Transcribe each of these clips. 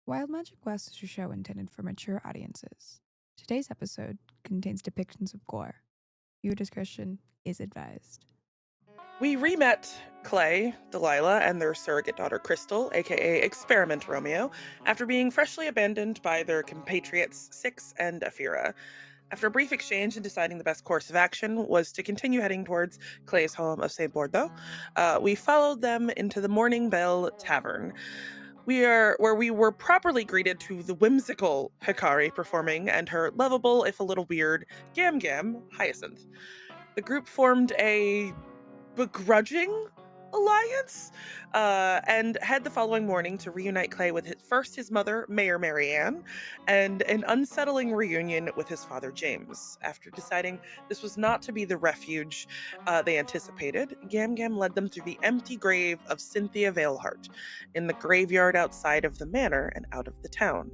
Wild Magic West is a show intended for mature audiences. Today's episode contains depictions of gore. Viewer discretion is advised. We re-met Clay, Delilah, and their surrogate daughter Crystal, aka Experiment Romeo, after being freshly abandoned by their compatriots Six and Afira. After a brief exchange and deciding the best course of action was to continue heading towards Clay's home of St. Bordeaux, we followed them into the Morning Bell Tavern. Where we were properly greeted to the whimsical Hikari performing and her lovable, if a little weird, Gam Gam, Hyacinth. The group formed a begrudging alliance and had the following morning to reunite Clay with his mother, Mayor Marianne, and an unsettling reunion with his father, James. After deciding this was not to be the refuge they anticipated, Gam Gam led them to the empty grave of Cynthia Veilheart in the graveyard outside of the manor and out of the town.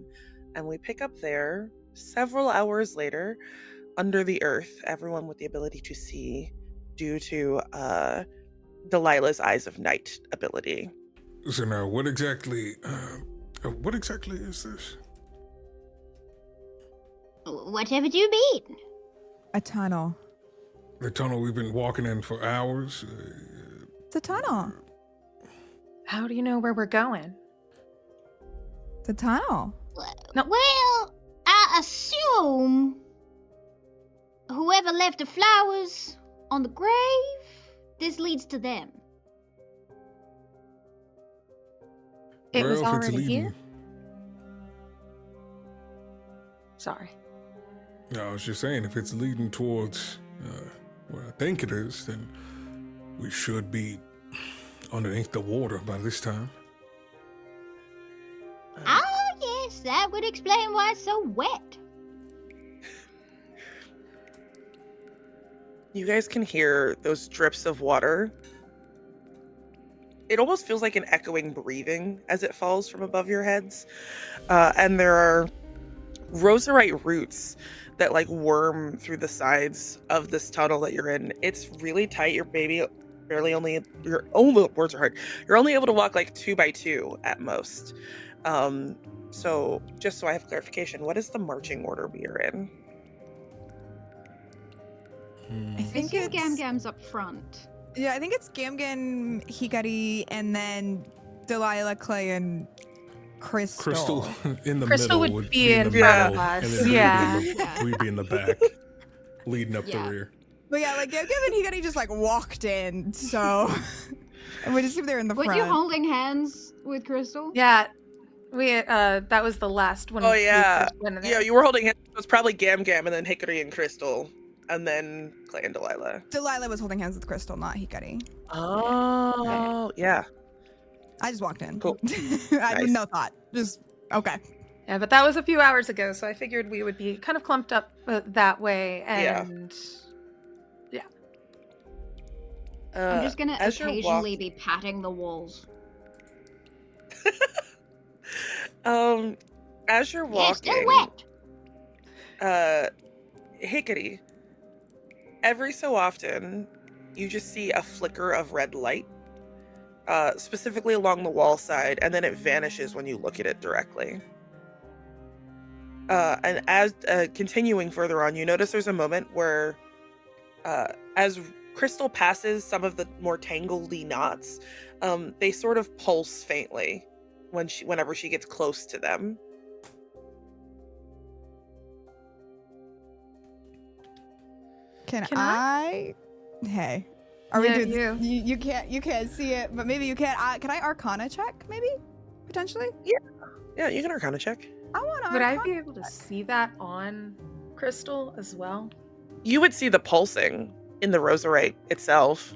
And we pick up there several hours later, under the earth, everyone with the ability to see due to Delilah's Eyes of Night ability. So now, what exactly is this? Whatever do you mean? A tunnel. The tunnel we've been walking in for hours? It's a tunnel. How do you know where we're going? It's a tunnel. No. Well, I assume whoever left the flowers on the grave, this leads to them. It was Well, if it's already leading- here? Sorry. No, I was just saying, if it's leading towards where I think it is, then we should be underneath the water by this time. Ah, yes, that would explain why it's so wet. You guys can hear those drips of water. It almost feels like an echoing breathing as it falls from above your heads. And there are roserite roots that like worm through the sides of this tunnel that you're in. It's really tight. You're words are hard. You're only able to walk like 2 by 2 at most. So just so I have clarification, what is the marching order we are in? I think it's Gam Gam's up front. Yeah, I think it's Gam Gam, Hikari, and then Delilah, Clay, and Crystal. Crystal in the Crystal middle would be in the front middle, of us. and then Yeah. we'd be in the back, leading up Yeah. the rear. But yeah, like Gam Gam and Hikari just like walked in, so and we just assume they're in the Were front. you holding hands with Crystal? Yeah, we that was the last one. Oh we yeah, first went in yeah. there. You were holding hands. It was probably Gam Gam, and then Hikari and Crystal, and then Clay and Delilah. Delilah was holding hands with Crystal, not Hikari. Oh, yeah. I just walked in. Cool. I had Nice. no thought. Just okay. Yeah, but that was a few hours ago, so I figured we would be kind of clumped up that way, and I'm just gonna as you're occasionally be patting the walls. As you're Yeah, still walking, wet. Hikari, every so often, you just see a flicker of red light, specifically along the wall side, and then it vanishes when you look at it directly. And as continuing further on, you notice there's a moment where, as Crystal passes some of the more tangledy knots, they sort of pulse faintly whenever she gets close to them. Can Can I? Hey, are Yeah, we doing? You can't see it, but maybe you can. Can I Arcana check? Maybe potentially. Yeah, you can Arcana check. I want to. would I be able to see that on Crystal as well? You would see the pulsing in the roserite itself.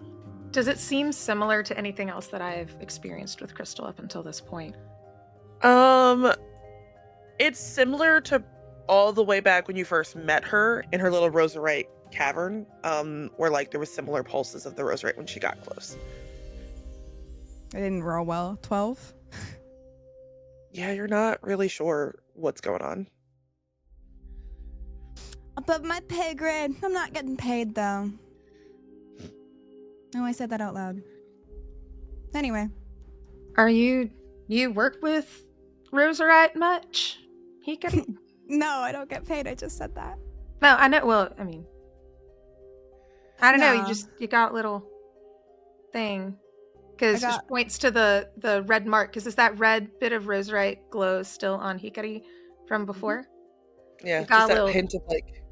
Does it seem similar to anything else that I've experienced with Crystal up until this point? It's similar to all the way back when you first met her in her little roserite cavern, where like there was similar pulses of the roserite when she got close. I didn't roll well. 12. Yeah, you're not really sure what's going on. Above my pay grade. I'm not getting paid though. Oh, I said that out loud. Anyway, Are you work with Roserite much? Hikari? No, I don't get paid. I just said that. No, I know. Well, I mean, I don't know. No. You got a little thing. Because I it got- points to the red mark. Because is that red bit of roserite glow still on Hikari from before? Yeah, You got just a that little- hint of like.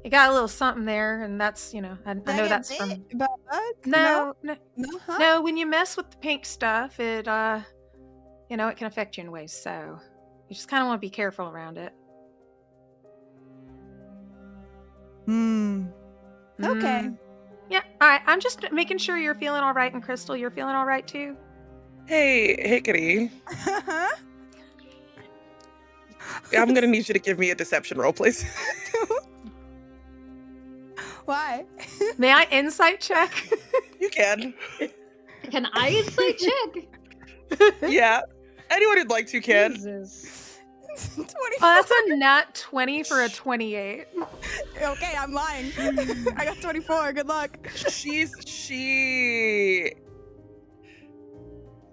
You got a little something there, and that's, I know that's from... No? No, No, huh? no, when you mess with the pink stuff, it, it can affect you in ways, so you just kind of want to be careful around it. Okay. Yeah, alright, I'm just making sure you're feeling alright, and Crystal, you're feeling alright too? Hey, Hikari, I'm gonna need you to give me a deception roll, please. Why? May I insight check? You can. Can I insight check? Yeah. Anyone who'd like to can. Jesus. 24. Oh, that's a nat 20 for a 28. Okay, I'm lying. I got 24. Good luck. She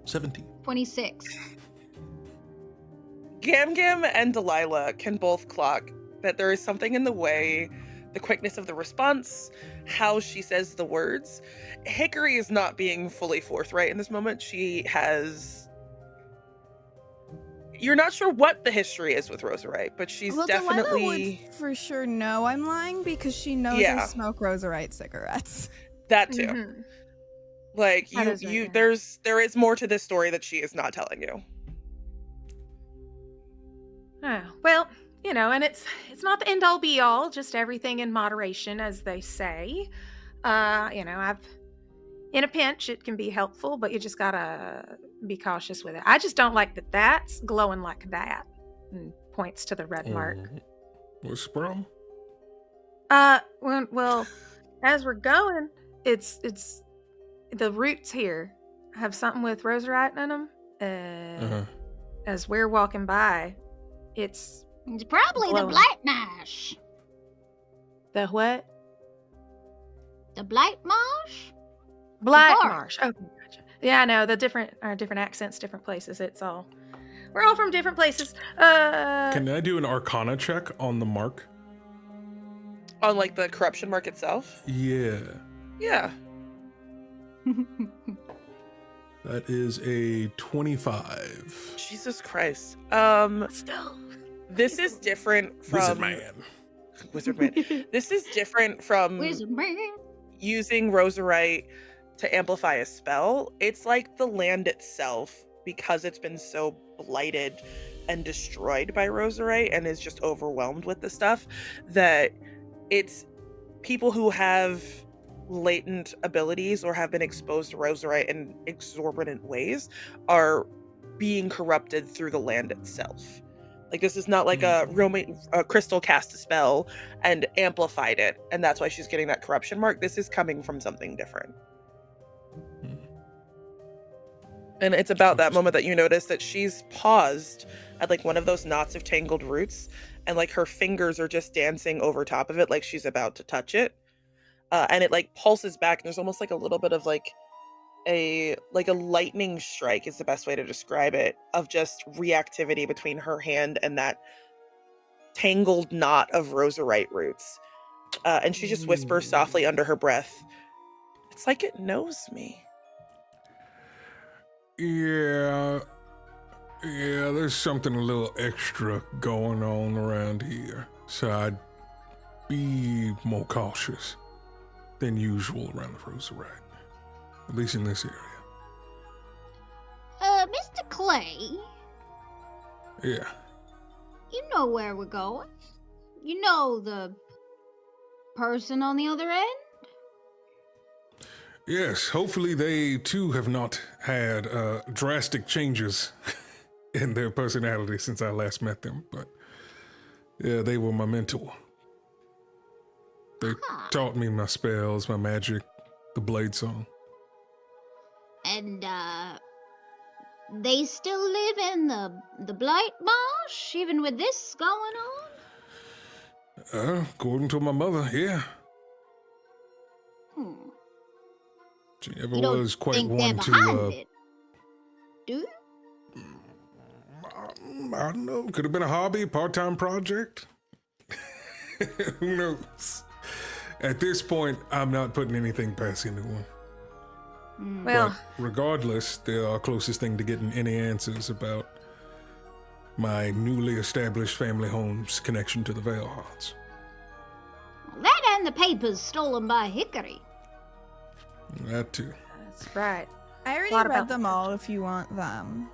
17. 26. Gam Gam and Delilah can both clock that there is something in the way, the quickness of the response, how she says the words. Hikari is not being fully forthright in this moment. She has... You're not sure what the history is with Roserite, but she's Delilah definitely... would for sure know I'm lying because she knows I smoke Roserite cigarettes. That too. Mhm. Like, That is right, yeah. there is more to this story that she is not telling you. Oh, well, and it's not the end all be all, just everything in moderation, as they say. I've in a pinch it can be helpful, but you just gotta be cautious with it. I just don't like that that's glowing like that, and points to the red mark. What's the problem? Well, as we're going, it's the roots here have something with roserite in them. As we're walking by, it's probably glowing. the Blightmarsh. The what? The Blightmarsh? Blightmarsh. Oh, gotcha. Yeah, I know the different accents, different places. We're all from different places. Can I do an Arcana check on the mark? On, like, the corruption mark itself? Yeah. Yeah. That is a 25. Jesus Christ. Still. This is different from... Wizard man. Wizard man. This is different from Wizard man. using Roserite to amplify a spell. It's like the land itself, because it's been so blighted and destroyed by Roserite and is just overwhelmed with the stuff, that it's people who have latent abilities or have been exposed to Roserite in exorbitant ways are being corrupted through the land itself. Like, this is not like a Crystal cast a spell and amplified it, and that's why she's getting that corruption mark. This is coming from something different. And it's about that moment that you notice that she's paused at, like, one of those knots of tangled roots, and, like, her fingers are just dancing over top of it like she's about to touch it. And it, like, pulses back, and there's almost like a little bit of like a lightning strike is the best way to describe it, of just reactivity between her hand and that tangled knot of roserite roots. And she just whispers softly under her breath, "It's like it knows me." Yeah, there's something a little extra going on around here, so I'd be more cautious than usual around the Roserite, at least in this area. Mr. Clay, Yeah. you know where we're going. You know the person on the other end? Yes, hopefully they too have not had drastic changes in their personality since I last met them, but yeah, they were my mentor. They taught me my spells, my magic, the blade song. And, they still live in the Blightmarsh, even with this going on? According to my mother, yeah. She never You don't was quite think they're one behind to, it, do you? I don't know. Could have been a hobby, part-time project. Who knows? At this point, I'm not putting anything past anyone. Well, But regardless, they're our closest thing to getting any answers about my newly established family home's connection to the Veilhearts. That and the papers stolen by Hikari. That too. that's right. I already What read about them all if you want them.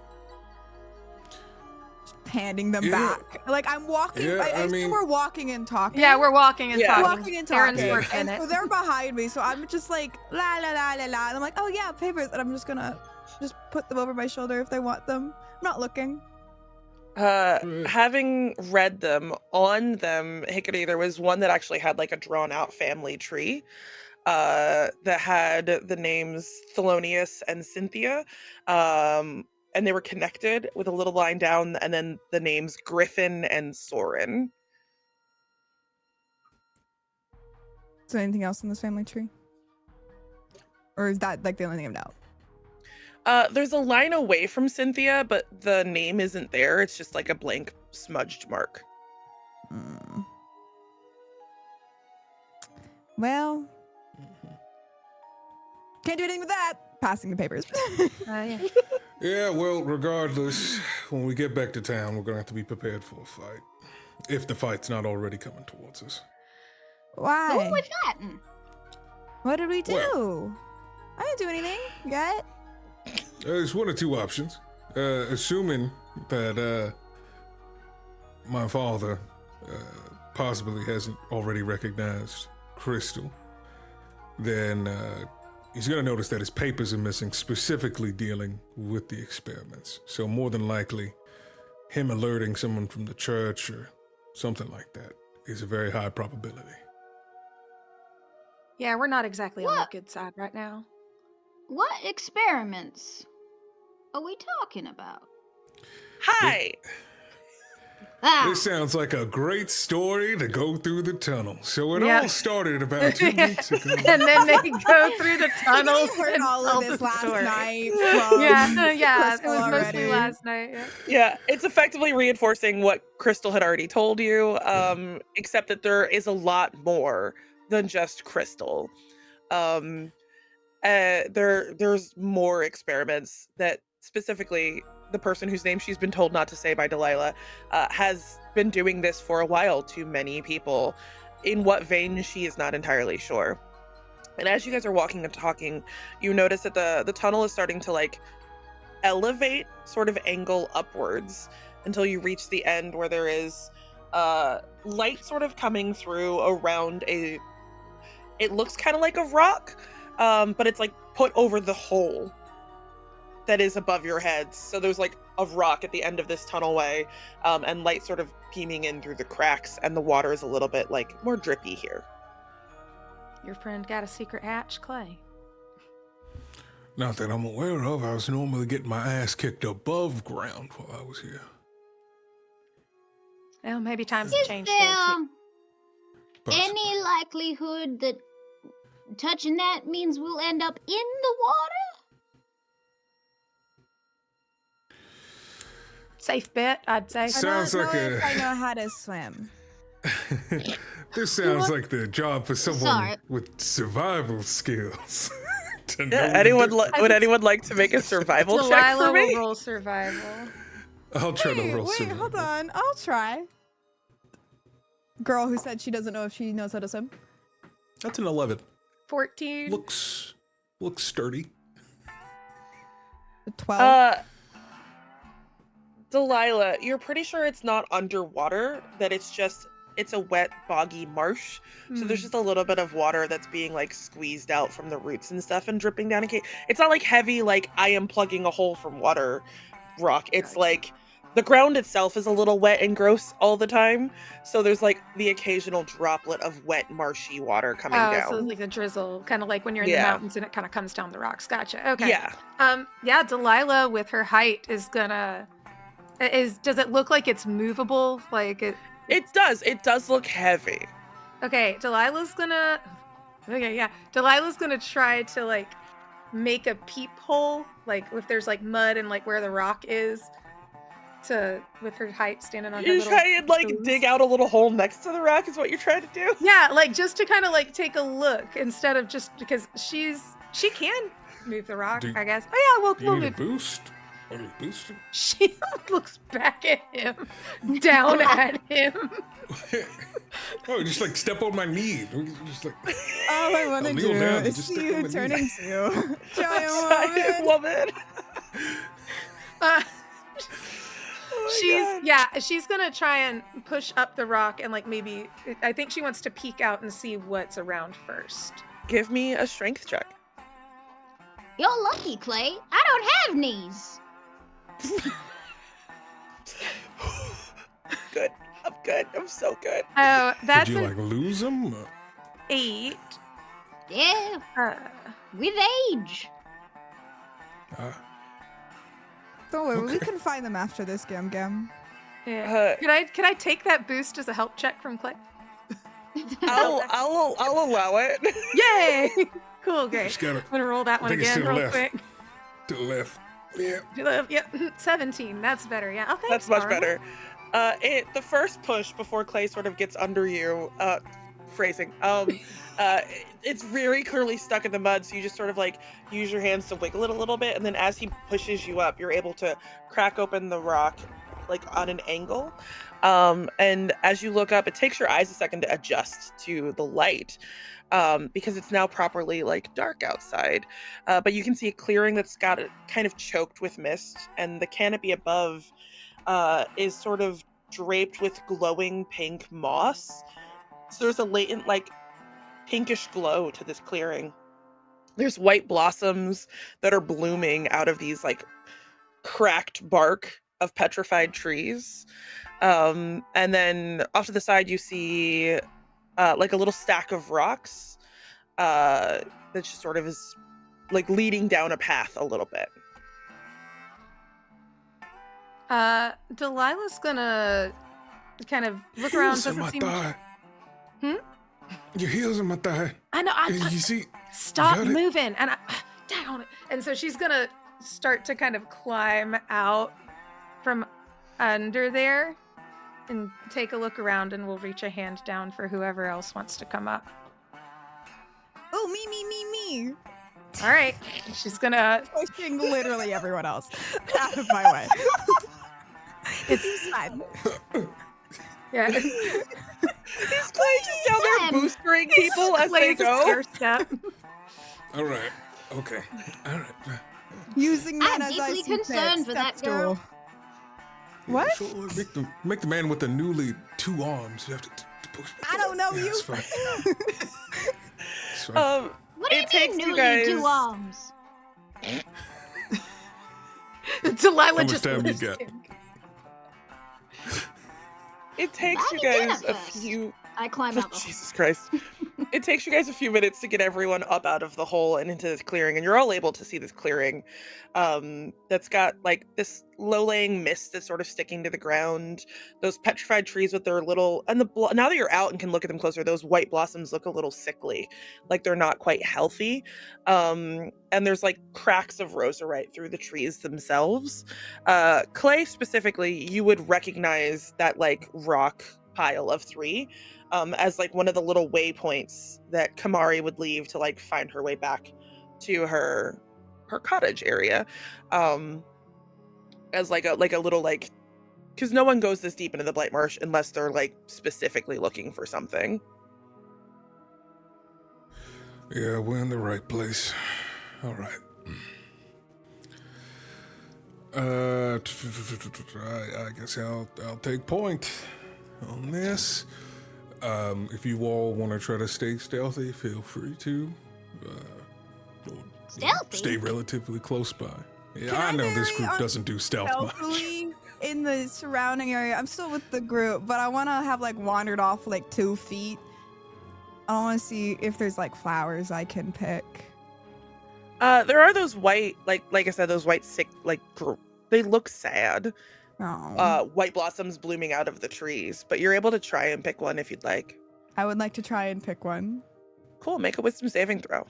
Just handing them Yeah. back. Like, I'm walking. Yeah, I I assume mean- we're walking and talking. Yeah, we're walking and Yeah. talking. walking and Aaron's talking. working And it. so they're behind me, so I'm just like, la la la la la. And I'm like, oh yeah, papers. And I'm just gonna just put them over my shoulder if they want them. I'm not looking. Having read them, on them, Hikari, there was one that actually had like a drawn out family tree that had the names Thelonious and Cynthia. And they were connected with a little line down, and then the names Griffin and Soren. Is there anything else in this family tree? Or is that like the only thing I know? There's a line away from Cynthia, but the name isn't there. It's just like a blank smudged mark. Well, can't do anything with that. Passing the papers. Yeah. Yeah, well, regardless, when we get back to town, we're gonna have to be prepared for a fight. If the fight's not already coming towards us. Why? Who are we fighting? What did we do? Well- I didn't do anything yet. There's one or two options. Assuming that my father possibly hasn't already recognized Crystal, then he's going to notice that his papers are missing, specifically dealing with the experiments. So more than likely, him alerting someone from the church or something like that is a very high probability. Yeah, we're not exactly on the What? good side right now. What experiments are we talking about? Hi! Ah, This sounds like a great story to go through the tunnel. So it Yeah. all started about 2 weeks ago. And then they go through the tunnels We heard and all tell of this the last story. night from Yeah, it Crystal was mostly already. last night. Yeah. Yeah, it's effectively reinforcing what Crystal had already told you, except that there is a lot more than just Crystal. There's more experiments that specifically the person whose name she's been told not to say by Delilah has been doing this for a while to many people. In what vein, she is not entirely sure. And as you guys are walking and talking, you notice that the tunnel is starting to like elevate, sort of angle upwards until you reach the end where there is light sort of coming through around it looks kind of like a rock, but it's like put over the hole that is above your heads. So there's like a rock at the end of this tunnelway, and light sort of beaming in through the cracks, and the water is a little bit like more drippy here. Your friend got a secret hatch, Clay. Not that I'm aware of. I was normally getting my ass kicked above ground while I was here. Well, maybe times is have changed there there too. Possibly. any likelihood that touching that means we'll end up in the water? Safe bet, I'd say. Sounds I don't like know a- if I know how to swim. This sounds like the job for someone Sorry. with survival skills. To know Yeah, the anyone difference. would anyone like to make a survival check Delilah for me? will roll survival. I'll try to roll Wait, survival. hold on. I'll try. Girl who said she doesn't know if she knows how to swim. That's an 11. 14. Looks sturdy. 12. Delilah, you're pretty sure it's not underwater, that it's a wet, boggy marsh. So there's just a little bit of water that's being like squeezed out from the roots and stuff and dripping down. It's not like heavy, like I am plugging a hole from water rock. It's like the ground itself is a little wet and gross all the time. So there's like the occasional droplet of wet, marshy water coming Oh, down. so it's like a drizzle, kind of like when you're in the Yeah. mountains and it kind of comes down the rocks. Gotcha. Okay. Yeah. Yeah, Delilah with her height is gonna. Does it look like it's movable? Like it. It does. It does look heavy. Okay, Delilah's gonna. Okay, yeah. Delilah's gonna try to like make a peephole, like if there's like mud and like where the rock is, with her height standing on her You little try and like toes. dig out a little hole next to the rock is what you're trying to do? Yeah, like just to kind of like take a look instead of just because she can move the rock, I guess. Oh yeah, Do you we'll need a move. boost? Or do you boost him? She looks back at him, down at him. Oh, just like step on my knee. Just like All I want to I'll do kneel down and is just see step on you my turn knee. into Giant giant woman. woman. Uh, Oh my God. she's gonna try and push up the rock and like maybe I think she wants to peek out and see what's around first. Give me a strength check. You're lucky, Clay. I don't have knees. Good. I'm good. I'm so good. Oh, that's Did you an like lose him? 8. Yeah, Uh, with age. Don't worry, we Okay. can find them after this, Gam Gam. yeah. Can I take that boost as a help check from Clay? I'll allow it. Yay! Cool, great. Just gotta I'm gonna roll that one think it's again to the real left. quick. to the left. Yeah. Yep, 17. That's better. Yeah. Oh, thanks, That's much Norma. better. The first push before Clay sort of gets under you, phrasing. It's very clearly stuck in the mud, so you just sort of like use your hands to wiggle it a little bit, and then as he pushes you up, you're able to crack open the rock like on an angle. And as you look up, it takes your eyes a second to adjust to the light. Because it's now properly like dark outside, but you can see a clearing that's got it kind of choked with mist, and the canopy above is sort of draped with glowing pink moss. So there's a latent like pinkish glow to this clearing. There's white blossoms that are blooming out of these like cracked bark of petrified trees. And then off to the side you see like a little stack of rocks that just sort of is like leading down a path a little bit. Delilah's gonna kind of look around. Heels in my Doesn't seem. thigh. Hmm? Your heels in my thigh. I know. You see? Stop got it? moving, and down it. And so she's gonna start to kind of climb out from under there and take a look around, and we'll reach a hand down for whoever else wants to come up. Oh, me. All right, she's gonna. Pushing literally everyone else out of my way. It's fine. Yeah. He's Clay just down there boostering people as they Clay's a go. stair step. All right. Okay. All right. Using I'm men as I deeply see concerned fit. for that Step girl. stool. What? So make the man with the newly 2 arms. You have to push. I don't know Yeah, you. it's fine. It's fine. What do It you takes mean, you newly guys. 2 arms? Delilah much just time you got? listening. It takes Buy you me dinner guys a first. few. I climb out the hole. Jesus Christ. It takes you guys a few minutes to get everyone up out of the hole and into this clearing, and you're all able to see this clearing that's got like this low-laying mist that's sort of sticking to the ground, those petrified trees with their little, and now that you're out and can look at them closer, those white blossoms look a little sickly, like they're not quite healthy. And there's like cracks of roserite through the trees themselves. Clay specifically, you would recognize that like rock pile of 3 as like one of the little waypoints that Kamari would leave to like find her way back to her cottage area, as like a little like, because no one goes this deep into the Blightmarsh unless they're like specifically looking for something. Yeah, we're in the right place. All right. I guess I'll take point on this. If you all want to try to stay stealthy, feel free to. Stealthy? Stay relatively close by. Yeah, Can I I know this vary group on doesn't do stealth much. Stealthily in the surrounding area. I'm still with the group, but I want to have like wandered off like 2 feet. I want to see if there's like flowers I can pick. There are those white, like I said, those white sick, like they look sad. Oh. White blossoms blooming out of the trees, but you're able to try and pick one if you'd like. I would like to try and pick one. Cool, make a wisdom saving throw.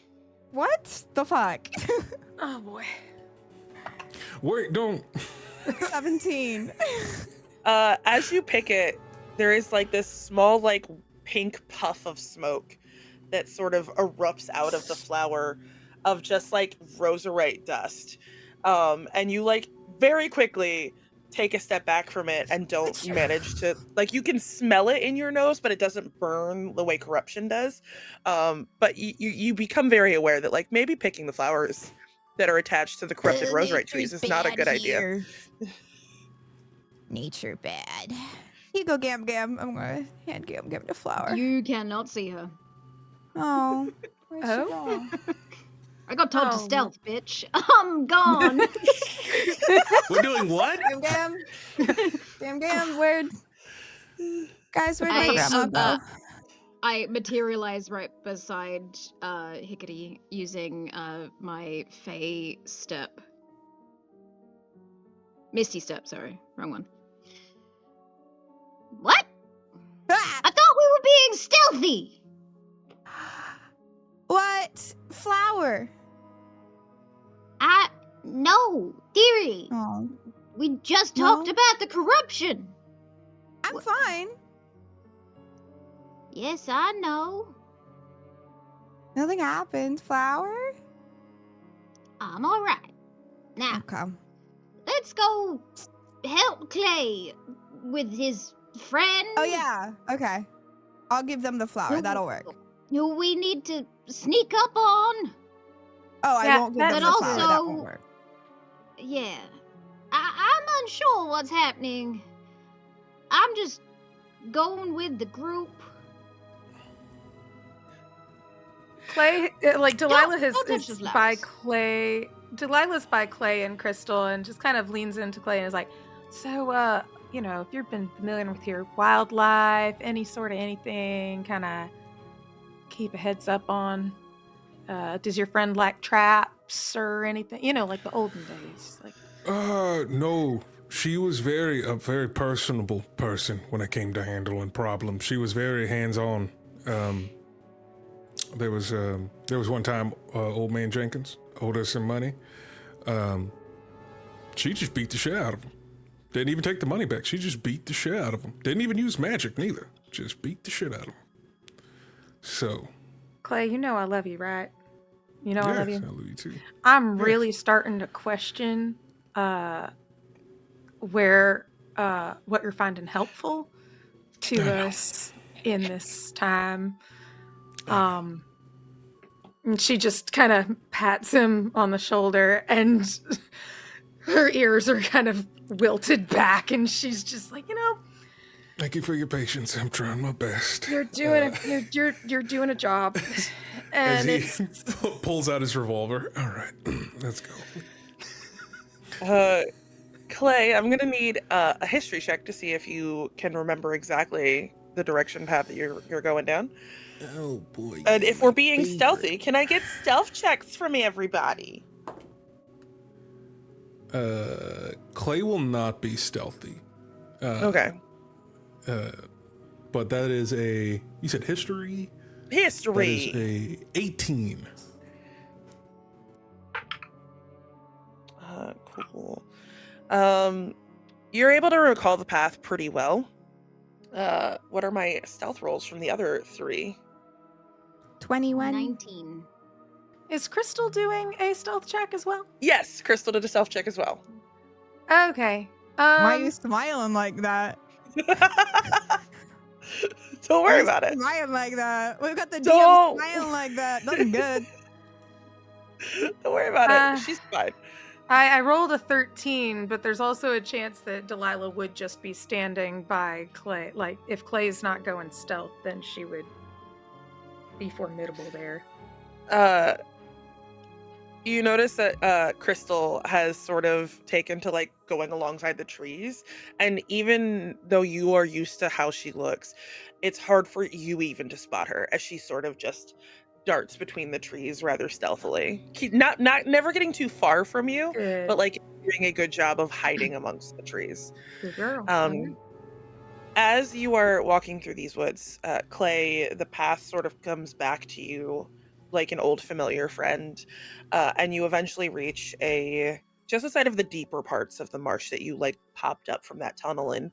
What the fuck? Oh boy. Wait, don't. 17. As you pick it, there is like this small, like pink puff of smoke that sort of erupts out of the flower of just like roserite dust. And you like very quickly take a step back from it and don't manage to like you can smell it in your nose, but it doesn't burn the way corruption does. But you become very aware that like maybe picking the flowers that are attached to the corrupted roserite trees is not a good idea. Nature bad. Here you go, Gam Gam. I'm gonna hand Gam Gam the flower. You cannot see her. Oh. Where's she Oh? go? I got told to Oh. stealth, bitch. I'm gone. We're doing what? Gam Gam. Gam Gam, where'd... Guys, where'd my I, grandma go? I materialize right beside Hikari using my Fey step. Misty step, sorry. Wrong one. What? Ah! I thought we were being stealthy! What? Flower. No, dearie. Oh. We just No? talked about the corruption. I'm fine. Yes, I know. Nothing happened. Flower? I'm alright. Now, Okay. let's go help Clay with his friend. Oh, yeah. Okay. I'll give them the flower. That'll work. Who we need to sneak up on. Oh, I Yeah, won't give them the but flower. That also- won't work. Yeah. I'm unsure what's happening. I'm just going with the group. Clay, like Delilah Don't touch is the by flowers. Clay. Delilah's by Clay and Crystal, and just kind of leans into Clay and is like, "So, you know, if you've been familiar with your wildlife, any sort of anything, kind of keep a heads up on. Does your friend like traps or anything? You know, like the olden days, like." No. She was a very personable person when it came to handling problems. She was very hands-on. There was one time, old man Jenkins owed us some money. She just beat the shit out of him. Didn't even take the money back. She just beat the shit out of him. Didn't even use magic neither. Just beat the shit out of him. So. Clay, you know I love you, right? You know I love you. I love you too. I'm Yes. really starting to question where what you're finding helpful to I know. us in this time. And she just kind of pats him on the shoulder, and her ears are kind of wilted back, and she's just like, you know, Thank you for your patience. I'm trying my best. you're doing you're doing a job, As and he it's pulls out his revolver. All right, let's go. Clay, I'm gonna need a history check to see if you can remember exactly the direction path that you're going down. Oh boy. And if we're my being favorite. stealthy, can I get stealth checks from everybody? Clay will not be stealthy. Okay. But that is you said history? That History. is a 18. Cool. You're able to recall the path pretty well. What are my stealth rolls from the other three? 21. 19. is Crystal doing a stealth check as well? Yes, Crystal did a stealth check as well. Okay. Why are you smiling like that? Don't Why worry you about it. Smiling like that. We've got the DM Don't. smiling like that. Nothing good. Don't worry about Uh, it. She's fine. I rolled a 13, but there's also a chance that Delilah would just be standing by Clay. Like, if Clay's not going stealth, then she would be formidable there. You notice that Crystal has sort of taken to like going alongside the trees, and even though you are used to how she looks, it's hard for you even to spot her as she sort of just darts between the trees rather stealthily. Not never getting too far from you, Good. but like doing a good job of hiding amongst the trees. Good girl. As you are walking through these woods, Clay, the path sort of comes back to you like an old familiar friend, and you eventually reach a just aside of the deeper parts of the marsh that you like popped up from that tunnel in,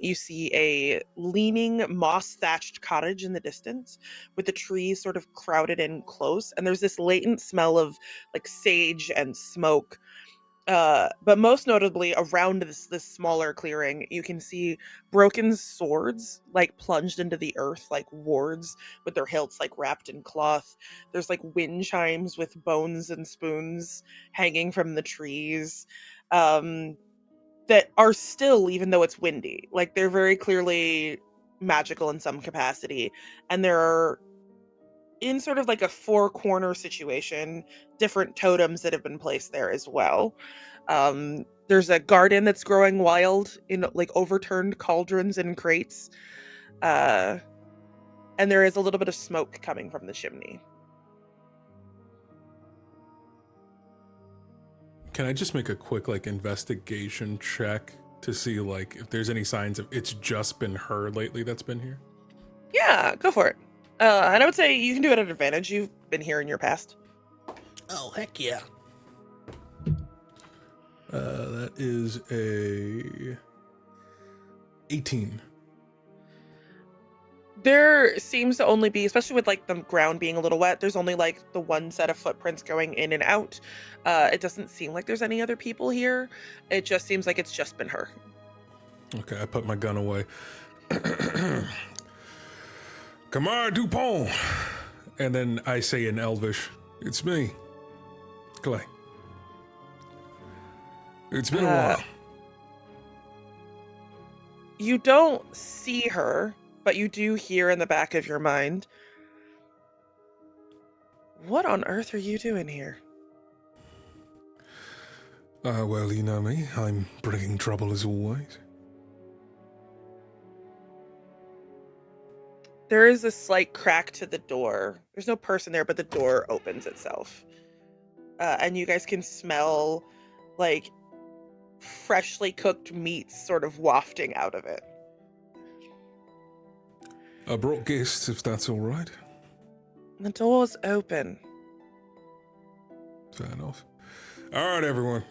you see a leaning moss-thatched cottage in the distance with the trees sort of crowded in close, and there's this latent smell of like sage and smoke. But most notably, around this smaller clearing, you can see broken swords like plunged into the earth like wards with their hilts like wrapped in cloth. There's like wind chimes with bones and spoons hanging from the trees, that are still, even though it's windy. Like they're very clearly magical in some capacity, and there are, in sort of like a four corner situation, different totems that have been placed there as well. There's a garden that's growing wild in like overturned cauldrons and crates. And there is a little bit of smoke coming from the chimney. Can I just make a quick like investigation check to see like if there's any signs of it's just been her lately that's been here? Yeah, go for it. And I would say you can do it at advantage. You've been here in your past. Oh, heck yeah. That is a 18. There seems to only be, especially with like the ground being a little wet, there's only like the one set of footprints going in and out. It doesn't seem like there's any other people here. It just seems like it's just been her. Okay, I put my gun away. Kamar Dupont. And then I say in Elvish, it's me, Clay. It's been a while. You don't see her, but you do hear in the back of your mind, what on earth are you doing here? Well, you know me. I'm bringing trouble as always. There is a slight crack to the door. There's no person there, but the door opens itself. And you guys can smell like freshly cooked meats sort of wafting out of it. I brought guests, if that's all right. The door's open. Fair enough. All right, everyone.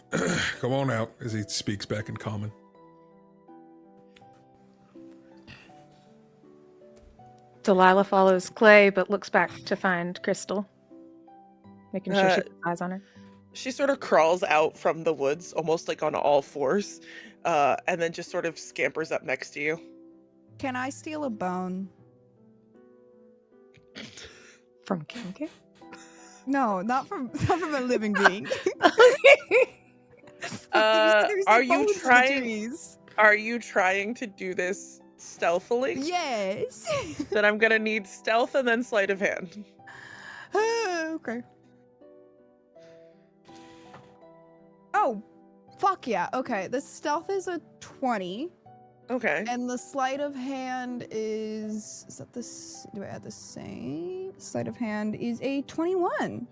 Come on out, as he speaks back in common. Delilah follows Clay, but looks back to find Crystal, making sure she puts eyes on her. She sort of crawls out from the woods, almost like on all fours, and then just sort of scampers up next to you. Can I steal a bone? From Kinky? No, not from a living being. Are you trying to do this stealthily? Yes. Then I'm gonna need stealth and then sleight of hand. Okay. Oh, fuck yeah. Okay, the stealth is a 20. Okay. And the sleight of hand is that this? Do I add the same? Sleight of hand is a 21.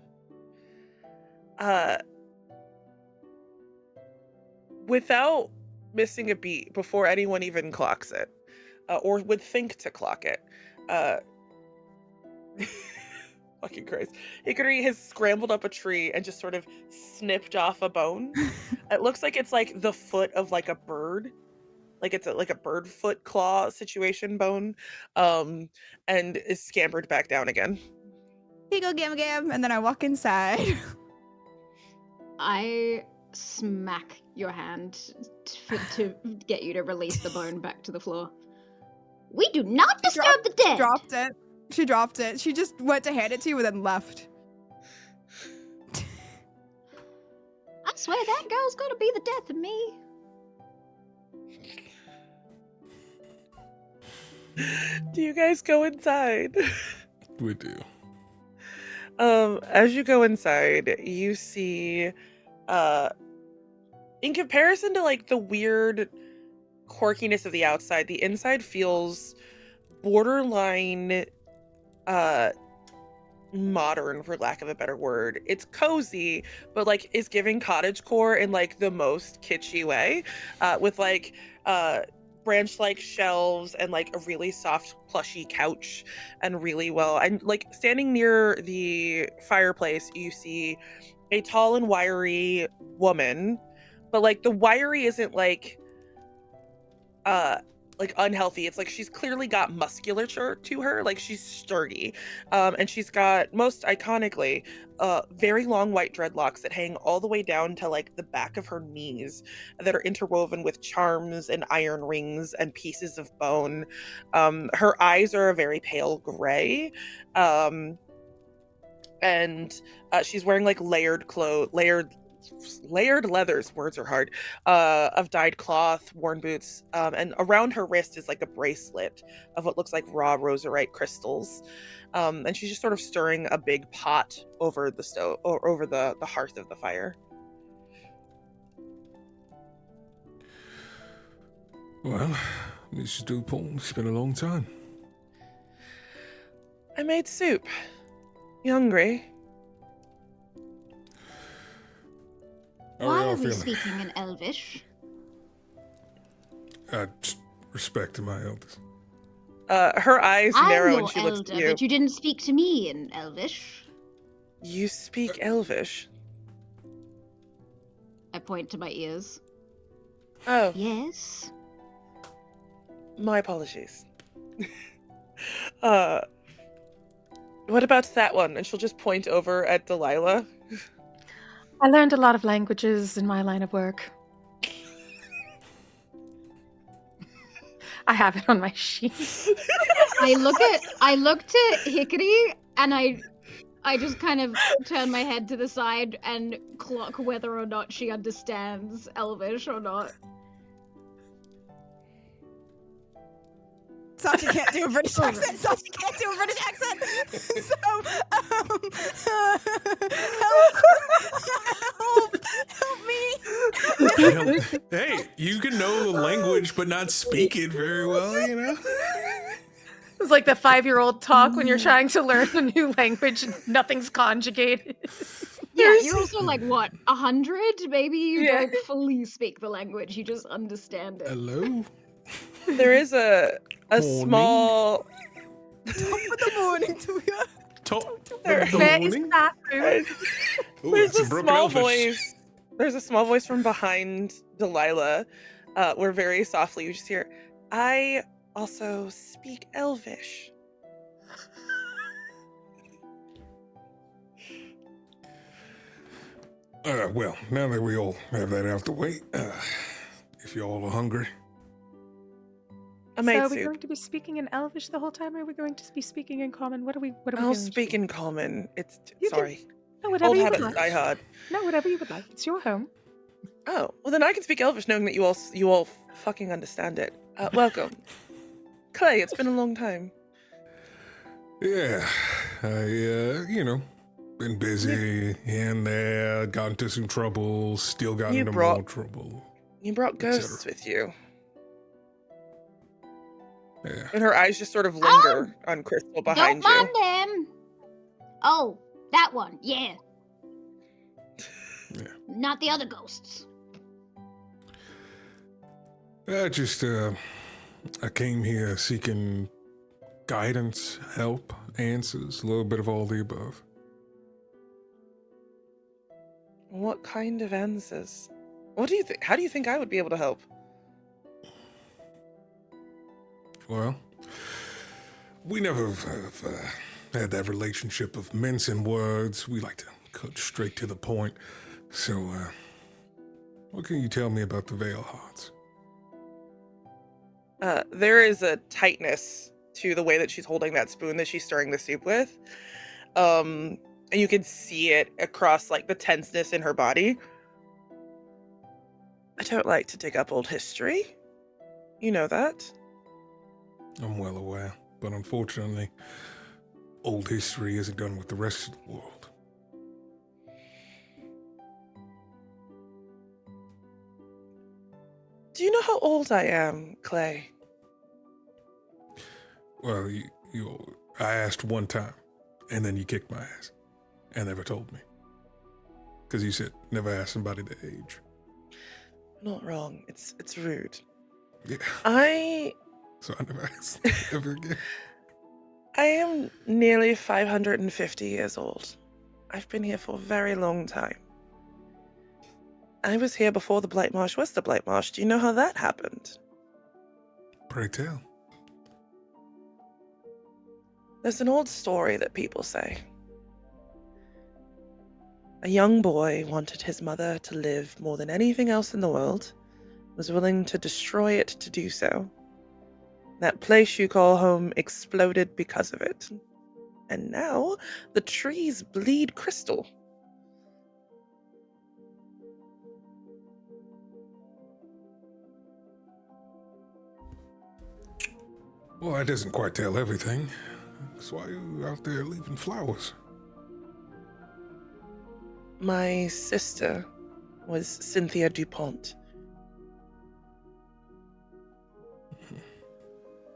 Without missing a beat, before anyone even clocks it, or would think to clock it, fucking Christ, Hikari has scrambled up a tree and just sort of snipped off a bone. It looks like it's like the foot of like a bird. Like it's like a bird foot claw situation bone, and is scampered back down again. Here you go, Gam Gam, and then I walk inside. I smack your hand to get you to release the bone back to the floor. We do not disturb the dead! She dropped it. She just went to hand it to you and then left. I swear that girl's gonna be the death of me. Do you guys go inside? We do. As you go inside, you see, in comparison to like the weird quirkiness of the outside, the inside feels borderline, modern, for lack of a better word. It's cozy, but like is giving cottagecore in like the most kitschy way, with like, branch-like shelves and like a really soft plushy couch and really well, and like standing near the fireplace you see a tall and wiry woman, but like the wiry isn't like unhealthy. It's like she's clearly got musculature to her, like she's sturdy. And she's got, most iconically, very long white dreadlocks that hang all the way down to like the back of her knees, that are interwoven with charms and iron rings and pieces of bone. Her eyes are a very pale gray. And she's wearing like layered leathers, words are hard, of dyed cloth, worn boots, and around her wrist is like a bracelet of what looks like raw roserite crystals. And she's just sort of stirring a big pot over the stove, or over the hearth of the fire. Well, Mrs. Dupont, it's been a long time. I made soup. You hungry? How Why y'all are we feeling? speaking in Elvish? I just respect my elders. Her eyes I'm narrow your and she looks at elder, you. but you didn't speak to me in Elvish. You speak Elvish? I point to my ears. Oh, Yes. my apologies. What about that one? And she'll just point over at Delilah. I learned a lot of languages in my line of work. I have it on my sheet. I looked at Hikari and I just kind of turn my head to the side and clock whether or not she understands Elvish or not. Sachi can't do a British accent. Sachi can't do a British accent. So, help me. Hey, you can know the language but not speak it very well, you know? It's like the 5-year-old talk when you're trying to learn a new language and nothing's conjugated. Yeah, you're also like, what, 100? Maybe you Yeah. don't fully speak the language, you just understand it. Hello? There is a Morning. small. Top of the morning to you. Top There- of the Where is morning? that food? Ooh, There's it's a in broken small Elvish. voice. There's a small voice from behind Delilah, where very softly you just hear, "I also speak Elvish." Well, now that we all have that out the way, if you all are hungry, I So made are we soup. going to be speaking in Elvish the whole time, or are we going to be speaking in Common? What are we I'll going speak to do? in common. It's You can- sorry. No, whatever Old you habits would die like. hard. No, whatever you would like. It's your home. Oh, well then I can speak Elvish, knowing that you all fucking understand it. Welcome, Clay. It's been a long time. yeah, I, been busy here and there, got into some trouble, still got You into brought- more trouble. You brought Etc. ghosts with you, Yeah. and her eyes just sort of linger on Crystal behind Don't you. mind him. Oh, that one, yeah. Yeah. Not the other ghosts. I came here seeking guidance, help, answers, a little bit of all the above. What kind of answers? What do you think? How do you think I would be able to help? Well, we never have had that relationship of mincing words. We like to cut straight to the point. So, what can you tell me about the Veil Hearts? There is a tightness to the way that she's holding that spoon that she's stirring the soup with. And you can see it across like the tenseness in her body. I don't like to dig up old history. You know that. I'm well aware, but unfortunately, old history isn't done with the rest of the world. Do you know how old I am, Clay? Well, I asked one time, and then you kicked my ass, and never told me. Because you said never ask somebody the age. Not wrong. It's rude. Yeah, So so I never asked ever again. I am nearly 550 years old. I've been here for a very long time. I was here before the Blightmarsh was the Blightmarsh. Do you know how that happened? Pray tell. There's an old story that people say. A young boy wanted his mother to live more than anything else in the world, was willing to destroy it to do so. That place you call home exploded because of it. And now the trees bleed crystal. Well, that doesn't quite tell everything. That's why you out there leaving flowers. My sister was Cynthia DuPont.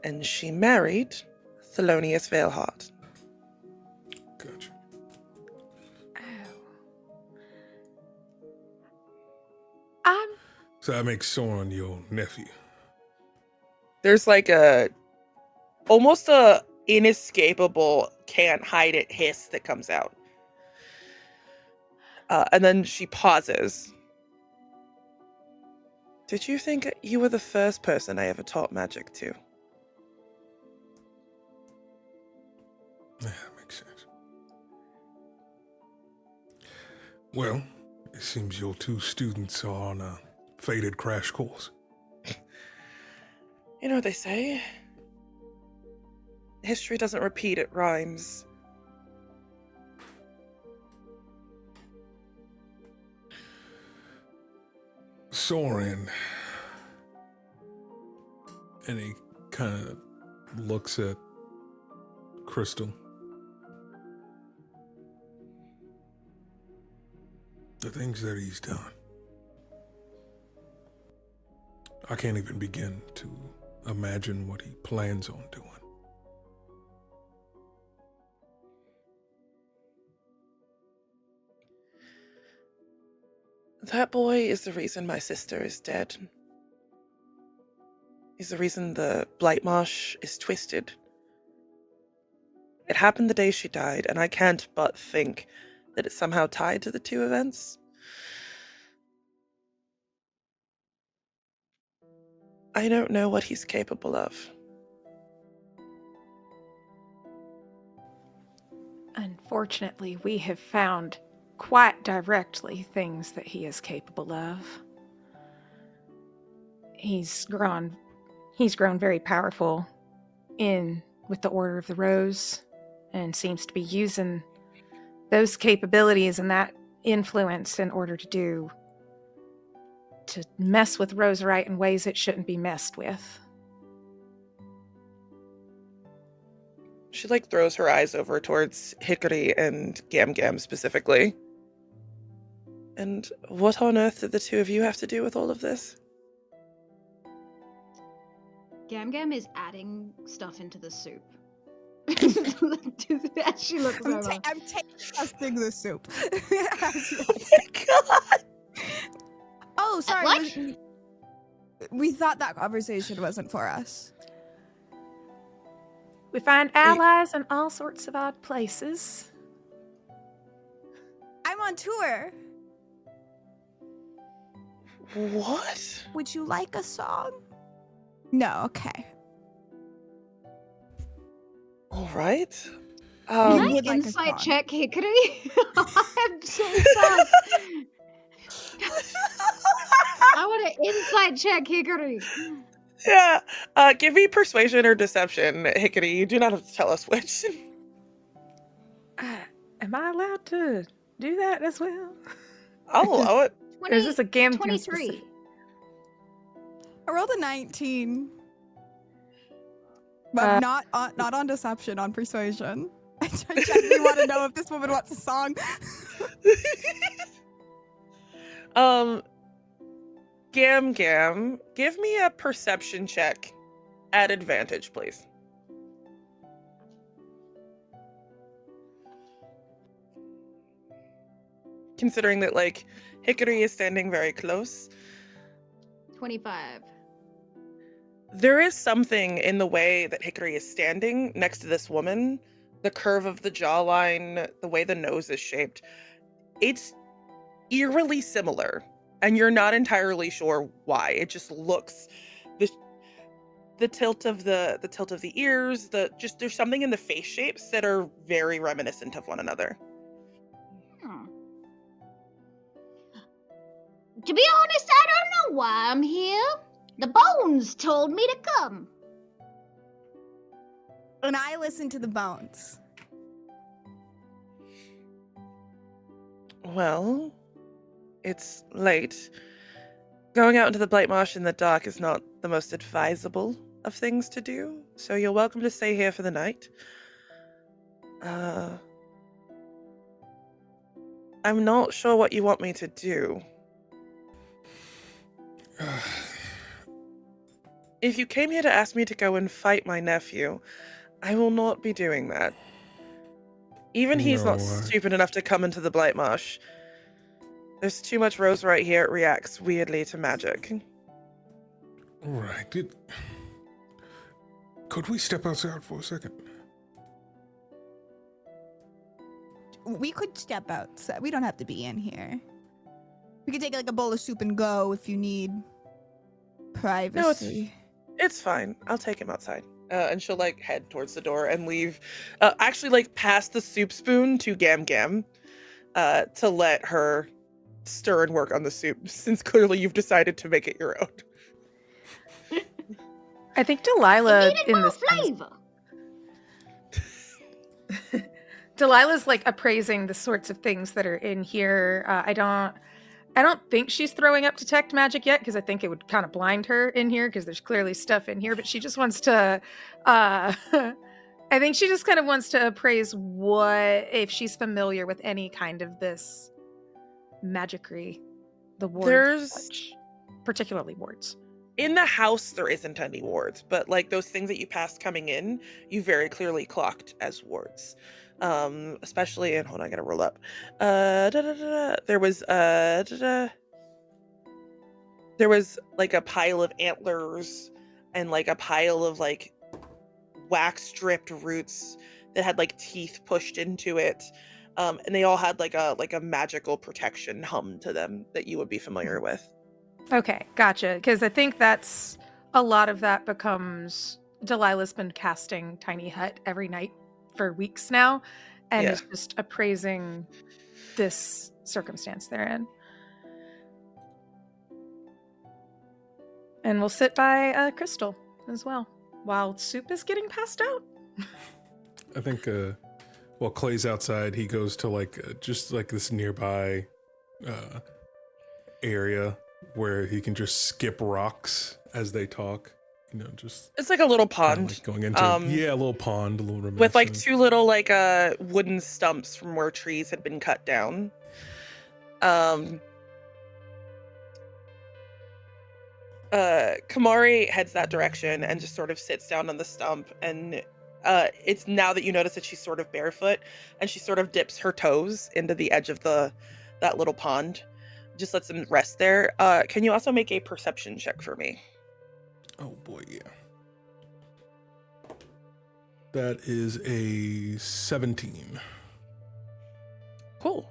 And she married Thelonious Veilheart. Gotcha. Oh. So that makes Soren your nephew. There's like almost a inescapable can't hide it hiss that comes out. And then she pauses. Did you think you were the first person I ever taught magic to? Yeah, that makes sense. Well, it seems your two students are on a fated crash course. You know what they say? History doesn't repeat, it rhymes. Soren. And he kind of looks at Crystal. The things that he's done. I can't even begin to imagine what he plans on doing. That boy is the reason my sister is dead. He's the reason the Blightmarsh is twisted. It happened the day she died, and I can't but think that it's somehow tied to the two events. I don't know what he's capable of. Unfortunately, we have found quite directly things that he is capable of. He's grown very powerful with the Order of the Rose, and seems to be using those capabilities and that influence in order to mess with Roserite in ways it shouldn't be messed with. She throws her eyes over towards Hikari and Gam Gam specifically. And what on earth did the two of you have to do with all of this? Gam Gam is adding stuff into the soup. As she looks over. I'm tasting the soup. Oh my god! Oh, sorry. lunch? We thought that conversation wasn't for us. We find allies in all sorts of odd places. I'm on tour. What? Would you like a song? No, okay. All right. Can I would like a insight song. check Hikari? I'm so sus. I want to insight check Hikari. Yeah. Give me persuasion or deception, Hikari. You do not have to tell us which. Am I allowed to do that as well? I'll allow it. Or is this a Gam Gam 23. specific? I rolled a 19. But not on deception, on persuasion. I genuinely want to know if this woman wants a song. Gam Gam, give me a perception check at advantage, please. Considering that, Hikari is standing very close. 25. There is something in the way that Hikari is standing next to this woman, the curve of the jawline, the way the nose is shaped. It's eerily similar And you're not entirely sure why. It just looks the tilt of the ears, there's something in the face shapes that are very reminiscent of one another. Hmm. To be honest, I don't know why I'm here. The bones told me to come. And I listen to the bones. Well, it's late. Going out into the Blightmarsh in the dark is not the most advisable of things to do, so you're welcome to stay here for the night. I'm not sure what you want me to do. If you came here to ask me to go and fight my nephew, I will not be doing that. Even he's No, not stupid enough to come into the Blightmarsh. There's too much roserite here, it reacts weirdly to magic. Right. Could we step outside for a second? We could step outside. We don't have to be in here. We could take like a bowl of soup and go if you need privacy. It's fine. I'll take him outside. And she'll like head towards the door and leave. Actually, like pass the soup spoon to Gam Gam, to let her stir and work on the soup, since clearly you've decided to make it your own. I think Delilah Needed in more this flavor. Delilah's like appraising the sorts of things that are in here. I don't think she's throwing up detect magic yet, because I think it would kind of blind her in here, because there's clearly stuff in here, but she just wants to I think she just kind of wants to appraise if she's familiar with any kind of this magicry, the wards, such, particularly wards. In the house, there isn't any wards, but like those things that you passed coming in, you very clearly clocked as wards. Especially in, hold on, I gotta roll up. There was like a pile of antlers and like a pile of like wax stripped roots that had like teeth pushed into it. And they all had like a magical protection hum to them that you would be familiar with. Okay, gotcha. Because I think that's a lot of that becomes Delilah's been casting Tiny Hut every night for weeks now, and is just appraising this circumstance they're in. And we'll sit by Crystal as well while soup is getting passed out. I think while Clay's outside, he goes to like just like this nearby area where he can just skip rocks as they talk. You know, just it's like a little pond like going into a little pond, a little reminiscent. with like two little like wooden stumps from where trees had been cut down. Kamari heads that direction and just sort of sits down on the stump, and it's now that you notice that she's sort of barefoot, and she sort of dips her toes into the edge of that little pond, just lets them rest there. Can you also make a perception check for me? Oh boy, yeah. That is a 17. Cool.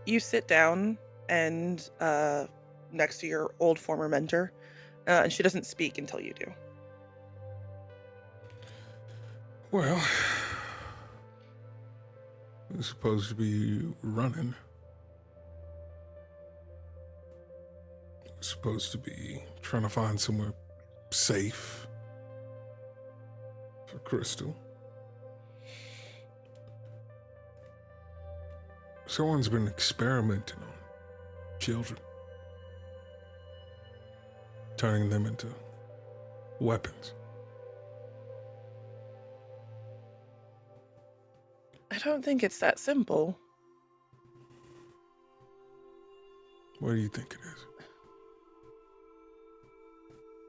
You sit down and next to your old former mentor, and she doesn't speak until you do. Well, we're supposed to be running. We're supposed to be trying to find somewhere safe for Crystal. Someone's been experimenting on children, turning them into weapons. I don't think it's that simple. What do you think it is?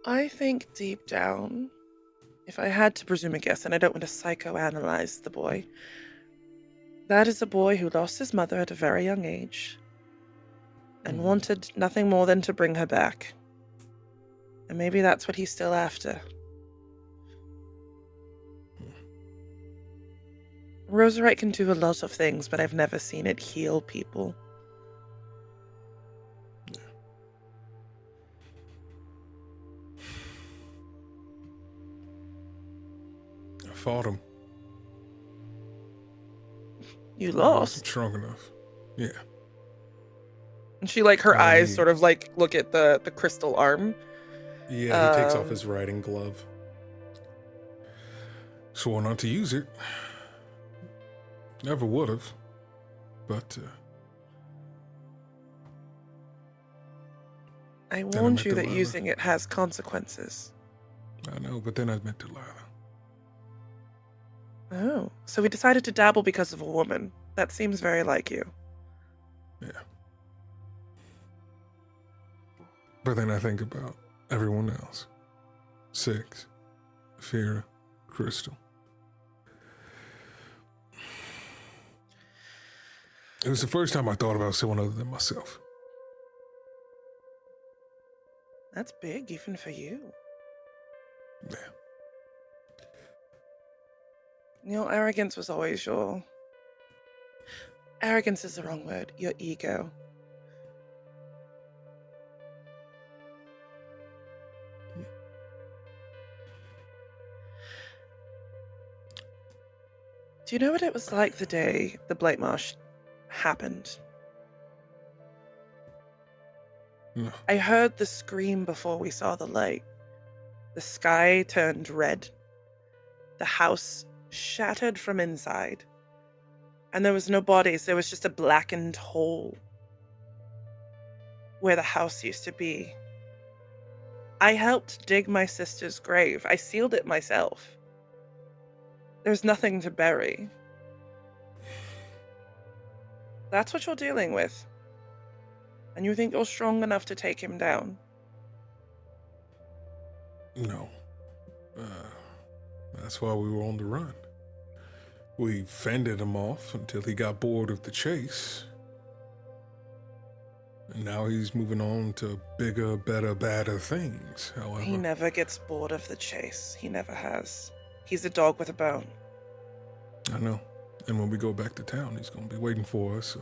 I think deep down, if I had to presume a guess, and I don't want to psychoanalyze the boy, that is a boy who lost his mother at a very young age and wanted nothing more than to bring her back. And maybe that's what he's still after. Roserite can do a lot of things, but I've never seen it heal people. fought him. You I wasn't lost. strong enough. Yeah. And she, like, her eyes he- sort of, like, look at the crystal arm. Yeah, he takes off Um, his riding glove. Swore not to use it. Never would have. But, I I warned met you that Delilah. using it has consequences. I know, but then I met Delilah. Oh, so we decided to dabble because of a woman. That seems very like you. Yeah. But then I think about everyone else. Six, Fira, Crystal. It was the first time I thought about someone other than myself. That's big, even for you. Yeah. Your arrogance was always your... Arrogance is the wrong word. Your ego. Do you know what it was like the day the Blightmarsh happened? No. I heard the scream before we saw the light. The sky turned red. The house shattered from inside. And there was no bodies, there was just a blackened hole where the house used to be. I helped dig my sister's grave. I sealed it myself. There's nothing to bury. That's what you're dealing with. And you think you're strong enough to take him down? No. That's why we were on the run. We fended him off until he got bored of the chase. And now he's moving on to bigger, better, badder things, however. He never gets bored of the chase. He never has. He's a dog with a bone. I know. And when we go back to town, he's going to be waiting for us.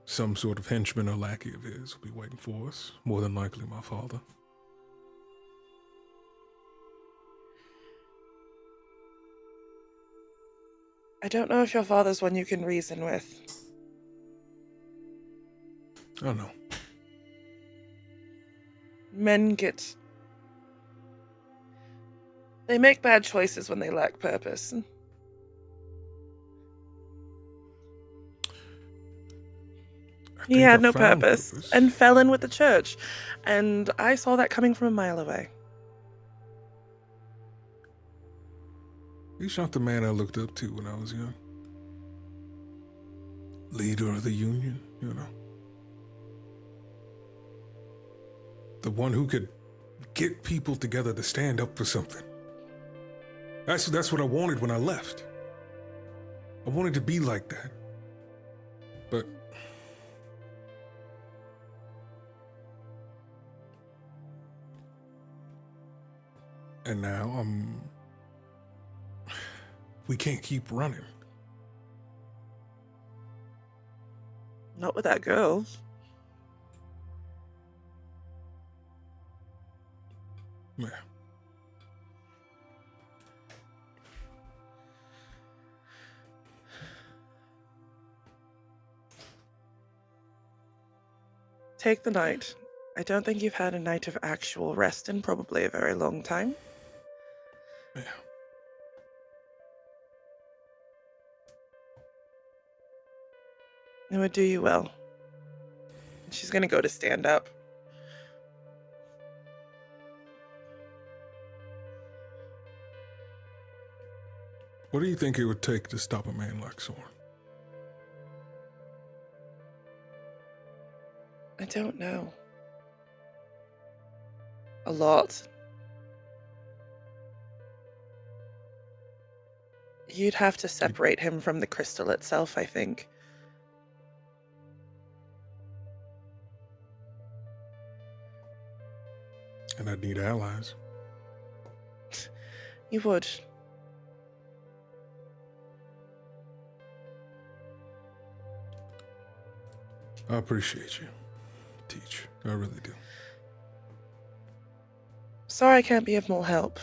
Some sort of henchman or lackey of his will be waiting for us. More than likely my father. I don't know if your father's one you can reason with. I know. Men get... They make bad choices when they lack purpose. He think had I no found purpose and fell in with the church. And I saw that coming from a mile away. He's not the man I looked up to when I was young. Leader of the union, you know. The one who could get people together to stand up for something. That's what I wanted when I left. I wanted to be like that. But and now we can't keep running. Not with that girl. Yeah. Take the night. I don't think you've had a night of actual rest in probably a very long time. Yeah. It would do you well. She's gonna go to stand up. What do you think it would take to stop a man like Soren? I don't know. A lot. You'd have to separate him from the crystal itself, I think. And I'd need allies. You would. I appreciate you, Teach. I really do. Sorry I can't be of more help.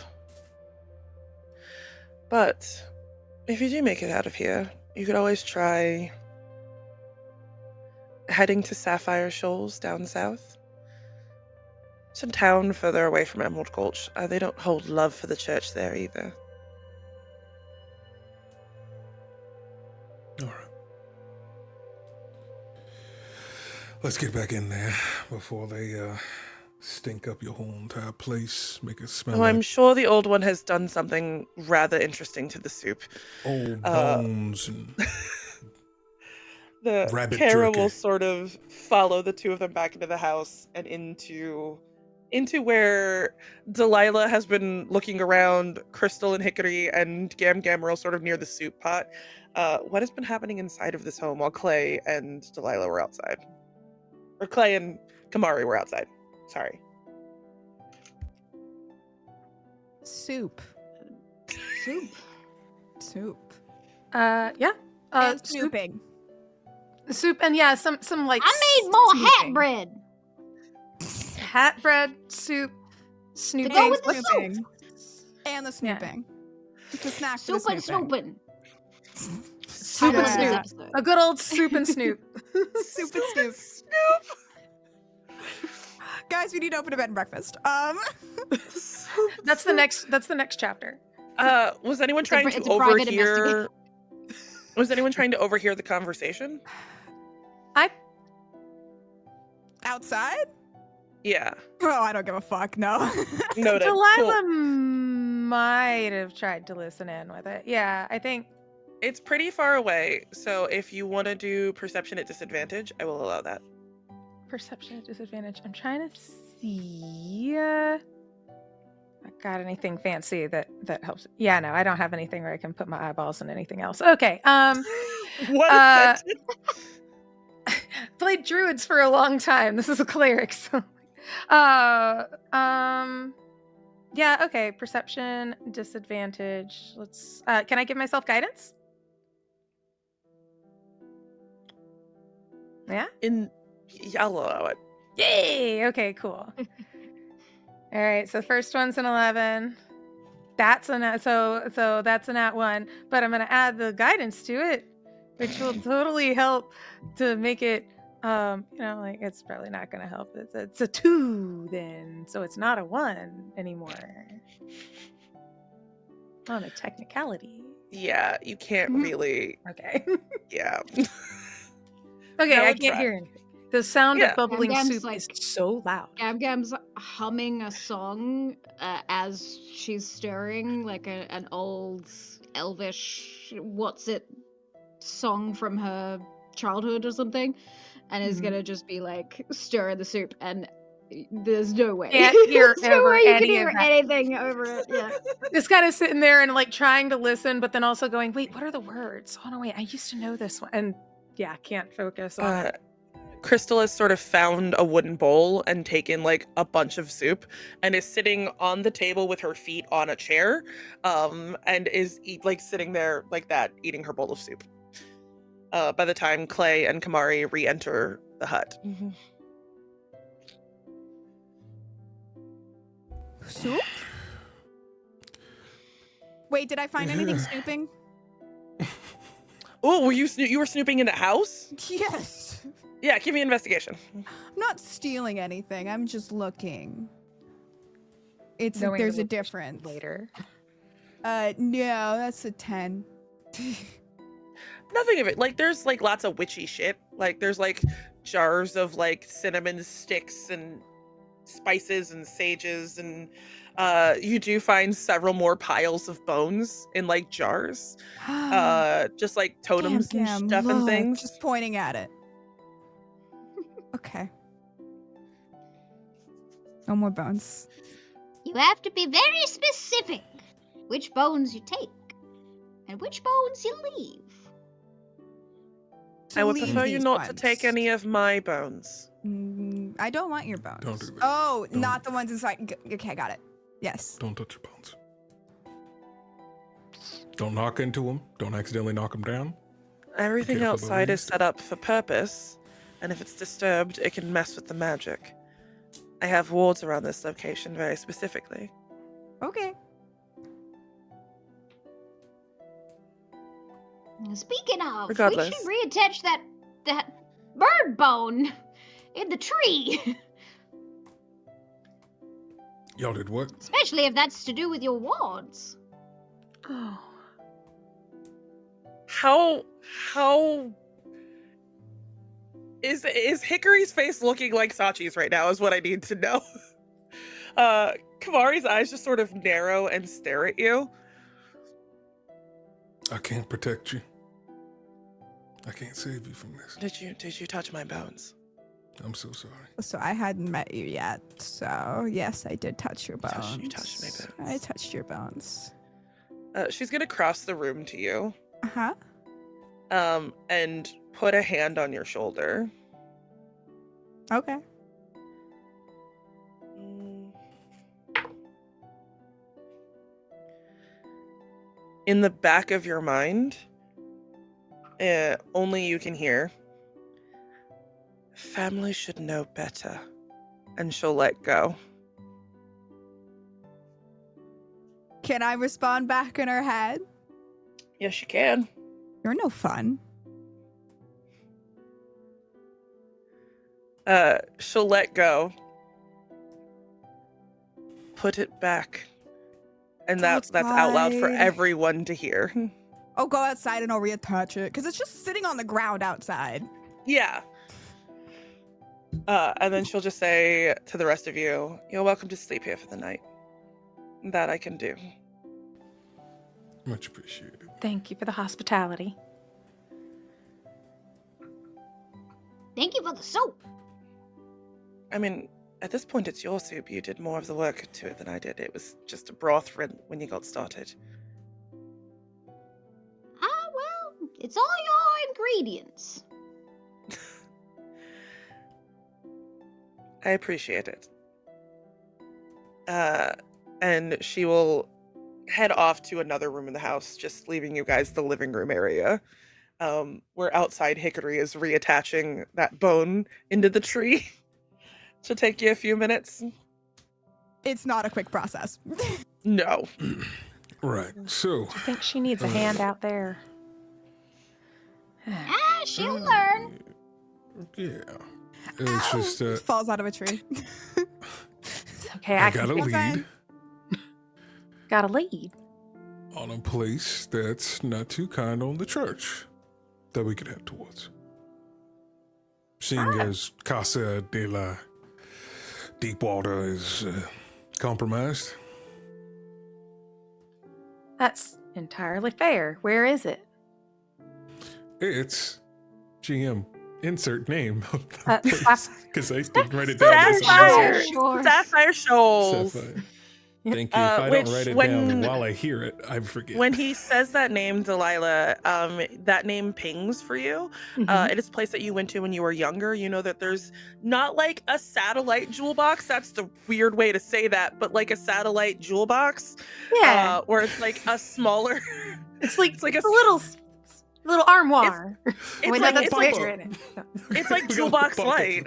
But if you do make it out of here, you could always try heading to Sapphire Shoals down south. It's a town further away from Emerald Gulch. They don't hold love for the church there either. All right. Let's get back in there before they stink up your whole entire place, make it smell Oh, I'm like sure the old one has done something rather interesting to the soup. old Uh, bones and The rabbit Kara jerky. will sort of follow the two of them back into the house and into where Delilah has been looking around. Crystal and Hikari and Gam Gam are all sort of near the soup pot. What has been happening inside of this home while Clay and Delilah were outside? Or Clay and Kamari were outside. Sorry. Soup. Soup. Soup. Yeah. And Soup, snooping. soup, and yeah, some like I need more hat snooping. bread. Hat bread, soup, snooping. go with the What's- snooping. And the snooping. It's a snack for the Soup and snooping. snooping. Soup Title and of snoop. this episode. A good old soup and snoop. Soup and snoop. Guys, we need to open a bed and breakfast. That's the next chapter. Was anyone It's a trying pri- to it's a private overhear? Was anyone trying to overhear the conversation? Outside? Yeah. Oh, I don't give a fuck. No. Noted. Delilah Cool. might have tried to listen in with it. Yeah, I think. It's pretty far away, so if you want to do perception at disadvantage, I will allow that. Perception at disadvantage. I'm trying to see. I got anything fancy that helps? Yeah, no, I don't have anything where I can put my eyeballs in anything else. Okay. What Uh, a sentence. Played druids for a long time. This is a cleric, so. Yeah. Okay. Perception disadvantage. Let's. Can I give myself guidance? Yeah. I'll allow it. Yay! Okay, cool. All right, so the first one's an 11. That's a nat, so that's a nat 1, but I'm gonna add the guidance to it, which will totally help to make it. Like it's probably not gonna help. It's a 2 then, so it's not a 1 anymore. On a technicality. Yeah, you can't really. Okay. Yeah. Okay, I Valid can't try. hear anything. The sound Yeah. of bubbling Gam Gam's soup like- is so loud. Gam Gam's humming a song as she's stirring, like an old elvish song from her childhood or something, and is gonna just be like stirring the soup, and there's no way. Can't hear There's no over way you any can hear of that. anything over it. Yeah. Just kind of sitting there and like trying to listen, but then also going, wait, what are the words? Hold on, wait, I used to know this one. And yeah, can't focus on it. Crystal has sort of found a wooden bowl and taken like a bunch of soup and is sitting on the table with her feet on a chair, and is sitting there like that, eating her bowl of soup. By the time Clay and Kamari re-enter the hut. Soup? Wait, did I find anything snooping? Oh, you were snooping in the house? Yes. Yeah, give me an investigation. I'm not stealing anything. I'm just looking. Knowing There's the a difference. later. No, that's a 10. Nothing of it. Like, there's like lots of witchy shit. Like, there's like jars of like cinnamon sticks and spices and sages, and you do find several more piles of bones in like jars. Just like totems Gam, and stuff and look, things. Just pointing at it. Okay. No more bones. You have to be very specific which bones you take and which bones you leave. I would Leave prefer you these not to ones. take any of my bones. I don't want your bones. Don't do that. Oh, Don't. not the ones inside. Okay, got it. Yes. Don't touch your bones. Don't knock into them. Don't accidentally knock them down. Everything careful, outside is Louise. set up for purpose, and if it's disturbed, it can mess with the magic. I have wards around this location very specifically. Okay. Speaking of, Regardless. we should reattach that bird bone in the tree. Y'all did what? Especially if that's to do with your wards. Oh. How is Hikari's face looking like Sachi's right now is what I need to know. Kamari's eyes just sort of narrow and stare at you. I can't protect you. I can't save you from this. Did you touch my bones? I'm so sorry. So I hadn't met you yet. So yes, I did touch your bones. You touched my bones. I touched your bones. She's gonna cross the room to you. Uh-huh. And put a hand on your shoulder. Okay. In the back of your mind, only you can hear, family should know better, and she'll let go. Can I respond back in her head? Yes, you can. You're no fun. She'll let go. Put it back. And that's out loud for everyone to hear. Oh, go outside and I'll reattach it. Because it's just sitting on the ground outside. Yeah. And then she'll just say to the rest of you, you're welcome to sleep here for the night. That I can do. Much appreciated. Thank you for the hospitality. Thank you for the soap. I mean, at this point, it's your soup. You did more of the work to it than I did. It was just a broth when you got started. Well, it's all your ingredients. I appreciate it. And she will head off to another room in the house, just leaving you guys the living room area, where outside Hikari is reattaching that bone into the tree. She'll take you a few minutes. It's not a quick process. No. Right. So. I think she needs a hand out there. She'll learn. Yeah. It's Ow! just Falls out of a tree. Okay, I I got a can You're fine. lead got a lead. on a place that's not too kind on the church that we could head towards. Seeing as Casa de la Deepwater is compromised. That's entirely fair. Where is it? It's GM. Insert name. Sap- Because I didn't write it down. Sapphire. Sure. Sapphire Shoals. Sapphire. Thank you. If I don't write it down while I hear it, I forget. When he says that name, Delilah, that name pings for you. Mhm. It is a place that you went to when you were younger. You know that there's not like a satellite jewel box. That's the weird way to say that, but like a satellite jewel box. Yeah. Where it's like a smaller. It's like a little armoire. It's With like nothing it's like bigger in it. it's like We jewel got box the pop-up. light.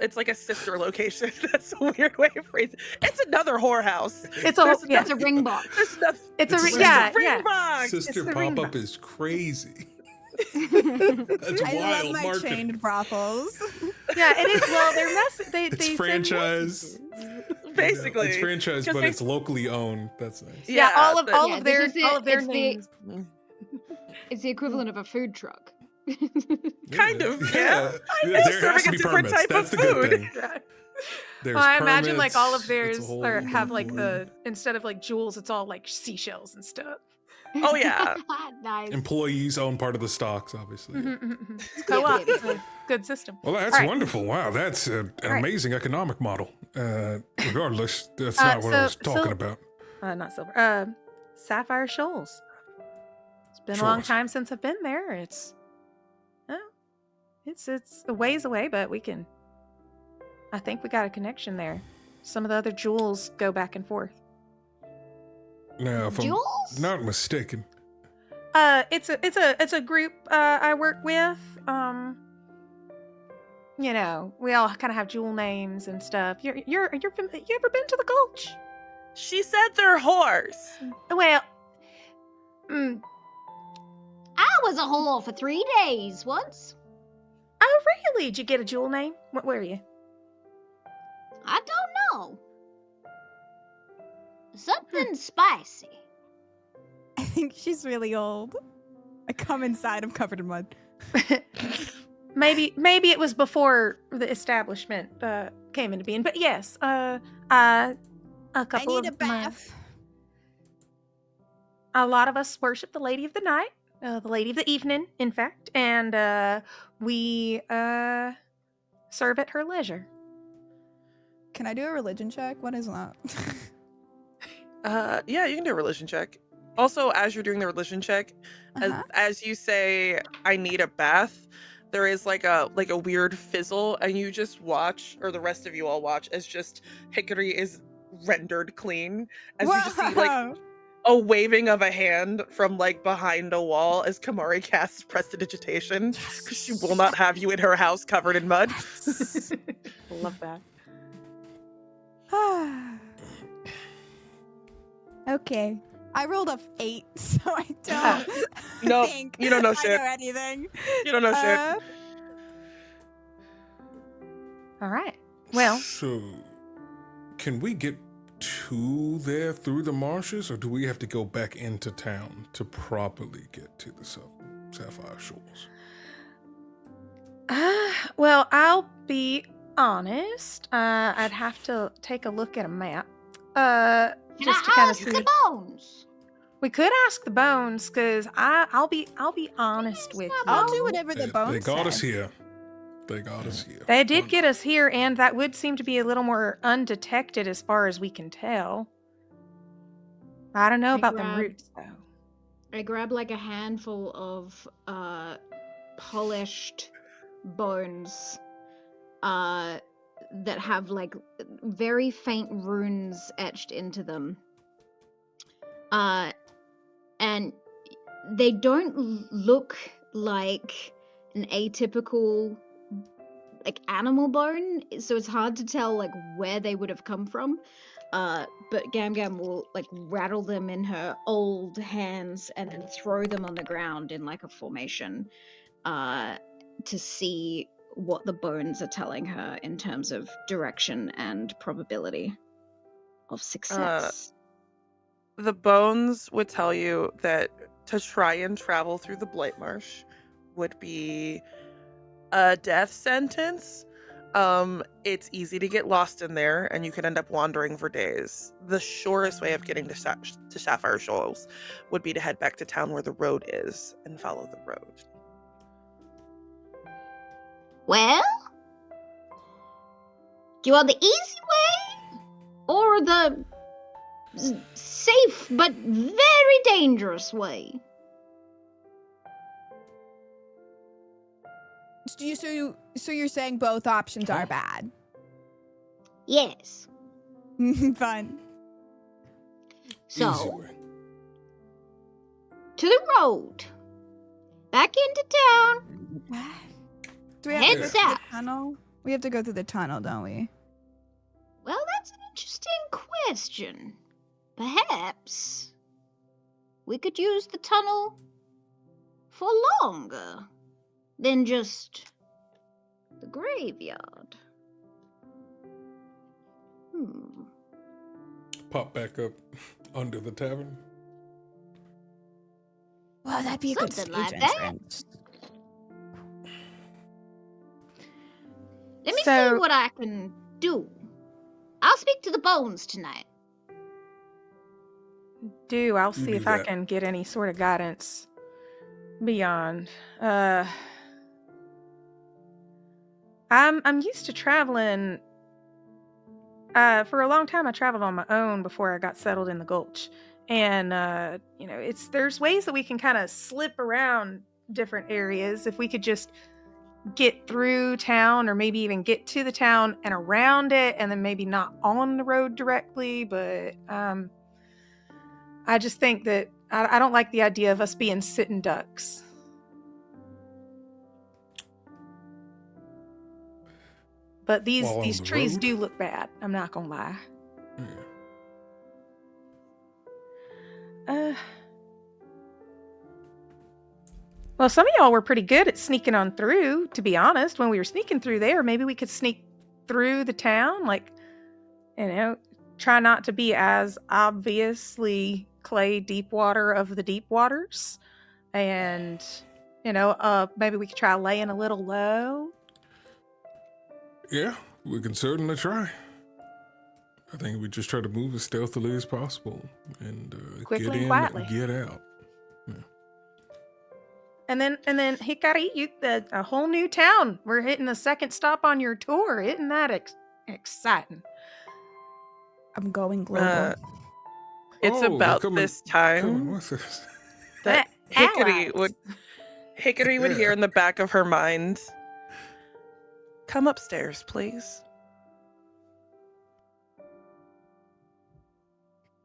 It's like a sister location. That's a weird way of phrasing. It's another whorehouse. It's a There's yeah. It's a ring box. There's nothing. It's a It's ring. a Yeah, ring yeah. box. Sister the ring pop-up box. is crazy. That's I wild love my marketing. chained brothels. Yeah, it is. Well, they're they It's send franchise. messages. Basically, It's franchise, 'Cause but they- it's locally owned. That's nice. Yeah, all but- of their this is all of their it's the- names. It's the equivalent of a food truck. Kind of, yeah. There Just has to serving be a different permits. type That's of the good food. thing. Yeah. There's Well, I imagine like all of permits, theirs it's a whole or have like board. the instead of like jewels, it's all like seashells and stuff. Oh, yeah. Nice. Employees own part of the stocks, obviously. Co-op. yeah. It's a good system. Well, that's All right. wonderful. Wow, that's an right. amazing economic model. Regardless, that's not what I was talking about. Not silver. Sapphire Shoals. It's been a long Shoals. time since I've been there. It's a ways away, but we can. I think we got a connection there. Some of the other jewels go back and forth. Now, if Jules? I'm not mistaken, It's a group I work with. You know, we all kind of have jewel names and stuff. You ever been to the Gulch? She said they're whores. Well, Mm. I was a whore for 3 days once. Oh, really? Did you get a jewel name? What were you? I don't know. Something spicy. I think she's really old. I come inside, I'm covered in mud. Maybe it was before the establishment came into being. But yes, a couple I need of a bath. a lot of us worship the Lady of the Night, the Lady of the Evening, in fact, and we serve at her leisure. Can I do a religion check? What is that? Yeah, you can do a religion check. Also, as you're doing the religion check, Uh-huh. as you say, "I need a bath," there is like a weird fizzle, and you just watch, or the rest of you all watch, as just Hikari is rendered clean, as you just see like Wow. a waving of a hand from like behind a wall as Kamari casts prestidigitation, because she will not have you in her house covered in mud. Love that. Okay. I rolled a 8, so I don't Nope, think you don't know I shit. know anything. You don't know shit. All right. Well, So, can we get to there through the marshes, or do we have to go back into town to properly get to the Sapphire Shores? well, I'll be honest. I'd have to take a look at a map. Can Just to I kind of ask see. the bones? We could ask the bones, because I'll be honest with you. I'll do whatever the They bones got us say. here. They got us here. They did get us here, and that would seem to be a little more undetected as far as we can tell. I don't know I about them grab- roots, though. I grab like a handful of polished bones that have like very faint runes etched into them. And they don't look like an atypical like animal bone, so it's hard to tell like where they would have come from. But Gam Gam will like rattle them in her old hands and then throw them on the ground in like a formation to see what the bones are telling her in terms of direction and probability of success. The bones would tell you that to try and travel through the Blightmarsh would be a death sentence. It's easy to get lost in there, and you could end up wandering for days. The surest way of getting to Sapphire Shoals would be to head back to town where the road is and follow the road. Well, do you want the easy way or the safe but very dangerous way? So you're saying both options are bad? Yes. Fun. So, Easy way. to the road. Back into town. Do we have Head to go through south. the tunnel? We have to go through the tunnel, don't we? Well, that's an interesting question. Perhaps we could use the tunnel for longer than just the graveyard. Pop back up under the tavern. Well, that'd be a good Something stage like that. entrance. Let me So- see what I can do. I'll speak to the bones tonight. I'll You see do if I that. can get any sort of guidance beyond. I'm used to traveling. For a long time, I traveled on my own before I got settled in the Gulch, and there's ways that we can kind of slip around different areas if we could just get through town, or maybe even get to the town and around it, and then maybe not on the road directly. But I just think that I don't like the idea of us being sitting ducks. But While on these the trees road? do look bad. I'm not gonna lie. Yeah. Well, some of y'all were pretty good at sneaking on through, to be honest. When we were sneaking through there, maybe we could sneak through the town. Like, try not to be as obviously Clay Deepwater of the Deepwaters. And, maybe we could try laying a little low. Yeah, we can certainly try. I think we just try to move as stealthily as possible and Quickly get and in quietly. and get out. And then Hikari, a whole new town. We're hitting the second stop on your tour. Isn't that exciting? I'm going global. It's Oh, about they're coming- this time Coming with us. that Hikari Allies. would hear in the back of her mind, "Come upstairs, please."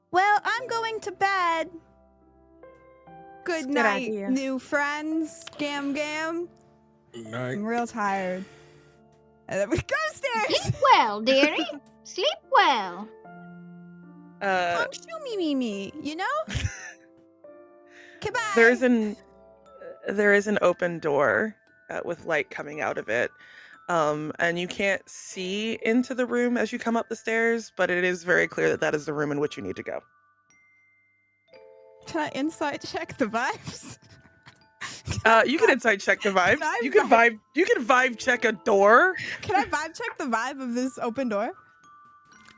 Well, I'm going to bed. Good Good night, idea. new friends. Gam Gam. Night. I'm real tired. And then we go upstairs. Sleep well, dearie. Sleep well. Uh, Come shoo me, you know? Goodbye. there is an open door with light coming out of it. And you can't see into the room as you come up the stairs, but it is very clear that is the room in which you need to go. Can I insight check the vibes? You can insight check the vibes. Can I You can vibe check a door. Can I vibe check the vibe of this open door?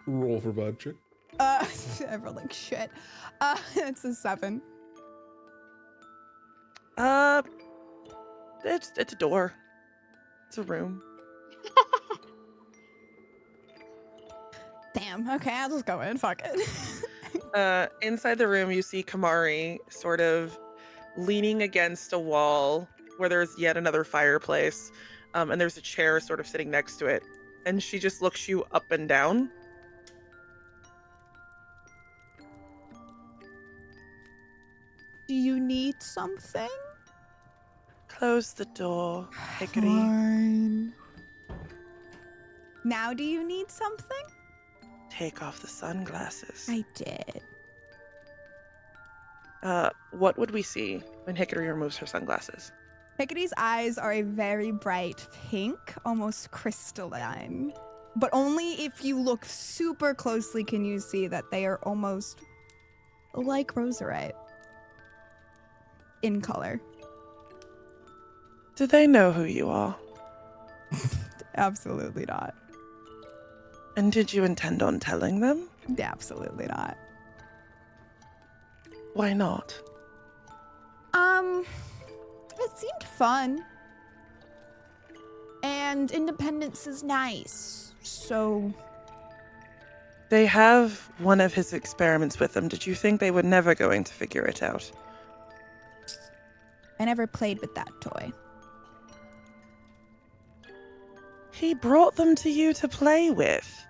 Roll for vibe check. I rolled like shit. It's a 7. It's a door. It's a room. Damn. Okay, I'll just go in. Fuck it. Inside the room, you see Kamari sort of leaning against a wall where there's yet another fireplace, and there's a chair sort of sitting next to it, and she just looks you up and down. Do you need something? Close the door, Hikari. Fine. Now, do you need something? Take off the sunglasses. I did. What would we see when Hikari removes her sunglasses? Hickory's eyes are a very bright pink, almost crystalline. But only if you look super closely can you see that they are almost like roserite in color. Do they know who you are? Absolutely not. And did you intend on telling them? Absolutely not. Why not? It seemed fun. And independence is nice. So They have one of his experiments with them. Did you think they were never going to figure it out? I never played with that toy. He brought them to you to play with.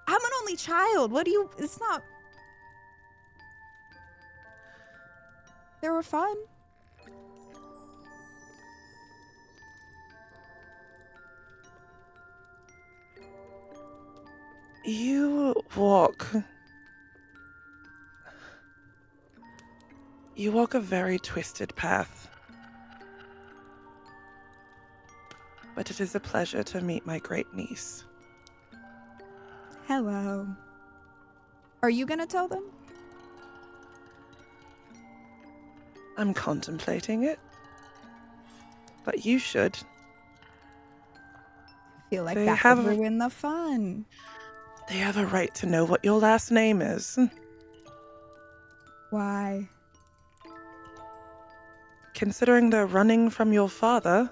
I'm an only child. What do you... It's not... They were fun. You walk a very twisted path. But it is a pleasure to meet my great niece. Hello. Are you gonna tell them? I'm contemplating it. But you should. I feel like They that have- would ruin the fun. They have a right to know what your last name is. Why? Considering they're running from your father.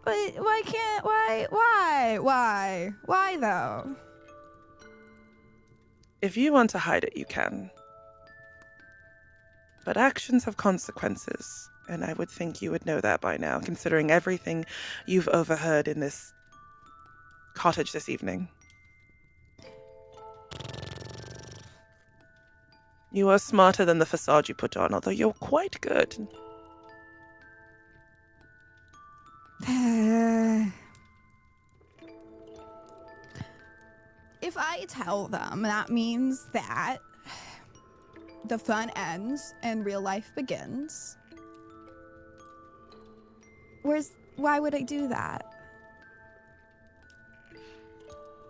But why can't... Why though? If you want to hide it, you can. But actions have consequences, and I would think you would know that by now, considering everything you've overheard in this cottage this evening. You are smarter than the facade you put on, although you're quite good. if I tell them, that means that the fun ends and real life begins. Why would I do that?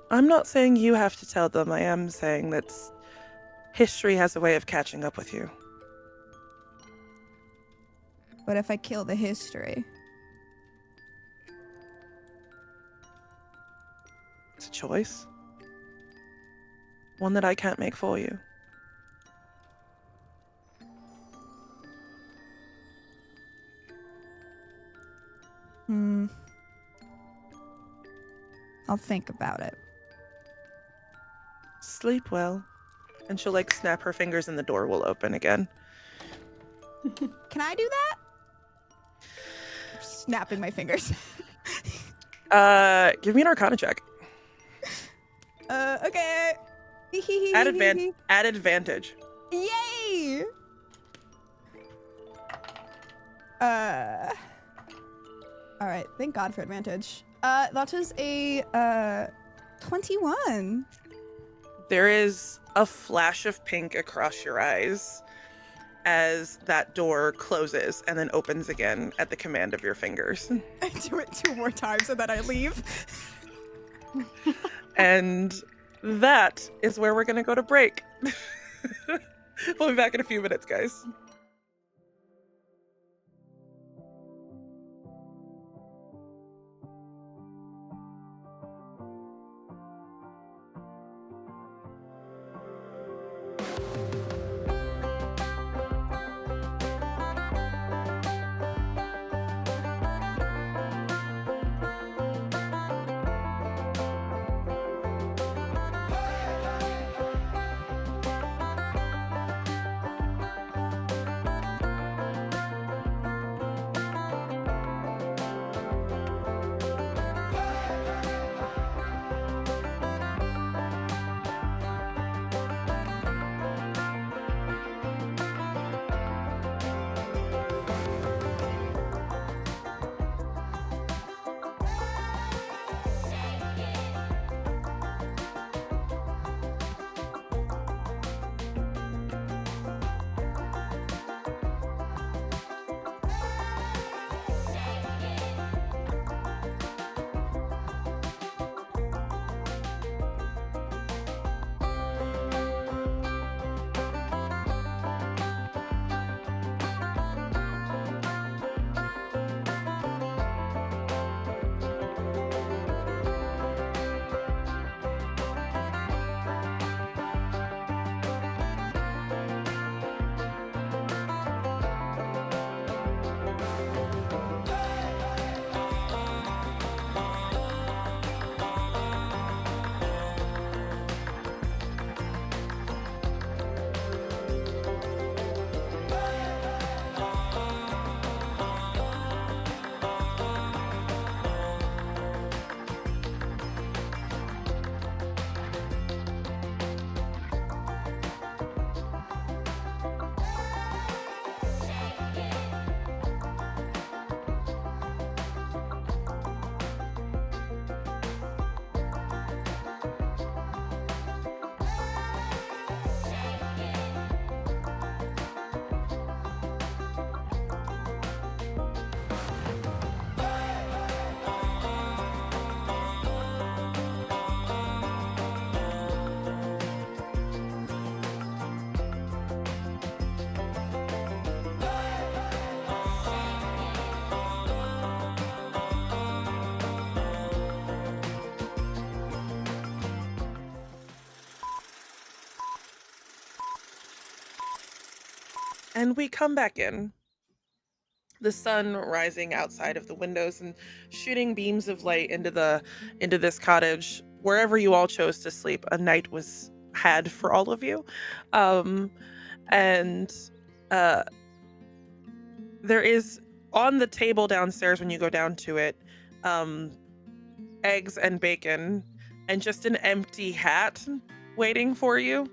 I'm not saying you have to tell them. I am saying that history has a way of catching up with you. But if I kill the history? It's a choice. One that I can't make for you. I'll think about it. Sleep well. And she'll like snap her fingers and the door will open again. Can I do that? Snapping my fingers. Give me an Arcana check. Okay. At advantage. Yay! All right. Thank God for advantage. That is a 21. There is a flash of pink across your eyes as that door closes and then opens again at the command of your fingers. I do it 2 more times and then I leave. And that is where we're going to go to break. We'll be back in a few minutes, guys. And we come back in. The sun rising outside of the windows and shooting beams of light into this cottage. Wherever you all chose to sleep, a night was had for all of you. And there is on the table downstairs when you go down to it, eggs and bacon and just an empty hat waiting for you.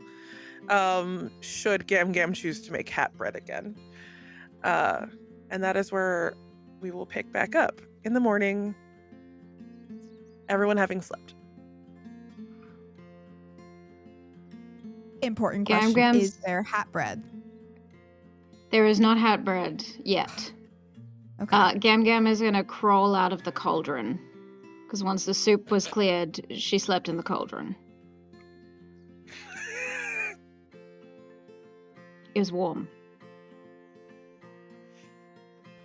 Should Gam Gam choose to make hat bread again. And that is where we will pick back up in the morning, everyone having slept. Important Gam question: Gam's- is there hat bread? There is not hat bread yet. Okay. Gam Gam is gonna crawl out of the cauldron. Because once the soup was cleared, she slept in the cauldron. It was warm.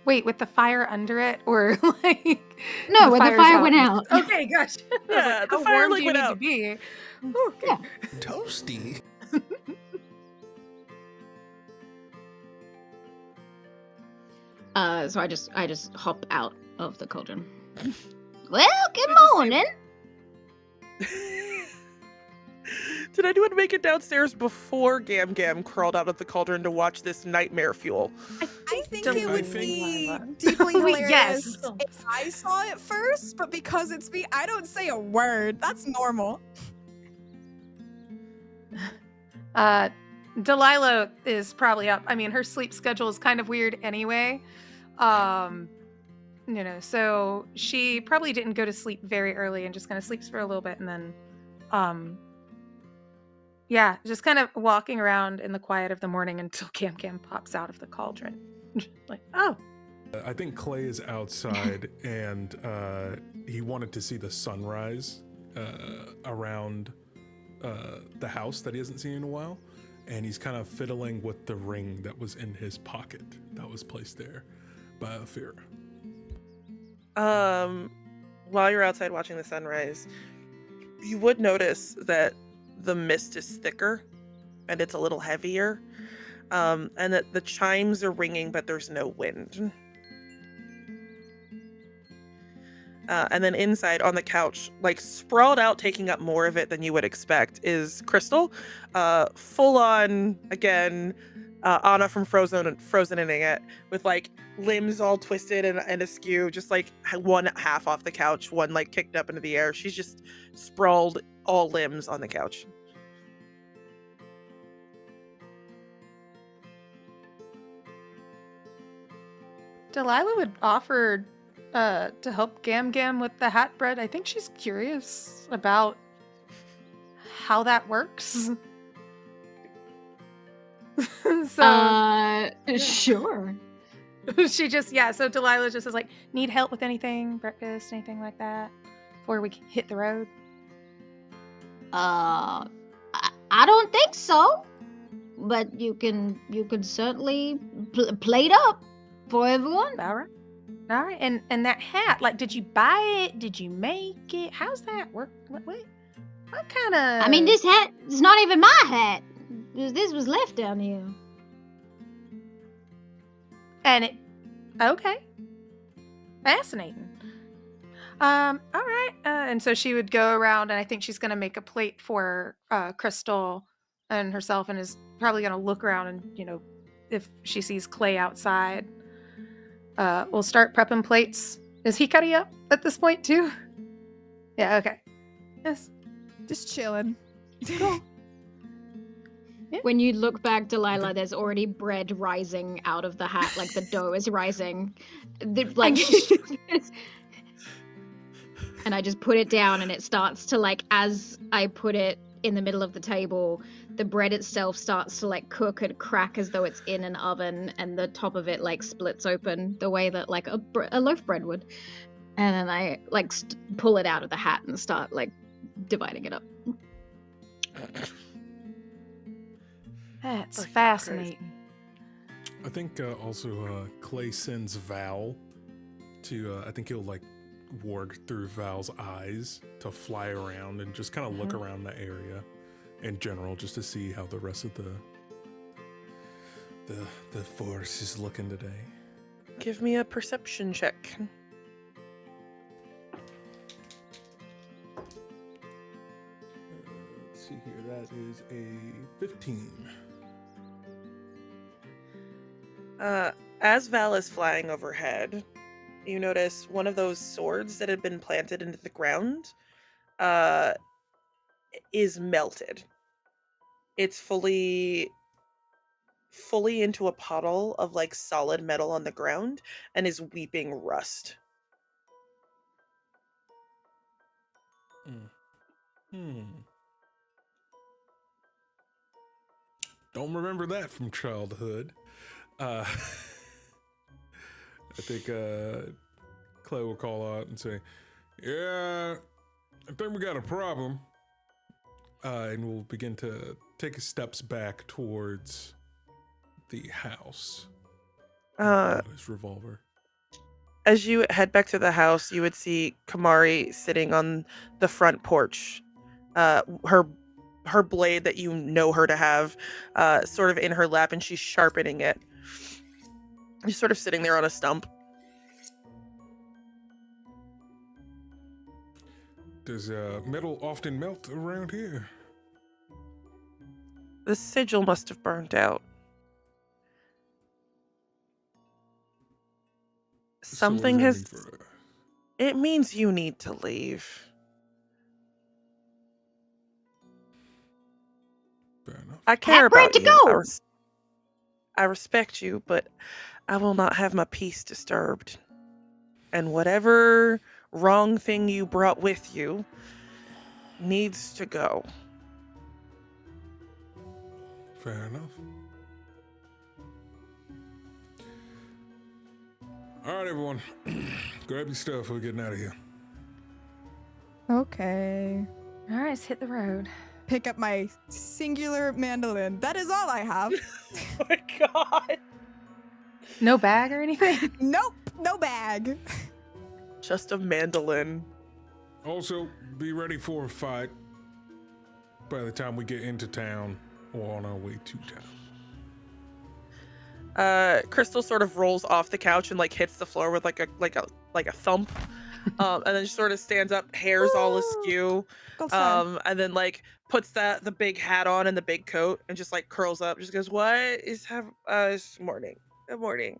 Wait, with the fire under it, or like? No, when the fire's fire went and- out. Okay, gotcha. I was Yeah, like, the how fire, warm like, do you went need to out. be? Okay. Yeah. Toasty. So I just hop out of the cauldron. Well, good We just see- morning. Did anyone make it downstairs before Gam Gam crawled out of the cauldron to watch this nightmare fuel? I think Delilah. it would I be think- deeply Wait, hilarious yes. if I saw it first, but because it's me, I don't say a word. That's normal. Delilah is probably up. I mean, her sleep schedule is kind of weird anyway. So she probably didn't go to sleep very early and just kind of sleeps for a little bit and then just kind of walking around in the quiet of the morning until Gam Gam pops out of the cauldron. Like, oh. I think Clay is outside and he wanted to see the sunrise around the house that he hasn't seen in a while. And he's kind of fiddling with the ring that was in his pocket that was placed there by Afira. While you're outside watching the sunrise, you would notice that the mist is thicker and it's a little heavier, and that the chimes are ringing, but there's no wind. And then inside on the couch, like sprawled out, taking up more of it than you would expect, is Crystal, full on again, Anna from Frozening it, with like limbs all twisted and askew, just like one half off the couch, one like kicked up into the air. She's just sprawled, all limbs on the couch. Delilah would offer to help Gam Gam with the hat bread. I think she's curious about how that works. So Sure. she just so Delilah just is like, need help with anything, breakfast, anything like that, before we hit the road. I don't think so. But you can certainly plate up for everyone. All right. And that hat, like, did you buy it? Did you make it? How's that work? What kind of? I mean, this hat is not even my hat. This was left down here. And it, okay, fascinating. All right. And so she would go around, and I think she's gonna make a plate for Crystal and herself, and is probably gonna look around and if she sees Clay outside. We'll start prepping plates. Is Hikari up at this point too? Yeah, okay. Yes. Just chilling. Cool. When you look back, Delilah, there's already bread rising out of the hat, like the dough is rising. And I just put it down, and it starts to, like, as I put it in the middle of the table, the bread itself starts to, like, cook and crack as though it's in an oven, and the top of it, like, splits open the way that, like, a loaf bread would. And then I, like, pull it out of the hat and start, like, dividing it up. That's Fucking fascinating. I think also Clay sends Val to, I think he'll like warg through Val's eyes to fly around and just kind of look around the area in general, just to see how the rest of the force is looking today. Give me a perception check. Let's see here, that is a 15. As Val is flying overhead, you notice one of those swords that had been planted into the ground is melted. It's fully into a puddle of like solid metal on the ground and is weeping rust. don't remember that from childhood. I think Clay will call out and say, "Yeah, I think we got a problem." And we'll begin to take steps back towards the house. His revolver. As you head back to the house, you would see Kamari sitting on the front porch. Her blade that you know her to have, sort of in her lap, and she's sharpening it. She's sort of sitting there on a stump. Does metal often melt around here? The sigil must have burned out. So what Something does that has. mean for us? It means you need to leave. Fair enough. I care Have bread about to you. go. I respect you, but I will not have my peace disturbed. And whatever wrong thing you brought with you needs to go. Fair enough. All right, everyone. Grab your stuff. We're getting out of here. Okay. All right, let's hit the road. Pick up my singular mandolin. That is all I have. Oh my god. No bag or anything? Nope, no bag. Just a mandolin. Also, be ready for a fight by the time we get into town or on our way to town. Crystal sort of rolls off the couch and like hits the floor with like a thump. And then she sort of stands up, hair's all askew. Go son. And then like puts the big hat on and the big coat and just like curls up. Just goes, "What is it's morning. Good morning."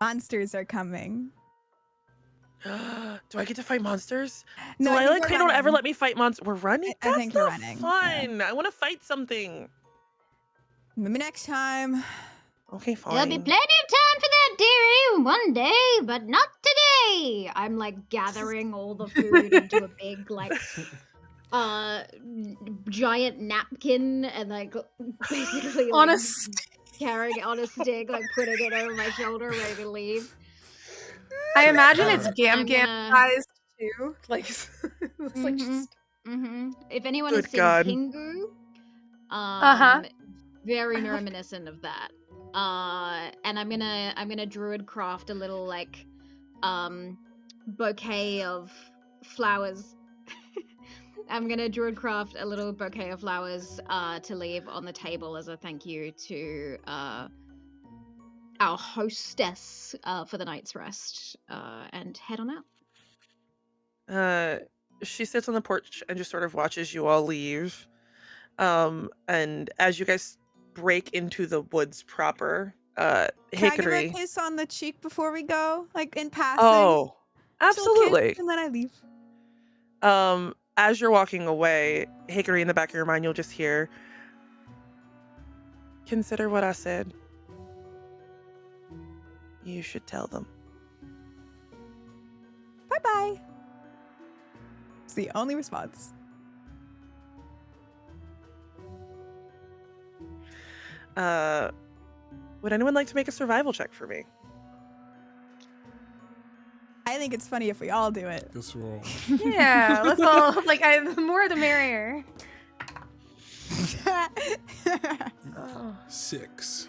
Monsters are coming. Do I get to fight monsters? No, I Delilah, think we're they don't ever running. let me fight monsters. We're running? I think That's we're not running, fun. I want to fight something. Maybe next time. Okay, fine. There'll be plenty of time for that, dearie, one day, but not today. I'm like gathering all the food into a big like giant napkin and like basically On like, a stick. carrying it on a stick, like putting it over my shoulder, ready to leave. I imagine it's Gam I'm Gam gonna- sized too. Like, looks like Mhm. just. If anyone Good has seen God. Pingu, Uh-huh. very reminiscent of that. And I'm gonna druid craft a little like bouquet of flowers. I'm gonna druid craft a little bouquet of flowers to leave on the table as a thank you to our hostess for the night's rest, and head on out. She sits on the porch and just sort of watches you all leave. And as you guys break into the woods proper, Can I give her a Hikari. kiss on the cheek before we go? Like in passing? Oh, Just a little kiss, absolutely. and then I leave. As you're walking away, Hikari, in the back of your mind, you'll just hear, "Consider what I said. You should tell them." Bye-bye. It's the only response. Would anyone like to make a survival check for me? I think it's funny if we all do it. Guess we're all. Yeah, let's all like the more the merrier. Oh. 6.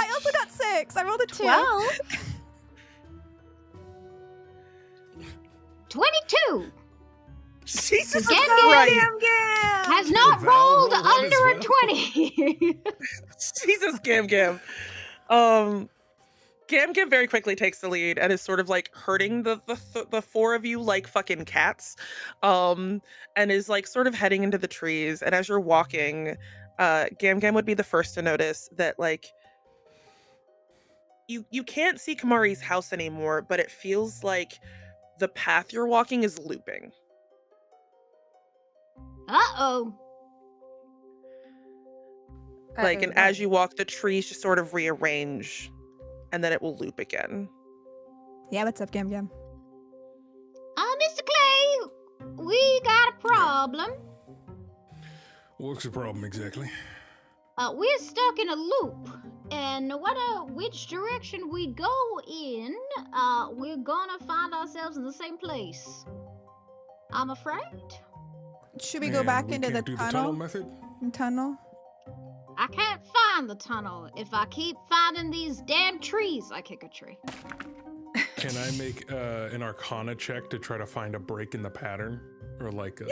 I also got 6. I rolled a 2. 12. 22 Jesus Gam Christ! Gam Gam. has not Val rolled rolled that as under a well. 20. Jesus, Gam Gam. Gam Gam very quickly takes the lead and is sort of like herding the four of you like fucking cats, and is like sort of heading into the trees. And as you're walking, Gam Gam would be the first to notice that like you can't see Kamari's house anymore, but it feels like the path you're walking is looping. Uh-oh. Like, and as you walk, the trees just sort of rearrange, and then it will loop again. Yeah, what's up, Gam Gam? Mr. Clay, we got a problem. What's the problem exactly? We're stuck in a loop, and no matter which direction we go in, we're gonna find ourselves in the same place. I'm afraid. Should we go And back we into the can't do the tunnel method? tunnel? I can't find the tunnel if I keep finding these damn trees. I kick a tree. Can I make an Arcana check to try to find a break in the pattern, or like a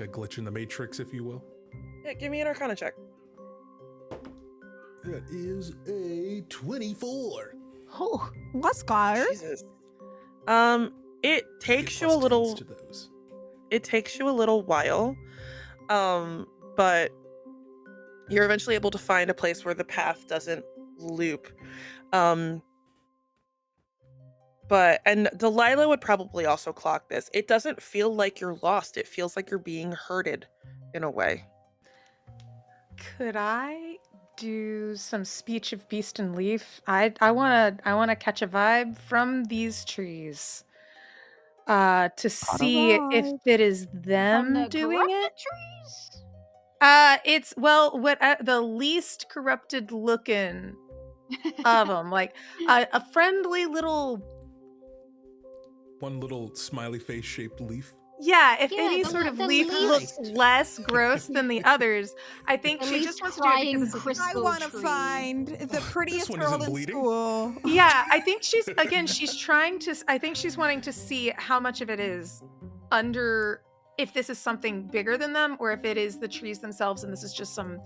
glitch in the matrix, if you will? Yeah, give me an Arcana check. That is a 24. Oh, let's go. Jesus. It takes you a Plus little. 10s to those. It takes you a little while, but you're eventually able to find a place where the path doesn't loop. And Delilah would probably also clock this. It doesn't feel like you're lost. It feels like you're being herded in a way. Could I do some speech of beast and leaf? I wanna catch a vibe from these trees. To see if vibe. it is From them the doing corrupted it. trees? It's what the least corrupted looking of them, like a friendly little. One little smiley face shaped leaf. Yeah, if Yeah, any the sort le- of the leaf looks least- less gross than the others, I think The she least just wants to do it crying because it's I crystal want to tree. find the prettiest one girl isn't in bleeding. school. Yeah, I think she's trying to. I think she's wanting to see how much of it is under. If this is something bigger than them, or if it is the trees themselves, and this is just some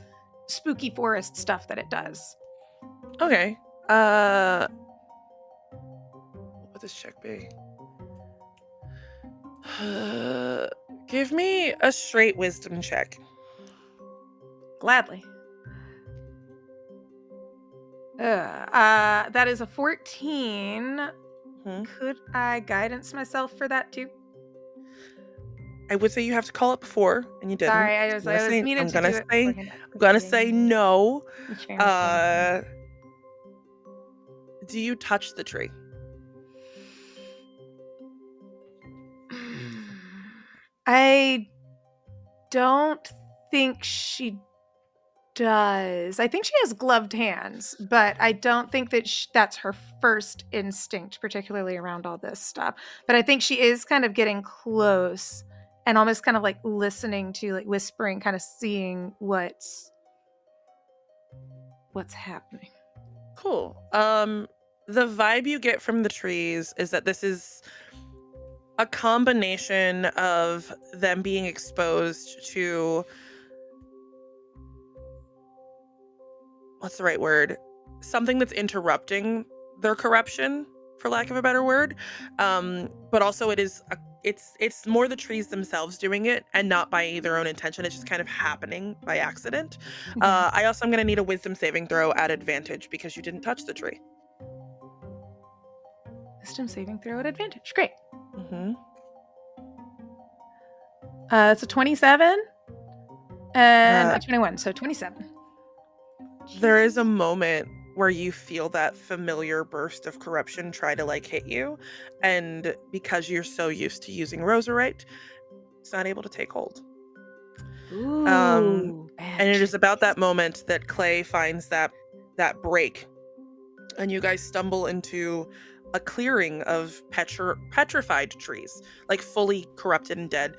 spooky forest stuff that it does. Okay. What would this check be? Give me a straight wisdom check. Gladly. That is a 14. Mhm. Could I guidance myself for that too? I would say you have to call it before, and you didn't. Sorry, I was meaning to do it. I'm gonna say no. Do you touch the tree? I don't think she does. I think she has gloved hands, but I don't think that that's her first instinct, particularly around all this stuff. But I think she is kind of getting close and almost kind of like listening to, like whispering, kind of seeing what's happening. Cool. The vibe you get from the trees is that this is a combination of them being exposed to, what's the right word? Something that's interrupting their corruption, for lack of a better word. But also it's more the trees themselves doing it and not by their own intention. It's just kind of happening by accident. I also am going to need a wisdom saving throw at advantage because you didn't touch the tree. Wisdom saving throw at advantage. Great. Mm-hmm. It's a 27 and a 21, so 27. There is a moment where you feel that familiar burst of corruption try to like hit you, and because you're so used to using roserite, it's not able to take hold. Ooh, And it is about that moment that Clay finds that break, and you guys stumble into a clearing of petrified trees, like fully corrupted and dead,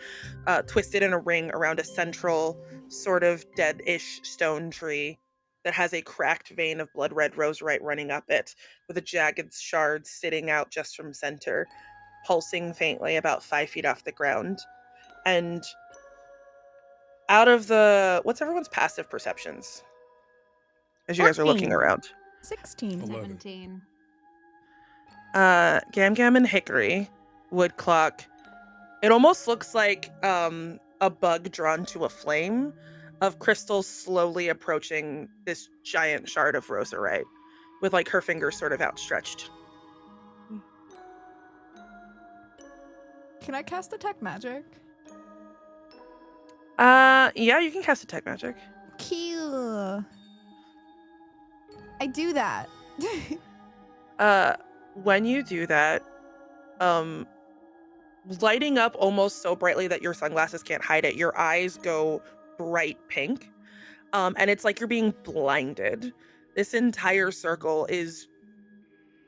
twisted in a ring around a central sort of dead-ish stone tree that has a cracked vein of blood red roserite running up it, with a jagged shard sitting out just from center, pulsing faintly about 5 feet off the ground. And out of what's everyone's passive perceptions as you guys are looking 14. around? 16. 11. 17. Gam Gam and Hikari would clock. It almost looks like a bug drawn to a flame of crystals slowly approaching this giant shard of roserite with like her fingers sort of outstretched. Can I cast detect magic? Yeah, you can cast detect magic. Cool. I do that. When you do that, lighting up almost so brightly that your sunglasses can't hide it, your eyes go bright pink. And it's like you're being blinded. This entire circle is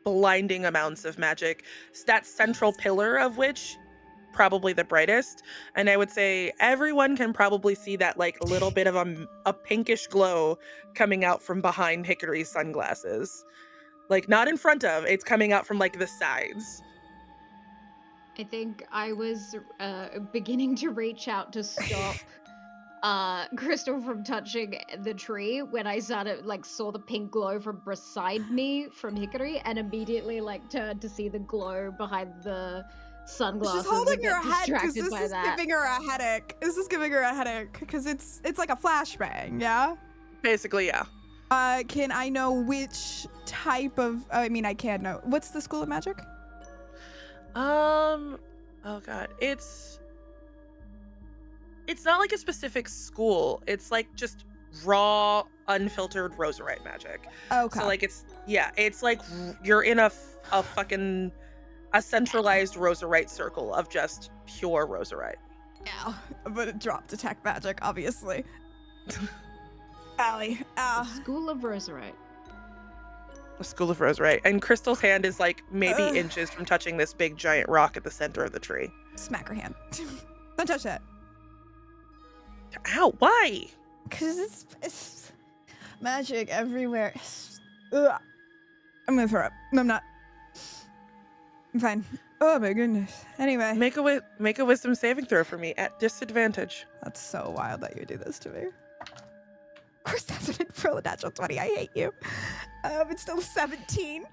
blinding amounts of magic. That central pillar of which probably the brightest, and I would say everyone can probably see that like little bit of a pinkish glow coming out from behind Hikary's sunglasses. Like not in front of, it's coming out from like the sides. I think I was beginning to reach out to stop Crystal from touching the tree when I started like saw the pink glow from beside me from Hikari, and immediately like turned to see the glow behind the sunglasses. She's holding and get her head because distracted this by is that. giving her a headache. This is giving her a headache because it's like a flashbang, yeah? Basically, yeah. Can I know which type of, I mean, I can't know. What's the school of magic? Oh god. It's not like a specific school. It's like just raw, unfiltered roserite magic. Okay. So like it's like you're in a fucking a centralized roserite circle of just pure roserite. Ow. I'm gonna drop detect magic, obviously. Allie. Ow. School of Roserite. A school of roserite. And Crystal's hand is like maybe inches from touching this big giant rock at the center of the tree. Smack her hand. Don't touch that. Ow, why? Because it's magic everywhere. Ugh. I'm gonna throw up. No, I'm not. I'm fine. Oh my goodness. Anyway. Make a wisdom saving throw for me at disadvantage. That's so wild that you do this to me. Of course, that's an roll a natural 20. I hate you. It's still 17.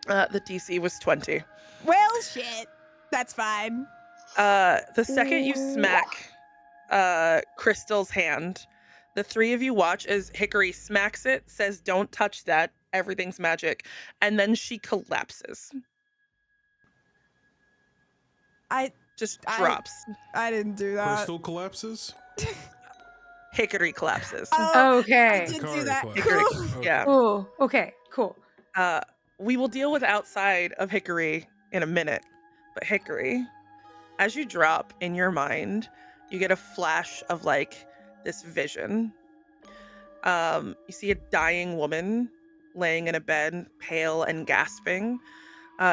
The DC was 20. Well, shit. That's fine. The second you smack Crystal's hand, the three of you watch as Hikari smacks it, says, "Don't touch that. Everything's magic." And then she collapses. Just drops. I didn't do that. Crystal collapses? Hikari collapses. Okay. I did do Hikari that. collapses. Cool. Okay. Yeah. Oh, okay, cool. We will deal with outside of Hikari in a minute. But Hikari, as you drop in your mind, you get a flash of like this vision. You see a dying woman laying in a bed, pale and gasping.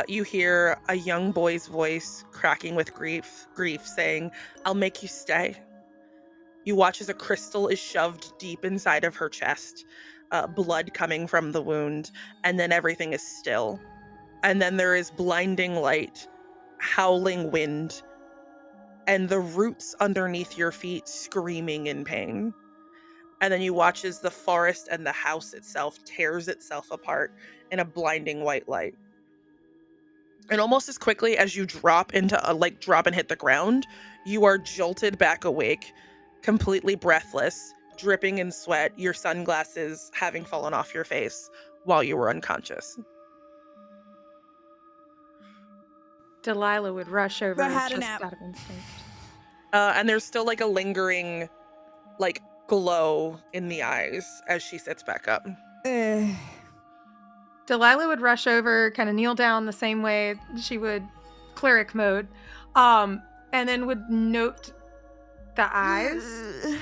You hear a young boy's voice cracking with grief saying, "I'll make you stay." You watch as a crystal is shoved deep inside of her chest, blood coming from the wound, and then everything is still. And then there is blinding light, howling wind, and the roots underneath your feet screaming in pain. And then you watch as the forest and the house itself tears itself apart in a blinding white light. And almost as quickly as you drop and hit the ground, you are jolted back awake, completely breathless, dripping in sweat, your sunglasses having fallen off your face while you were unconscious. Delilah would rush over I had a just nap. out of instinct. And there's still like a lingering like glow in the eyes as she sits back up. Delilah would rush over, kind of kneel down the same way she would cleric mode, and then would note the eyes.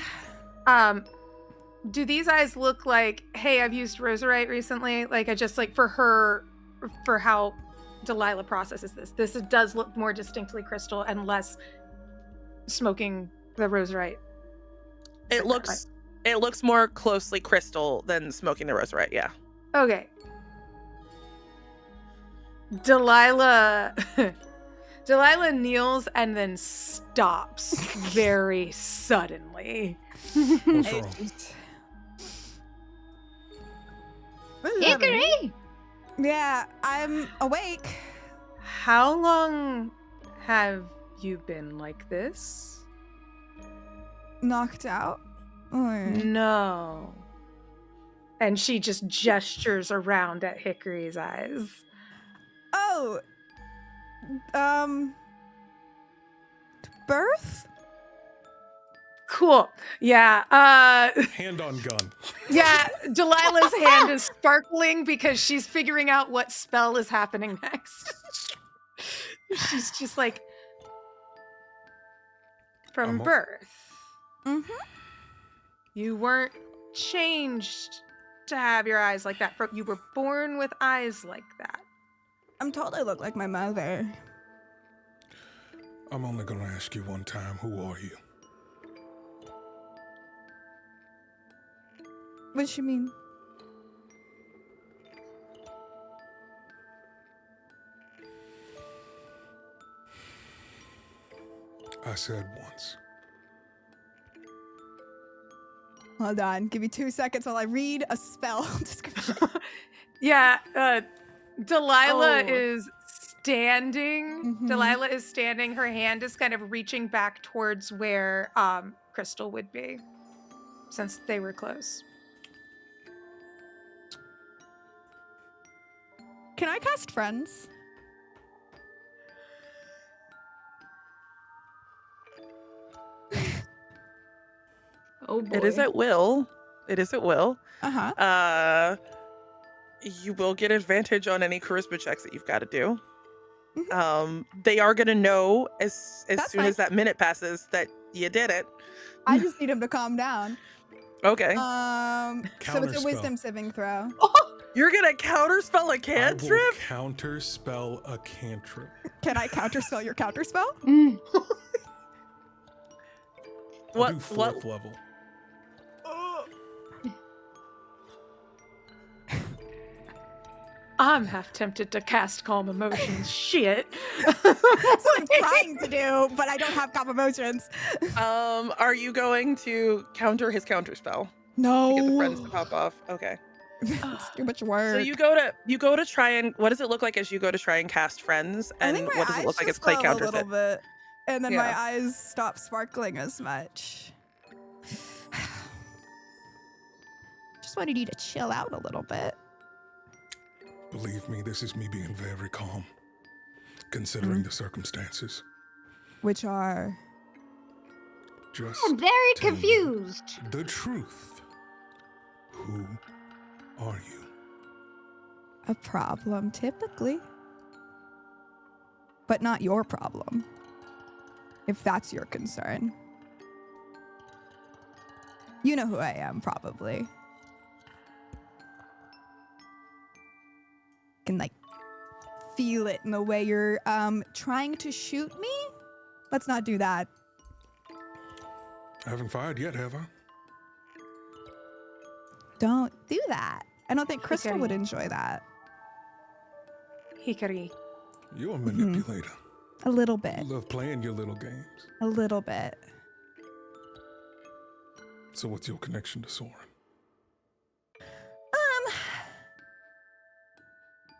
Do these eyes look like, hey, I've used roserite recently? Like I just like for how Delilah processes this. This does look more distinctly crystal and less smoking the roserite. It looks more closely crystal than smoking the roserite, yeah. Okay. Delilah kneels and then stops very suddenly. What's wrong? Hikari! Yeah, I'm awake. How long have you been like this? Knocked out. No. And she just gestures around at Hikary's eyes. Oh. Birth? Cool. Yeah. Hand on gun. Yeah, Delilah's hand is sparkling because she's figuring out what spell is happening next. She's just like, from I'm birth. Mm-hmm. You weren't changed to have your eyes like that. You were born with eyes like that. I'm told I look like my mother. I'm only gonna ask you one time, who are you? What does she mean? I said once. Hold on. Give me 2 seconds while I read a spell description. Yeah, Delilah Oh. is standing. Mhm. Delilah is standing. Her hand is kind of reaching back towards where Crystal would be, since they were close. Can I cast friends? Oh boy. It is at will. It is at will. Uh-huh. You will get advantage on any charisma checks that you've got to do. Mhm. They are gonna know as That's soon fine. as that minute passes that you did it. I just need him to calm down. Okay. So it's a Counterspell. wisdom saving throw. You're gonna counterspell a I cantrip? will counterspell a cantrip. Can I counterspell your counterspell? Mm. I'll do 4th level. I'm half tempted to cast Calm Emotions. Shit. That's what I'm trying to do, but I don't have calm emotions. Are you going to counter his counterspell? No. To get the friends to pop off. Okay. It's too much work. So you go to try and what does it look like as you go to try and cast friends? I And think my what does eyes it look like as just Clay glow counters a little it? bit, and then my Yeah. eyes stop sparkling as much. Just wanted you to chill out a little bit. Believe me, this is me being very calm, considering the circumstances. Which are Just I'm very tell me confused. the truth. Who are you? a problem typically, but not your problem, if that's your concern. You know who I am, probably. Can like feel it in the way you're trying to shoot me. Let's not do that. I haven't fired yet, have I? Don't do that. I don't think Crystal Okay. would enjoy that. Hikari. You're a manipulator. A little bit. You love playing your little games. A little bit. So what's your connection to Soren?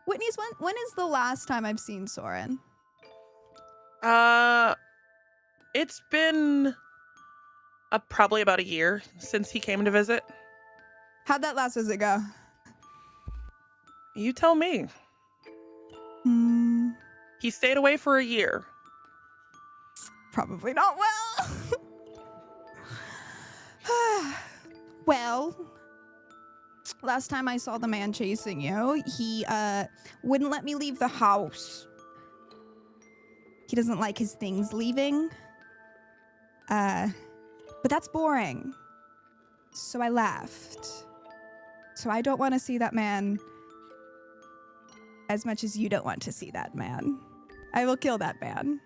Whitney's when is the last time I've seen Soren? It's been probably about a year since he came to visit. How'd that last visit go? You tell me. He stayed away for a year. Probably not well. Well, last time I saw the man chasing you, he wouldn't let me leave the house. He doesn't like his things leaving. But that's boring. So I left. So I don't want to see that man as much as you don't want to see that man. I will kill that man.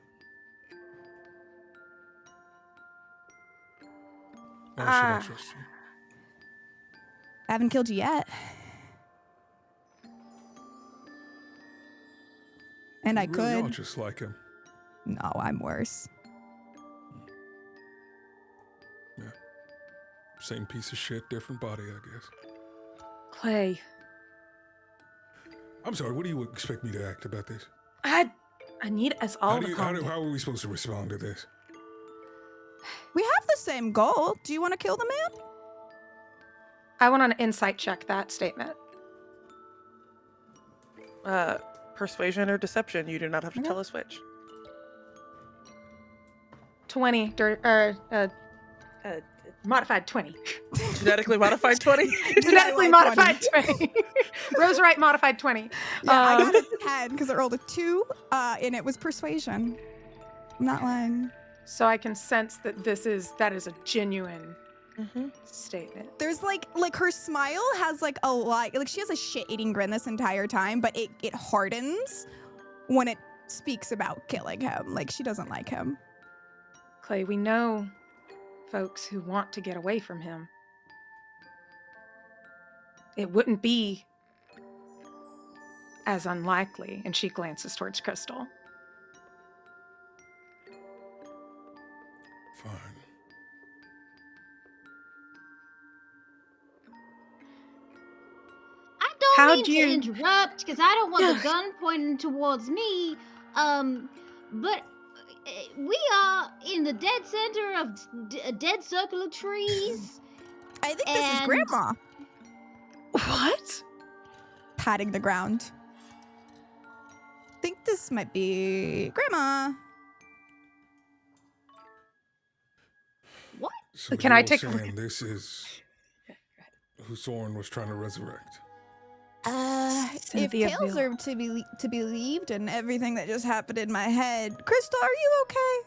Why should I trust you? I haven't killed you yet. And I You really are could. just like him. No, I'm worse. Same piece of shit, different body, I guess. Clay. I'm sorry, what do you expect me to act about this? I need us all to How calm down. are we supposed to respond to this? We have the same goal. Do you want to kill the man? I want to insight check that statement. Persuasion or deception, you do not have to Okay. tell us which. 20, modified 20. Genetically modified 20? Genetically like modified 20. Roserite modified 20. Yeah, I got a 10 because I rolled a 2, and it was persuasion. I'm not lying. So I can sense that that is a genuine statement. There's like her smile has like a lot, like she has a shit-eating grin this entire time, but it hardens when it speaks about killing him. Like she doesn't like him. Clay, we know folks who want to get away from him. It wouldn't be as unlikely, and she glances towards Crystal. Fine. I don't How'd mean you- to interrupt because I don't want the gun pointing towards me. But we are in the dead center of a dead circle of trees. I think this is And- Grandma What? patting the ground. I think this might be Grandma. So Can I you're take a look saying this is who Soren was trying to resurrect? If Cynthia tales Bill. are to be believed and everything that just happened in my head, Crystal, are you okay?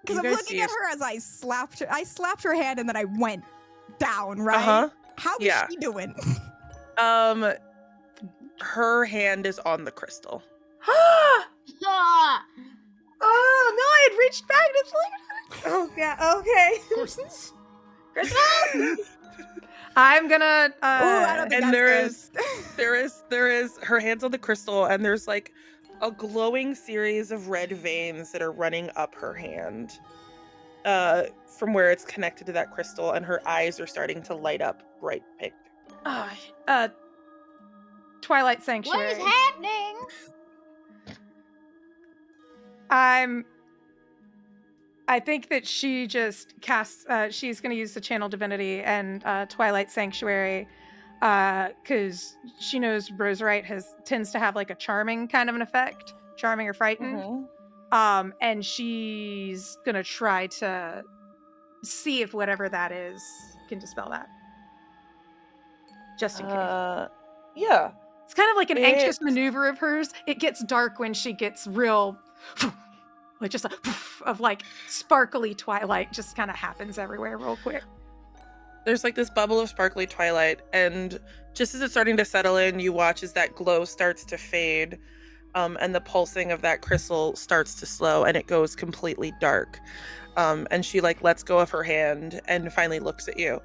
Because You I'm guys looking see at a- her as I slapped her hand and then I went down, right? Uh-huh. How is Yeah. she doing? Her hand is on the crystal. Ah! Oh no, I had reached back to look. Oh yeah, okay. Of course it is. Crystal! I'm gonna I don't think And that's there is her hands on the crystal, and there's like a glowing series of red veins that are running up her hand, from where it's connected to that crystal, and her eyes are starting to light up bright pink. Twilight What Sanctuary. is happening? I think that she just casts. She's going to use the channel divinity and Twilight Sanctuary, because she knows Roserite tends to have like a charming kind of an effect, charming or frightened. And she's going to try to see if whatever that is can dispel that, just in case. Yeah. It's kind of like an anxious It- maneuver of hers. It gets dark when she gets real, like just a of like sparkly twilight just kind of happens everywhere real quick. There's like this bubble of sparkly twilight, and just as it's starting to settle in, you watch as that glow starts to fade, and the pulsing of that crystal starts to slow, and it goes completely dark. And she like lets go of her hand and finally looks at you,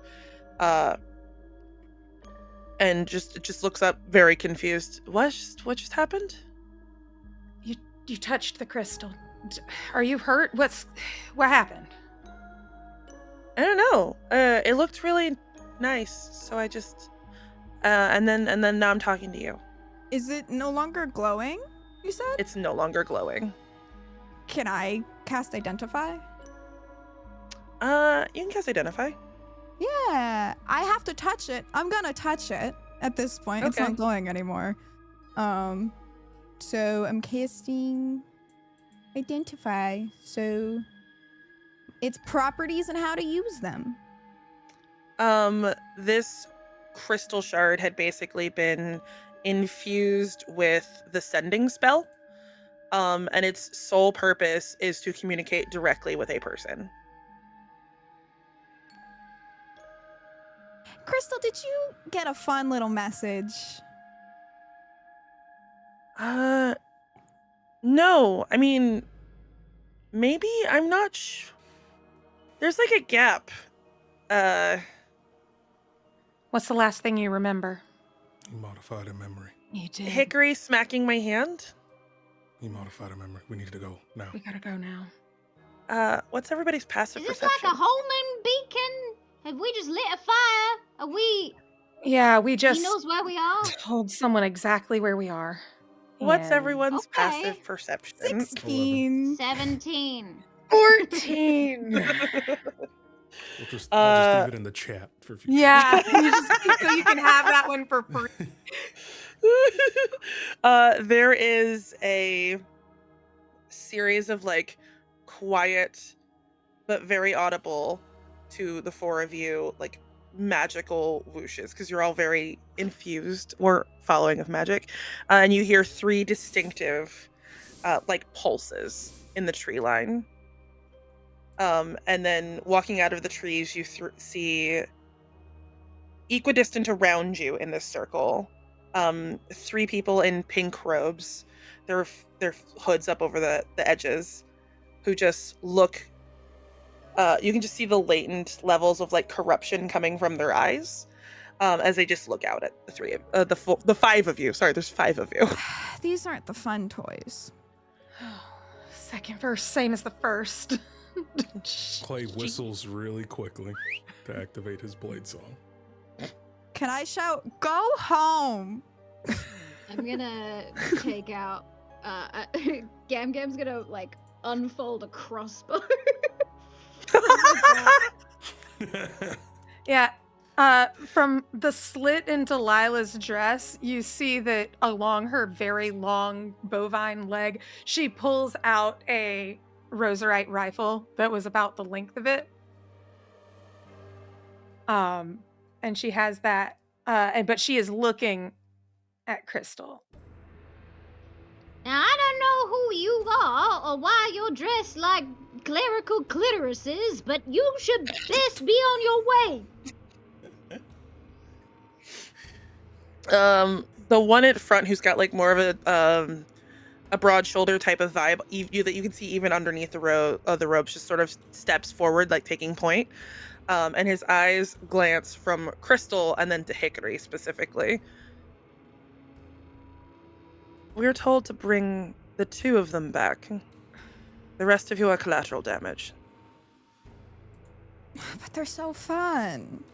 and just looks up very confused. What just happened? You touched the crystal. Are you hurt? What happened? I don't know. It looked really nice, so I just and then now I'm talking to you. Is it no longer glowing, you said? It's no longer glowing. Can I cast Identify? You can cast Identify. Yeah, I have to touch it. I'm gonna touch it at this point. It's Okay. not glowing anymore. So I'm casting Identify. So it's properties and how to use them. This crystal shard had basically been infused with the sending spell. And its sole purpose is to communicate directly with a person. Crystal, did you get a fun little message? No. I mean, maybe, I'm not there's like a gap. What's the last thing you remember? He modified a memory. You did. Hikari smacking my hand. He modified a memory. We need to go now. We gotta go now. What's everybody's passive Is this perception? like a homing beacon? Have we just lit a fire? Are we? Yeah, we He just knows where we are. told someone exactly where we are. What's And- everyone's Okay. passive perception? 16. 17. 14. I'll just leave it in the chat for future. Yeah, so you can have that one for free. There is a series of like quiet but very audible to the four of you, like magical whooshes, because you're all very infused or following of magic, and you hear three distinctive like pulses in the tree line. And then walking out of the trees, you see equidistant around you in this circle, 3 people in pink robes, their hoods up over the edges, who just look. You can just see the latent levels of like corruption coming from their eyes, as they just look out at the 5 of you. Sorry, there's 5 of you. These aren't the fun toys. Second verse, same as the first. Clay whistles really quickly to activate his blade song. Can I shout, "Go home"? I'm gonna take out. Gam Gam's gonna like unfold a crossbow. Yeah. From the slit in Delilah's dress, you see that along her very long bovine leg, she pulls out a roserite rifle that was about the length of it. And she has that, but she is looking at Crystal. Now, I don't know who you are or why you're dressed like clerical clitorises, but you should best be on your way. The one at front who's got like more of a broad shoulder type of vibe, that you can see even underneath the robes, just sort of steps forward, like taking point. And his eyes glance from Crystal and then to Hikari specifically. We're told to bring the 2 of them back. The rest of you are collateral damage. But they're so fun.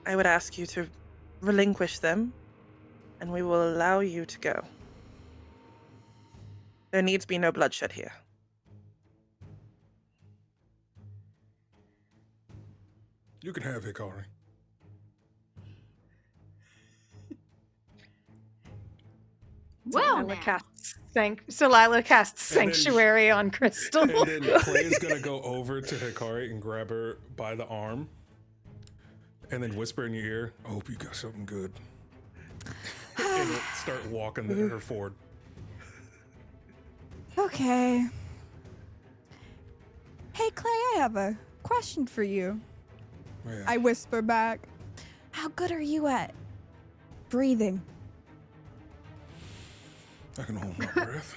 I would ask you to relinquish them, and we will allow you to go. There needs be no bloodshed here. You can have Hikari. Well, Delilah casts Sanctuary on Crystal. And then Clay is going to go over to Hikari and grab her by the arm and then whisper in your ear, "I hope you got something good." And start walking her forward. Okay. Hey, Clay, I have a question for you. Yeah. I whisper back. How good are you at breathing? I can hold my breath.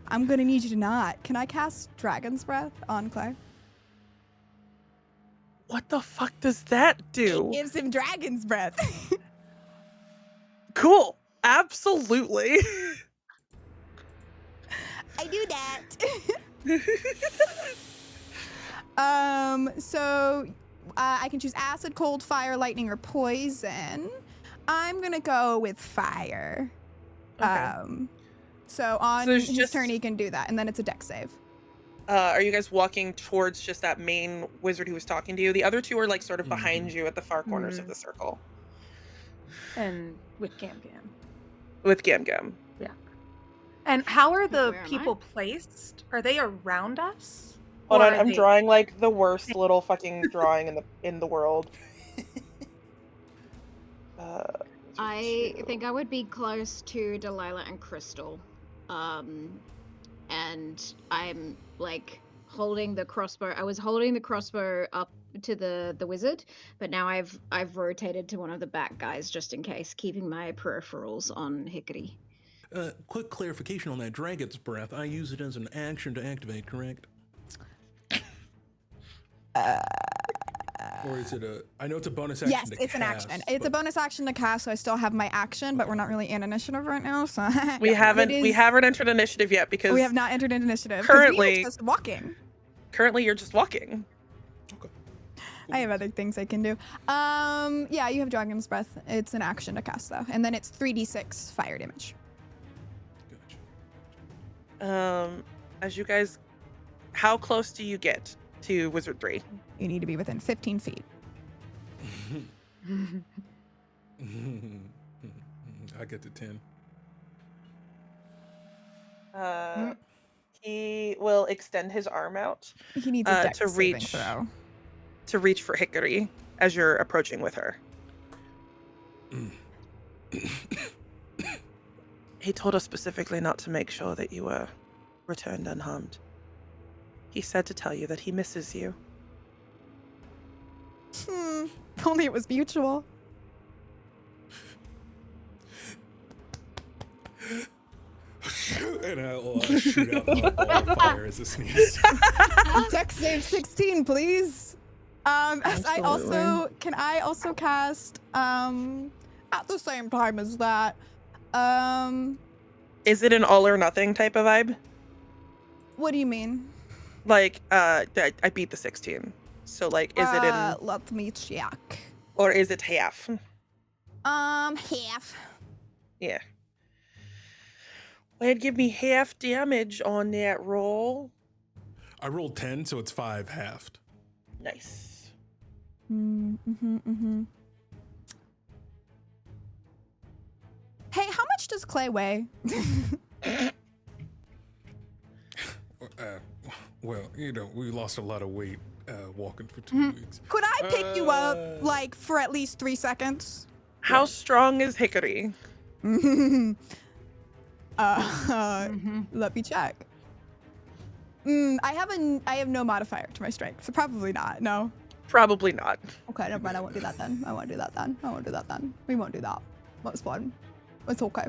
I'm gonna need you to not. Can I cast Dragon's Breath on Clay? What the fuck does that do? It gives him Dragon's Breath. Cool. Absolutely. I do that. So I can choose acid, cold, fire, lightning, or poison. I'm gonna go with fire. Okay. So on So there's his turn, he can do that, and then it's a dex save. Are you guys walking towards just that main wizard who was talking to you? The other 2 are like sort of behind you at the far corners of the circle. And with Gam Gam. With Gam Gam. Yeah. And how are the Where am people placed? Are they around us? Hold Or on, are I'm they- drawing like the worst little fucking drawing in the world. I think I would be close to Delilah and Crystal. And I'm like holding the crossbow. I was holding the crossbow up to the wizard, but now I've rotated to one of the back guys just in case, keeping my peripherals on Hikari. Quick clarification on that dragon's breath. I use it as an action to activate, correct? Or is it I know it's a bonus action Yes, to it's an cast, action. It's a but- bonus action to cast, so I still have my action, but we're not really in initiative right now, so We haven't It is- entered initiative yet because we have not entered into initiative. 'cause we Currently- were just walking. currently you're just walking. I have other things I can do. Yeah, you have Dragon's Breath. It's an action to cast though, and then it's 3d6 fire damage. As you guys, how close do you get to Wizard 3? You need to be within 15 feet. I get to 10. He will extend his arm out He needs a dex to saving reach throw. to reach for Hikari as you're approaching with her. He told us specifically not to make sure that you were returned unharmed. He said to tell you that he misses you. If only it was mutual. And I'll shoot out the ball of fire as a sneeze. Dex save 16, please. Absolutely. Can I also cast at the same time as that? Is it an all or nothing type of vibe? What do you mean? Like, I beat the 16. So, like, is it in, Let me check. or is it half? Half. Yeah. Well, it'd give me half damage on that roll. I rolled 10, so it's 5 halved. Nice. Mm-hmm. Hey, how much does Clay weigh? Well, we lost a lot of weight walking for 2 weeks. Could I pick you up, like, for at least 3 seconds? How strong is Hikari? Let me check. I have no modifier to my strength, so probably not. No. Probably not. Okay, never mind. I won't do that then. We won't do that. That's fine. It's okay.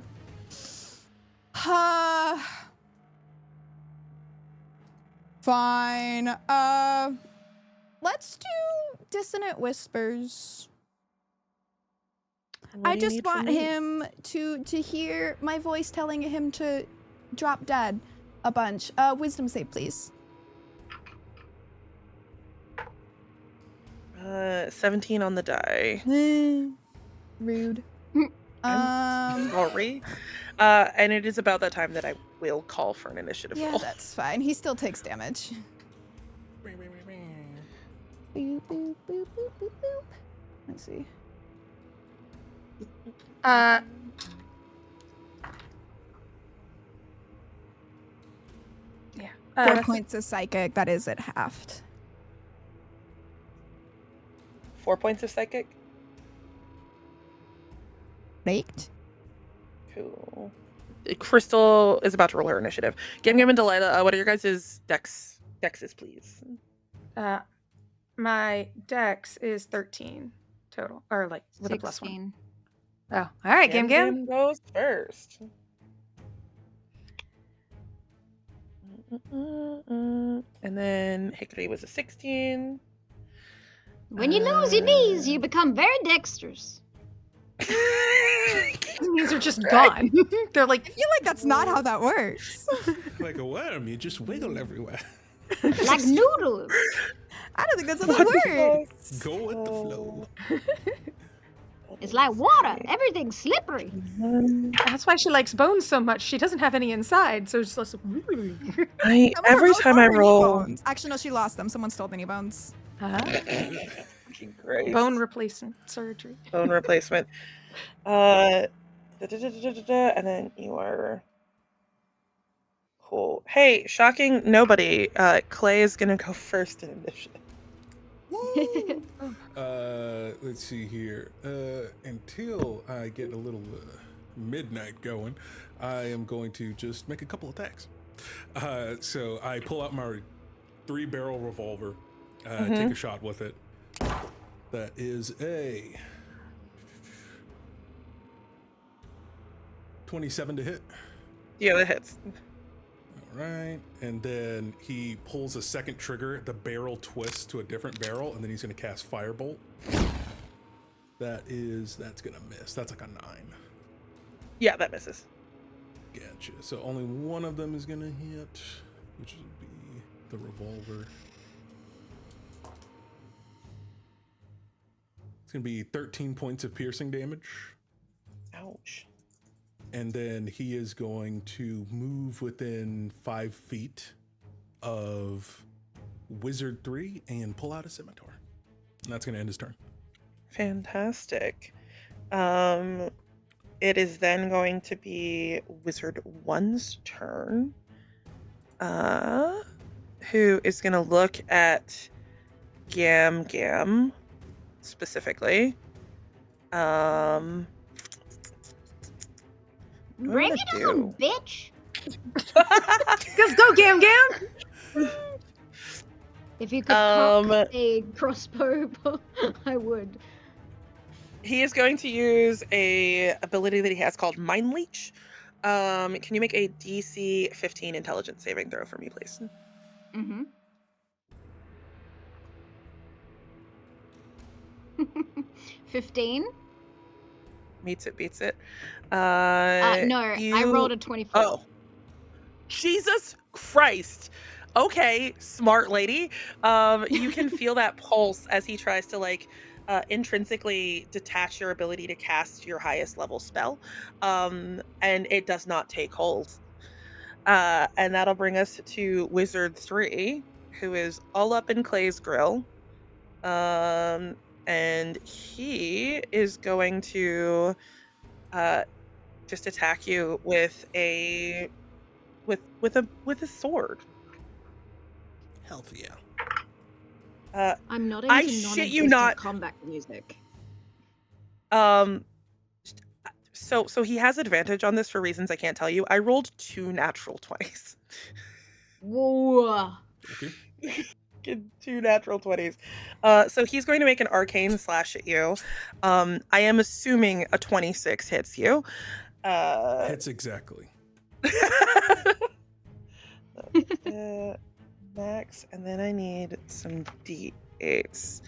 Fine. Let's do Dissonant Whispers. I just want him to hear my voice telling him to drop dead a bunch. Wisdom save, please. 17 on the die. Rude. Sorry. And it is about that time that I will call for an initiative Yeah, roll. that's fine. He still takes damage. Boop, boop, boop, boop, boop, boop. Let's see. Yeah. 4 points of psychic. That is at halved. 4 points of psychic. Baked. Cool. Crystal is about to roll her initiative. Gam Gam and Delilah, what are your guys' dexes, please? My dex is 13 total, or like with a plus 1. 16. Oh, all right, Gam Gam. Goes first. And then Hikari was a 16. When you lose your knees, you become very dexterous. These are just gone. They're like, I feel like that's not how that works. Like a worm, you just wiggle everywhere. Like noodles. I don't think that's how that works. Go with the flow. It's like water. Everything's slippery. that's why she likes bones so much. She doesn't have any inside, so it's just Every time I roll, Actually, no, she lost them. Someone stole the knee bones. great. bone replacement surgery. Bone replacement. And then you are cool. Hey, shocking nobody. Clay is gonna go first in initiative. Let's see here. Until I get a little midnight going, I am going to just make a couple attacks. So I pull out my 3-barrel revolver, take a shot with it. That is a 27 to hit. Yeah, that hits. All right, and then he pulls a second trigger. The barrel twists to a different barrel, and then he's going to cast Firebolt. That's going to miss. That's like a 9. Yeah, that misses. Gotcha. So only one of them is going to hit, which would be the revolver. It's going to be 13 points of piercing damage. Ouch. And then he is going to move within 5 feet of Wizard 3 and pull out a scimitar. And that's going to end his turn. Fantastic. It is then going to be Wizard 1's turn. Who is going to look at Gam Gam specifically. Bring it on, bitch! Let's go, Gam Gam! If you could cock a crossbow, I would. He is going to use a ability that he has called Mind Leech. Can you make a DC 15 intelligence saving throw for me, please? Mm-hmm. 15? Meets it, beats it. No, I rolled a 24. Oh. Jesus Christ. Okay, smart lady. You can feel that pulse as he tries to intrinsically detach your ability to cast your highest level spell. And it does not take hold. And that'll bring us to Wizard 3, who is all up in Clay's grill. And he is going to just attack you with a sword. Health, yeah. I'm not I into shit you non-existent not. combat music. So he has advantage on this for reasons I can't tell you. I rolled 2 natural 20s. Whoa. Okay. 2 natural 20s. So he's going to make an arcane slash at you. I am assuming a 26 hits you. Hits exactly. Max, and then I need some D8s.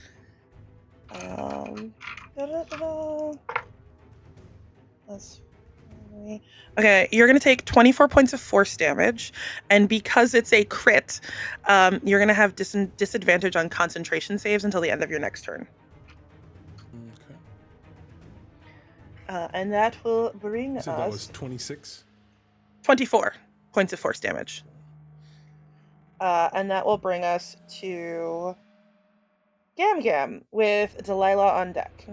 Okay, you're going to take 24 points of force damage, and because it's a crit, you're going to have disadvantage on concentration saves until the end of your next turn. Okay. And that will bring us... that was 26? 24 points of force damage. And that will bring us to Gam Gam with Delilah on deck.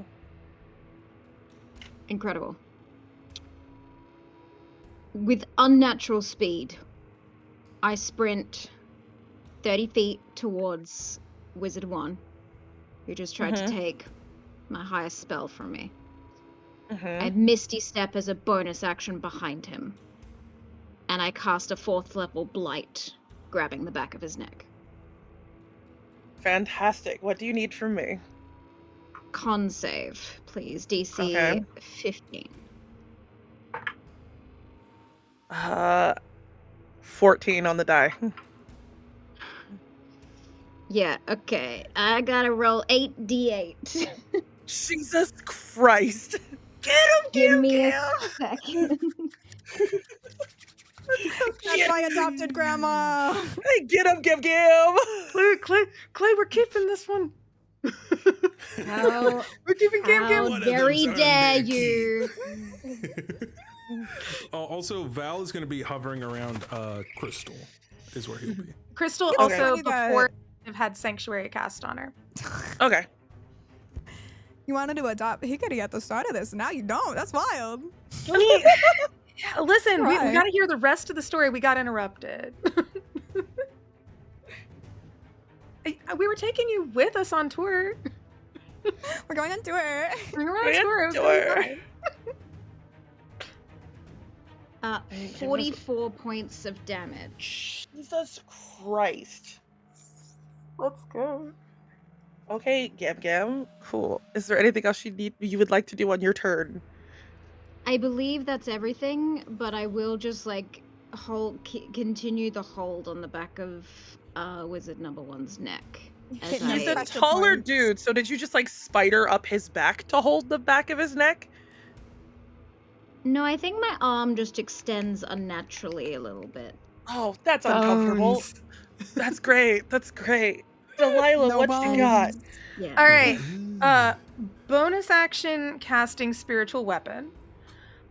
Incredible. With unnatural speed, I sprint 30 feet towards Wizard 1, who just tried to take my highest spell from me. I Misty Step as a bonus action behind him, and I cast a 4th level Blight, grabbing the back of his neck. Fantastic. What do you need from me? Con save, please. DC Okay. 15. 14 on the die. Yeah, okay. I gotta roll 8d8. Jesus Christ. Give me a second. That's my adopted grandma. Hey, get him, Gam Gam. Clay, we're keeping this one. How, We're keeping Gam Gam. how very dare you. Also, Val is going to be hovering around Crystal, is where he'll be. Crystal Okay. also Funny that- before have had Sanctuary cast on her. Okay. You wanted to adopt Hikari at the start of this, and now you don't. That's wild. Listen, we Right. got to hear the rest of the story. We got interrupted. We were taking you with us on tour. We're going on tour. We were on Going on tour. It was gonna be fun. 44 points of damage. Jesus Christ. Let's go. Okay, Gam Gam. Cool. Is there anything else you would like to do on your turn? I believe that's everything, but I will just continue the hold on the back of Wizard Number 1's neck. As He's He's a Pressure taller points. dude, so did you just spider up his back to hold the back of his neck? No, I think my arm just extends unnaturally a little bit. Oh, that's uncomfortable. Bones. That's great. That's great. Delilah, No what you got? bones. Yeah. All right. Bonus action casting spiritual weapon.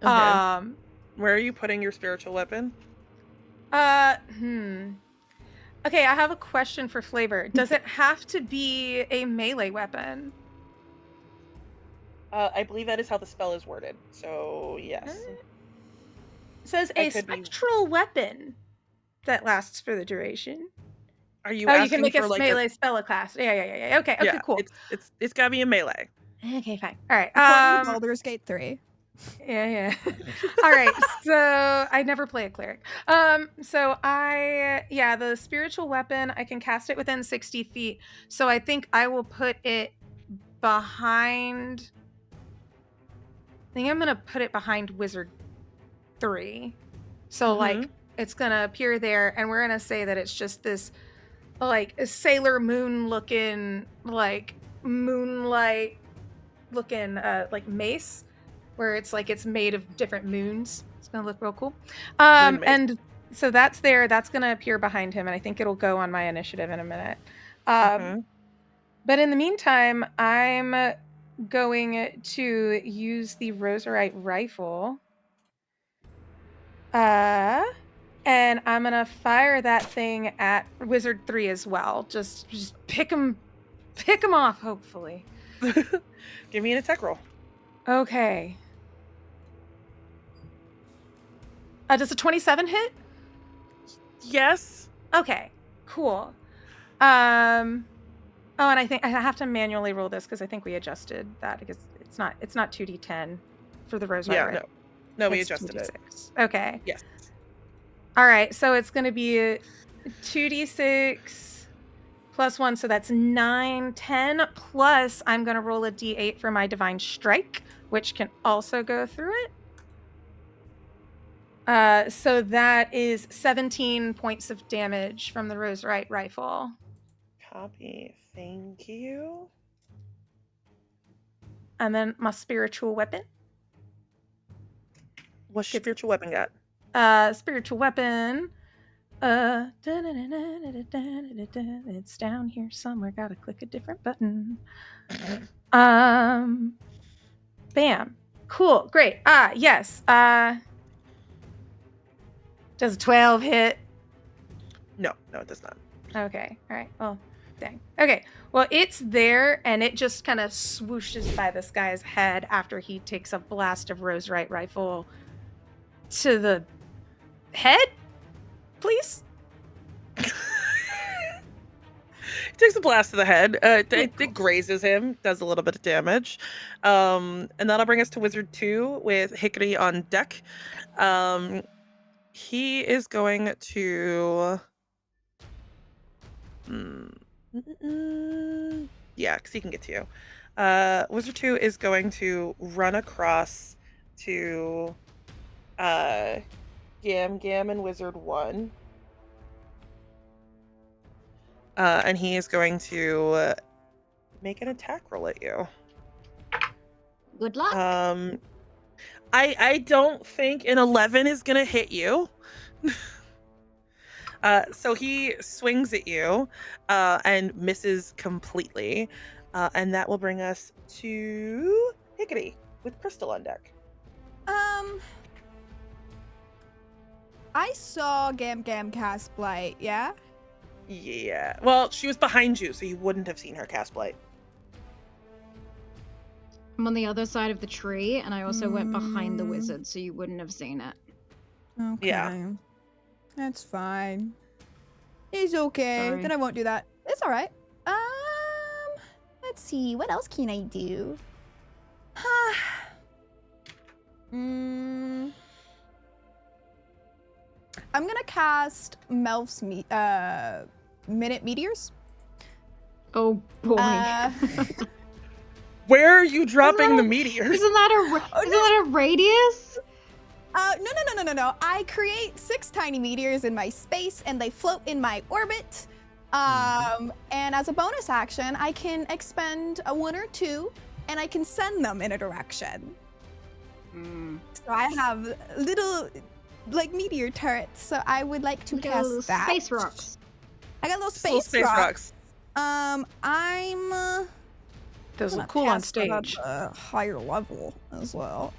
Okay. Where are you putting your spiritual weapon? Okay, I have a question for Flavor. Does it have to be a melee weapon? I believe that is how the spell is worded. So, yes. It says I a could be- spectral weapon that lasts for the duration. Are you Oh, asking you can make for a melee spell class. Yeah. Okay, yeah, cool. It's gotta be a melee. Okay, fine. All right. According to Baldur's Gate 3. Yeah. All right. So I never play a cleric. The spiritual weapon, I can cast it within 60 feet. So I think I will put it behind. I think I'm going to put it behind Wizard 3. So like it's going to appear there, and we're going to say that it's just this like a Sailor Moon looking, like moonlight looking like mace, where it's like it's made of different moons. It's gonna look real cool. And so that's there. That's gonna appear behind him, and I think it'll go on my initiative in a minute. But in the meantime, I'm going to use the roserite rifle. And I'm gonna fire that thing at Wizard 3 as well. Just pick him off, hopefully. Give me an attack roll. Okay. Does a 27 hit? Yes. Okay, cool. Oh, and I think I have to manually roll this because I think we adjusted that because it's not 2d10 for the roserite. Yeah, right? no, we It's adjusted 2d6. it. Okay. Yes. All right, so it's going to be 2d6 plus 1, so that's 9, 10, plus I'm going to roll a d8 for my divine strike, which can also go through it. So that is 17 points of damage from the roserite rifle. Copy. Thank you. And then my spiritual weapon. What's your spiritual weapon got? Spiritual weapon. It's down here somewhere. Gotta click a different button. Bam. Cool. Great. Yes. Does a 12 hit? No, it does not. Okay. All right. Well, dang. Okay. Well, it's there, and it just kind of swooshes by this guy's head after he takes a blast of roserite rifle to the head, please. He takes a blast to the head. It grazes him, does a little bit of damage. And that'll bring us to Wizard 2 with Hikari on deck. He is going to... Yeah, because he can get to you. Wizard 2 is going to run across to Gam Gam and Wizard 1. And he is going to make an attack roll at you. Good luck. I don't think an 11 is going to hit you. So he swings at you and misses completely. And that will bring us to Hikari with Crystal on deck. I saw Gam Gam cast Blight, yeah? Yeah. Well, she was behind you, so you wouldn't have seen her cast Blight. I'm on the other side of the tree, and I also went behind the wizard, so you wouldn't have seen it. Okay. Yeah. That's fine. It's okay. Sorry. Then I won't do that. It's all right. Let's see. What else can I do? I'm gonna cast Melf's Minute Meteors. Oh boy. Where are you dropping the meteors? Isn't that a radius? No. I create 6 tiny meteors in my space, and they float in my orbit. And as a bonus action, I can expend a 1 or 2, and I can send them in a direction. So I have little, like, meteor turrets. So I would like to cast that. Space rocks. I got little space rocks. I'm Those gonna look cool on cast them at stage. a higher level as well.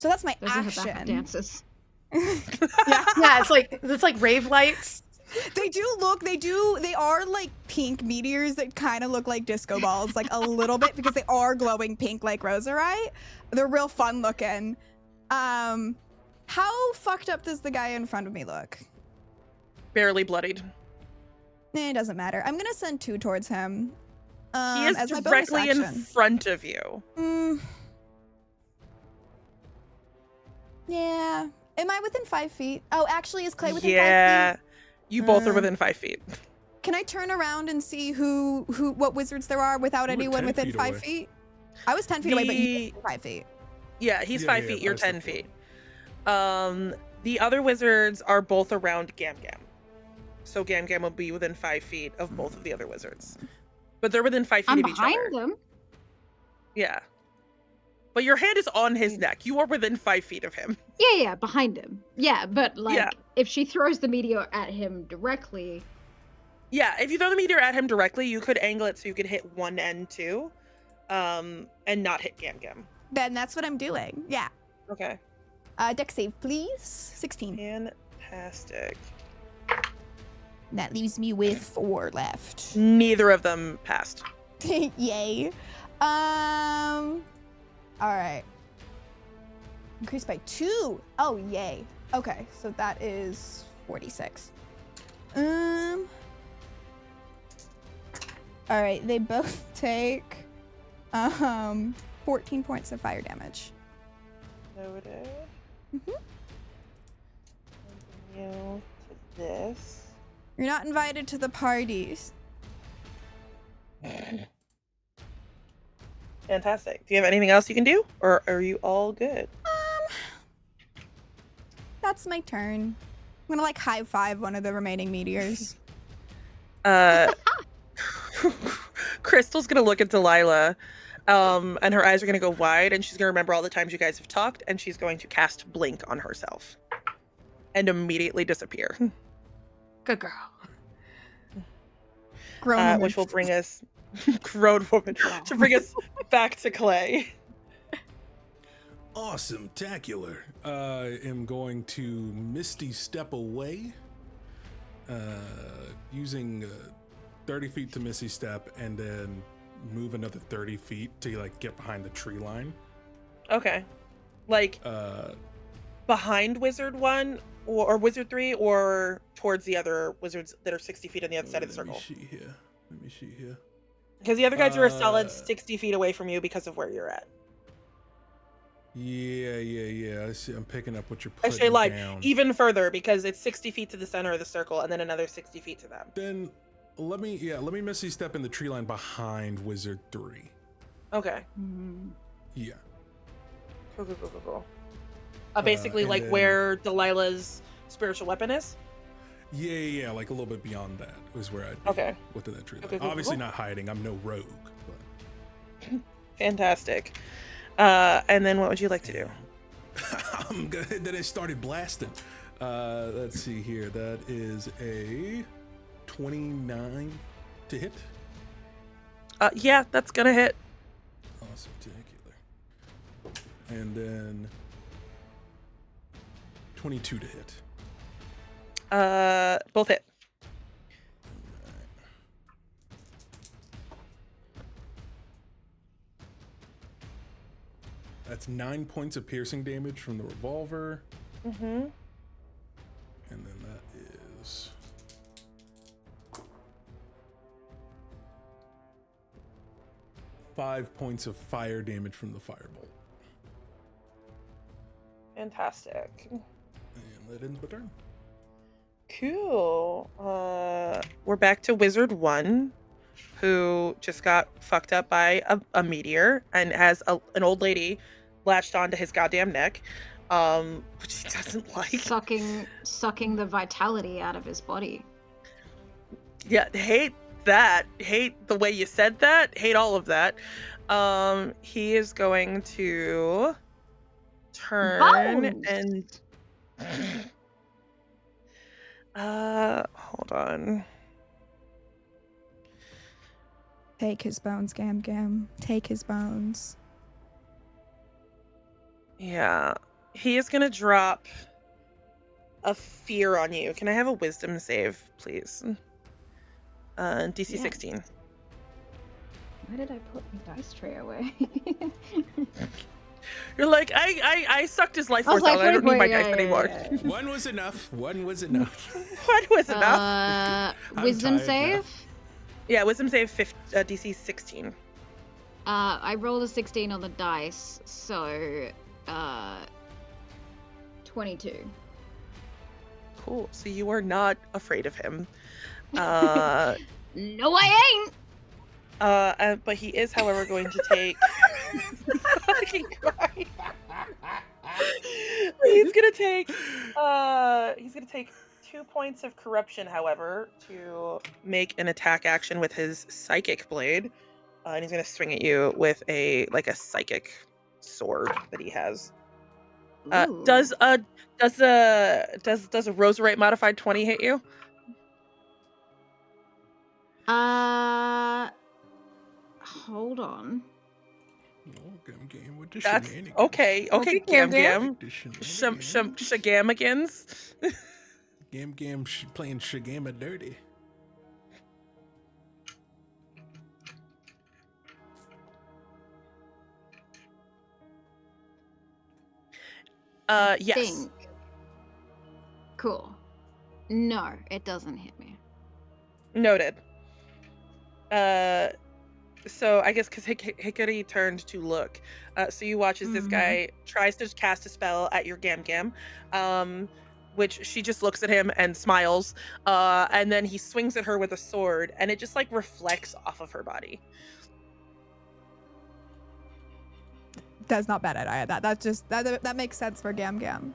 So that's my Those are her action. backup dances. Yeah, it's like rave lights. They are like pink meteors that kind of look like disco balls, like a little bit, because they are glowing pink like roserite. They're real fun looking. How fucked up does the guy in front of me look? Barely bloodied. It doesn't matter. I'm gonna send 2 towards him. He is as my bonus directly in action. front of you. Yeah. Am I within 5 feet? Oh, actually, is Clay within 5 Yeah. feet? You both are within 5 feet. Can I turn around and see what wizards there are without You were anyone 10 within feet 5 away. feet? I was 10 feet away, but you were 5 feet. Yeah, he's Yeah, 5 yeah, feet, I you're was 10 10 feet. feet. The other wizards are both around Gam Gam. So Gam Gam will be within 5 feet of both of the other wizards. But they're within 5 feet I'm of each other. behind them. Yeah. But your hand is on his neck. You are within 5 feet of him. Yeah, behind him. Yeah, but like, Yeah. if she throws the meteor at him directly, Yeah, if you throw the meteor at him directly, you could angle it so you could hit one end too. And not hit Gam Gam. Then that's what I'm doing. Yeah. Okay. Dex save, please. 16. Fantastic. That leaves me with 4 left. Neither of them passed. Yay. All right. Increased by 2. Oh, yay. Okay, so that is 46. All right, they both take 14 points of fire damage. Noted. Mhm. Continue to this. You're not invited to the parties. Fantastic. Do you have anything else you can do, or are you all good? That's my turn. I'm gonna like high five one of the remaining meteors. Crystal's gonna look at Delilah, and her eyes are gonna go wide, and she's gonna remember all the times you guys have talked, and she's going to cast Blink on herself, and immediately disappear. Good girl. Grown woman. Which will bring us, grown woman, to bring us back to Clay. Awesome-tacular. I am going to Misty Step away, using 30 feet to Misty Step, and then move another 30 feet to like get behind the tree line. Okay, like behind Wizard 1 or Wizard 3, or towards the other wizards that are 60 feet on the other side of the circle. Let me see here. Because the other guys are a solid 60 feet away from you because of where you're at. Yeah. I see. I'm picking up what you're I putting say like down. even further because it's 60 feet to the center of the circle and then another 60 feet to them. Then let me Misty Step in the tree line behind Wizard 3. Okay. Yeah. Cool. Basically and like then- where Delilah's spiritual weapon is? Yeah, like a little bit beyond that is where I'd be Okay. within that tree line. Okay, cool. Obviously not hiding. I'm no rogue. But Fantastic. And then what would you like to do? I'm good. Then it started blasting. Let's see here. That is a 29 to hit. Yeah, that's gonna hit. Awesome, and then 22 to hit. Both hit. That's 9 points of piercing damage from the revolver. Mm-hmm. And then that is 5 points of fire damage from the firebolt. Fantastic. And that ends my turn. Cool. We're back to Wizard 1, who just got fucked up by a meteor and has an old lady latched onto his goddamn neck, which he doesn't like. sucking the vitality out of his body. Yeah, hate that. Hate the way you said that. Hate all of that. He is going to turn Bones! and hold on. Take his bones, Gam Gam. Take his bones. Yeah, he is gonna drop a fear on you. Can I have a wisdom save, please? DC Yeah. 16. Where did I put my dice tray away? You're like, I sucked his life I was force out. like, I don't need my wait, dice yeah, anymore. yeah. One was enough. One was enough. What was enough? I'm Wisdom tired save. now. Yeah, wisdom save DC 16. I rolled a 16 on the dice, so 22. Cool. So you are not afraid of him. Uh, No, I ain't. but he is, however, going to take. Fucking Christ. He's gonna take. He's gonna take 2 points of corruption, however, to make an attack action with his psychic blade, and he's gonna swing at you with a psychic sword that he has. Ooh. Does a Roserite modified 20 hit you? Hold on. Oh, Gam Gam with the That's shenanigans. okay. Okay, Gam Gam Gam. The shenanigans. Shagamigans. Gam Gam playing Shagama dirty. Yes. Think. Cool. No, it doesn't hit me. Noted. So I guess because Hikari turned to look, so you watch as this guy tries to cast a spell at your Gam Gam, which she just looks at him and smiles, and then he swings at her with a sword, and it just like reflects off of her body. That's not bad idea. That makes sense for Gam Gam.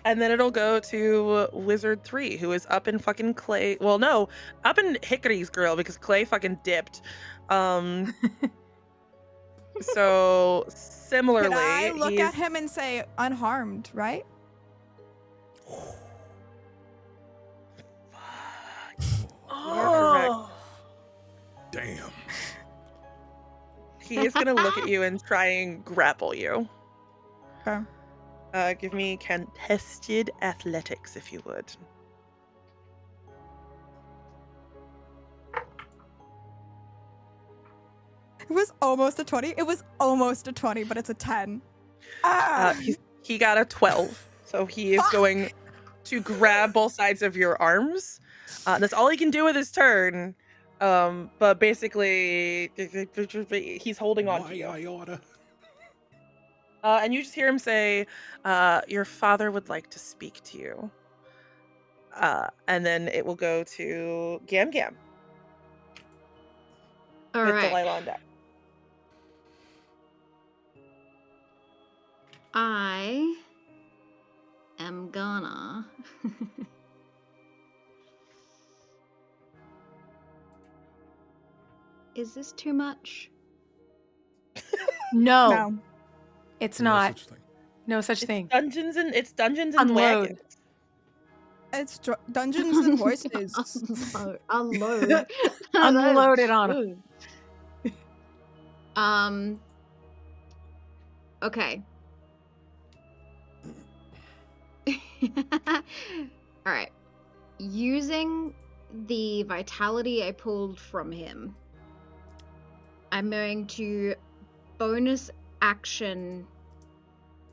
And then it'll go to Wizard 3, who is up in fucking Clay. Well, no, up in Hikari's grill because Clay fucking dipped. So similarly, Can I look he's at him and say unharmed, right? Oh. Damn. he is gonna look at you and try and grapple you. Okay. Give me contested athletics, if you would. It was almost a 20. It was almost a 20, but it's a 10. He got a 12, so he is going to grab both sides of your arms. That's all he can do with his turn. But basically, he's holding on to you. And you just hear him say, your father would like to speak to you. And then it will go to Gam Gam. All with right. Delilah on deck. I am gonna. Is this too much? No, No. it's No not. such thing. No such thing. Dungeons and Unload. Dragons. It's Dungeons and Voices. Unload. Unload it on him. Okay. All right. Using the vitality I pulled from him, I'm going to bonus action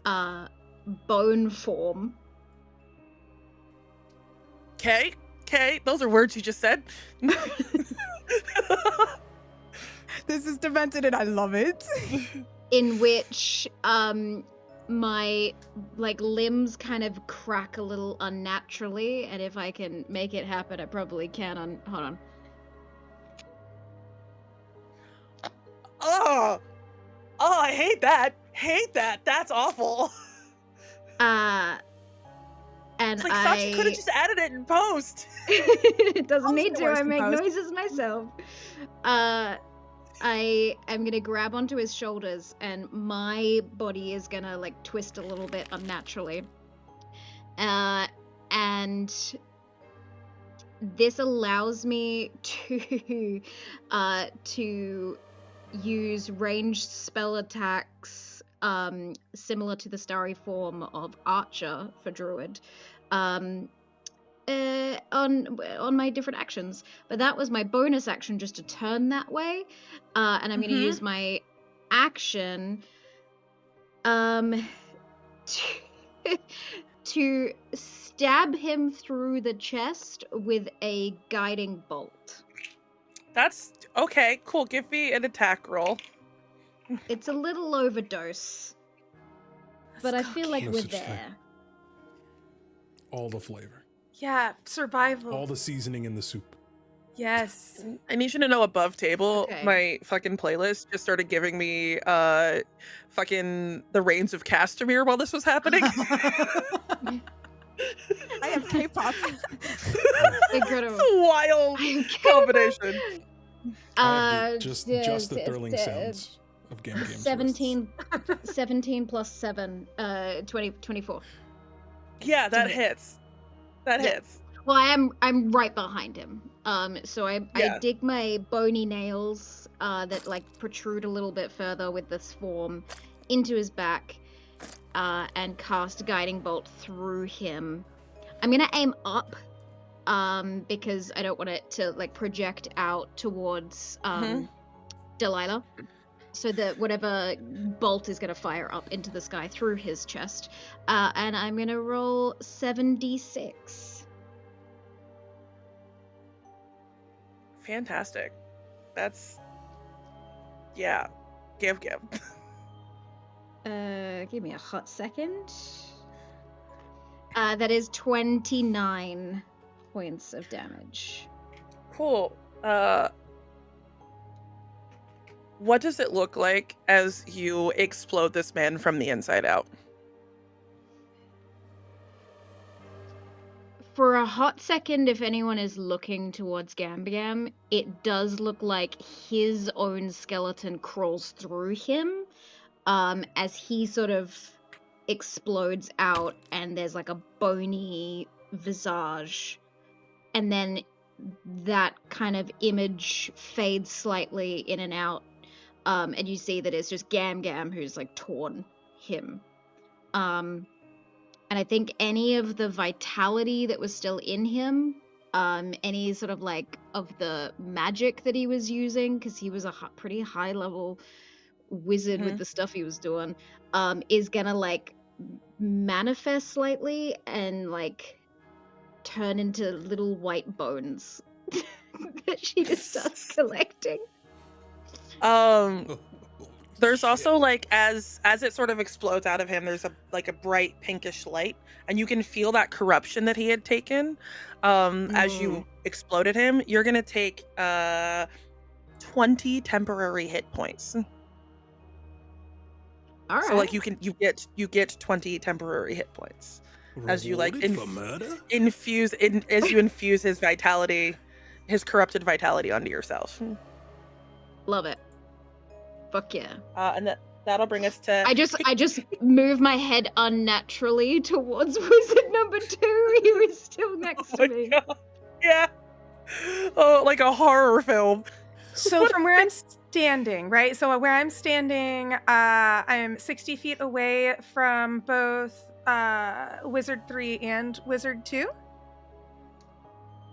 bone form. Okay, those are words you just said. This is demented and I love it. In which my limbs kind of crack a little unnaturally, and if I can make it happen, I probably can. Hold on. Oh, I hate that. That's awful. And It's like Sachi could have just added it in post. It doesn't I'll need make to. it worse I in make post. noises myself. I am gonna grab onto his shoulders, and my body is gonna twist a little bit unnaturally. And this allows me to use ranged spell attacks similar to the starry form of Archer for Druid on my different actions. But that was my bonus action just to turn that way, and I'm going to use my action to stab him through the chest with a guiding bolt. That's okay. Cool. Give me an attack roll. It's a little overdose, but I feel like No we're such thing. there. all the flavor, Yeah, survival. all the seasoning in the soup. Yes. I need you to know above table, Okay. my fucking playlist just started giving me fucking the Reigns of Castamere while this was happening. I have K-pop. Incredible. Wild combination. I have just the thrilling sounds of Gam Gam's 17 plus 7, 24. Yeah, that hit. hits. That Yeah. hits. Well, I'm right behind him. So I Yeah. dig my bony nails that like protrude a little bit further with this form into his back, and cast Guiding Bolt through him. I'm gonna aim up, because I don't want it to like project out towards Delilah. So that whatever bolt is gonna fire up into the sky through his chest. And I'm gonna roll 7d6. Fantastic. That's yeah. Gam Gam. Give me a hot second. That is 29 points of damage. Cool. What does it look like as you explode this man from the inside out? For a hot second, if anyone is looking towards Gam Gam, it does look like his own skeleton crawls through him, as he sort of explodes out, and there's like a bony visage, and then that kind of image fades slightly in and out, and you see that it's just Gam Gam who's like torn him. And I think any of the vitality that was still in him, any sort of like of the magic that he was using, because he was a pretty high level wizard with the stuff he was doing, is gonna like manifest slightly and like turn into little white bones that she just starts collecting. There's also like as it sort of explodes out of him, there's a bright pinkish light, and you can feel that corruption that he had taken. As you exploded him, you're gonna take 20 temporary hit points. All right. So like you get 20 temporary hit points as you like Rewarded for murder? infuse his vitality, his corrupted vitality onto yourself. Love it. Fuck yeah. And that'll bring us to I just move my head unnaturally towards wizard number 2 who is still next to me. God. Yeah. Oh, like a horror film. So from where I'm standing, right? So where I'm standing, I'm 60 feet away from both Wizard 3 and Wizard 2.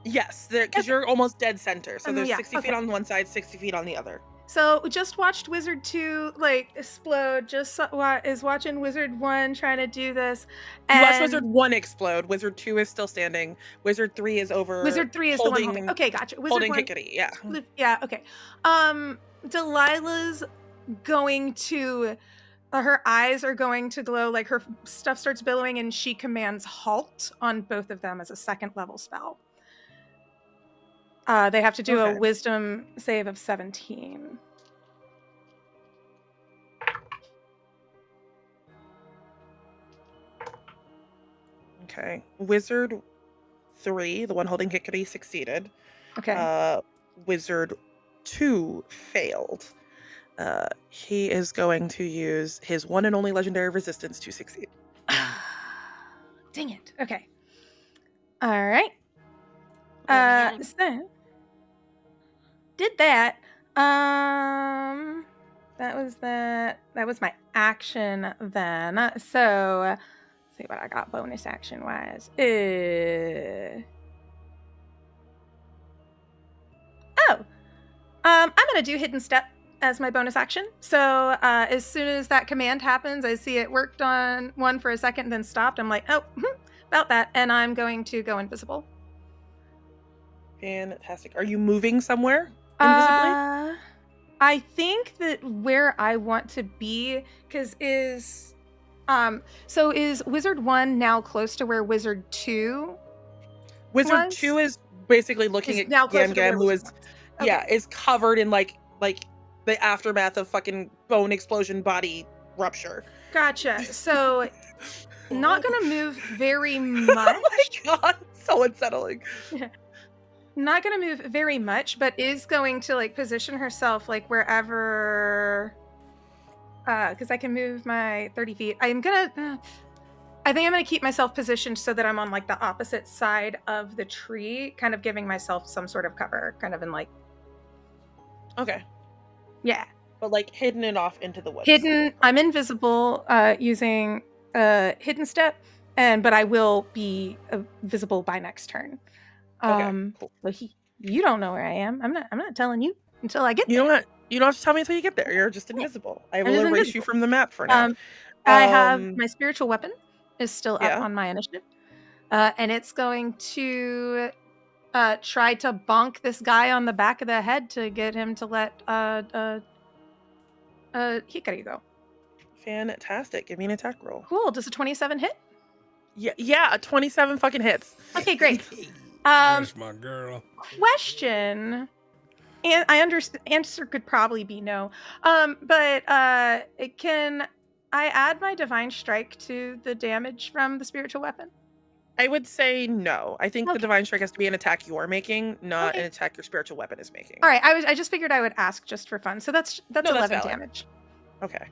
Yes, because you're almost dead center. So there's yeah, 60 feet on one side, 60 feet on the other. So we just watched Wizard 2 like explode. Just is watching Wizard 1 trying to do this. You watched Wizard 1 explode. Wizard 2 is still standing. Wizard 3 is over. Wizard 3 is holding, the one holding. Okay, gotcha. Wizard holding 1, Hikari, yeah. Yeah, okay. Delilah's going to her eyes are going to glow, like her stuff starts billowing, and she commands halt on both of them as a second level spell. They have to do a wisdom save of 17. Okay. Wizard 3, the one holding Hikari, succeeded. Okay. Wizard 2 failed. He is going to use his one and only legendary resistance to succeed. Dang it. Okay. All right. So did that. That was my action then. So let's see what I got bonus action wise. I'm gonna do hidden step as my bonus action. So as soon as that command happens, I see it worked on one for a second, then stopped. I'm like, oh, about that, and I'm going to go invisible. Fantastic. Are you moving somewhere invisibly? I think that where I want to be, because So is Wizard 1 now close to where Wizard 2 Wizard was? 2 is basically looking Is at now closer Gam to where Gam, who Wizard is 1 was. Okay. is covered in like the aftermath of fucking bone explosion body rupture. Gotcha. So not gonna move very much. Oh my god, so unsettling. Not gonna move very much, but is going to like position herself like wherever because I can move my 30 feet. I think I'm gonna keep myself positioned so that I'm on like the opposite side of the tree, kind of giving myself some sort of cover, kind of in like Okay. yeah. But like hidden and off into the woods. Hidden. I'm invisible using hidden step, but I will be visible by next turn. Okay, cool. But you don't know where I am. I'm not telling you until I get You there. don't have to tell me until you get there. You're just invisible. I will just erase you invisible. from the map for now. I have my spiritual weapon is still yeah. up on my initiative, and it's going to try to bonk this guy on the back of the head to get him to let Hikari go. Fantastic. Give me an attack roll. Cool. Does a 27 hit? Yeah, 27 fucking hits. Okay, great. There's my girl. Question, and I understand. Answer could probably be no. But can I add my divine strike to the damage from the spiritual weapon? I would say no. I think the Okay. divine strike has to be an attack you're making, not Okay. an attack your spiritual weapon is making. All right. I just figured I would ask just for fun. So that's No, that's 11 valid. damage. Okay.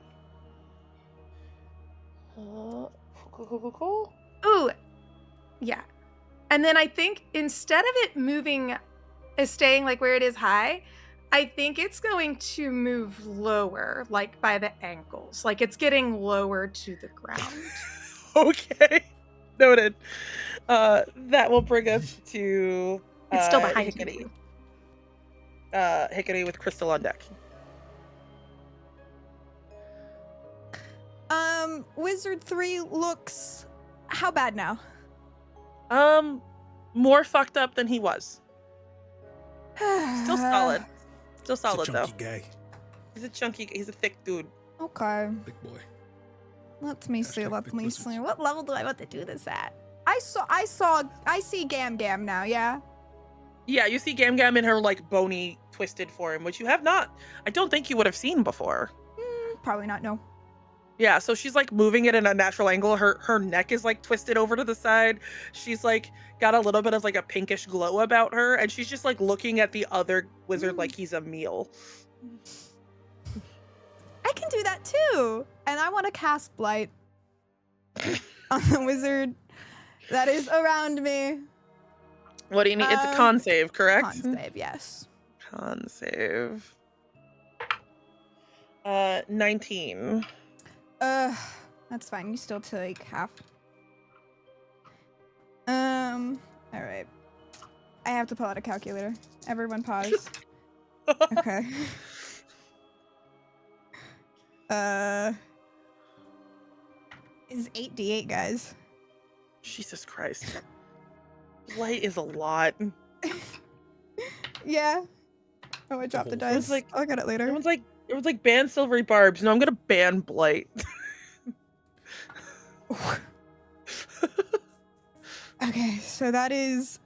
Cool. Ooh, yeah. And then I think instead of it moving, staying like where it is high, I think it's going to move lower, like by the ankles. Like it's getting lower to the ground. Okay. Noted. That will bring us to It's still behind Hikari. you. Hikari with Crystal on deck. Wizard 3 looks how bad now? More fucked up than he was. Still solid. Still It's a solid though. chunky guy. He's a thick dude. Okay. Big boy. Let me see. Hashtag Let big me pussies. see. What level do I want to do this at? I see Gam Gam now, yeah? Yeah, you see Gam Gam in her like bony, twisted form, which you have not. I don't think you would have seen before. Probably not, no. Yeah, so she's like moving it in a natural angle. Her neck is like twisted over to the side. She's like got a little bit of like a pinkish glow about her, and she's just like looking at the other wizard like he's a meal. I can do that too. And I want to cast Blight on the wizard that is around me. What do you need? It's a con save, correct? Con save, yes. Con save. 19. That's fine. You still take half. All right. I have to pull out a calculator. Everyone pause. Okay. Is 8d8, guys. Jesus Christ. Blight is a lot. Yeah. Oh, I dropped the whole dice. thing. I'll get it later. Everyone's like ban silvery barbs. No, I'm gonna ban Blight. Okay, so that is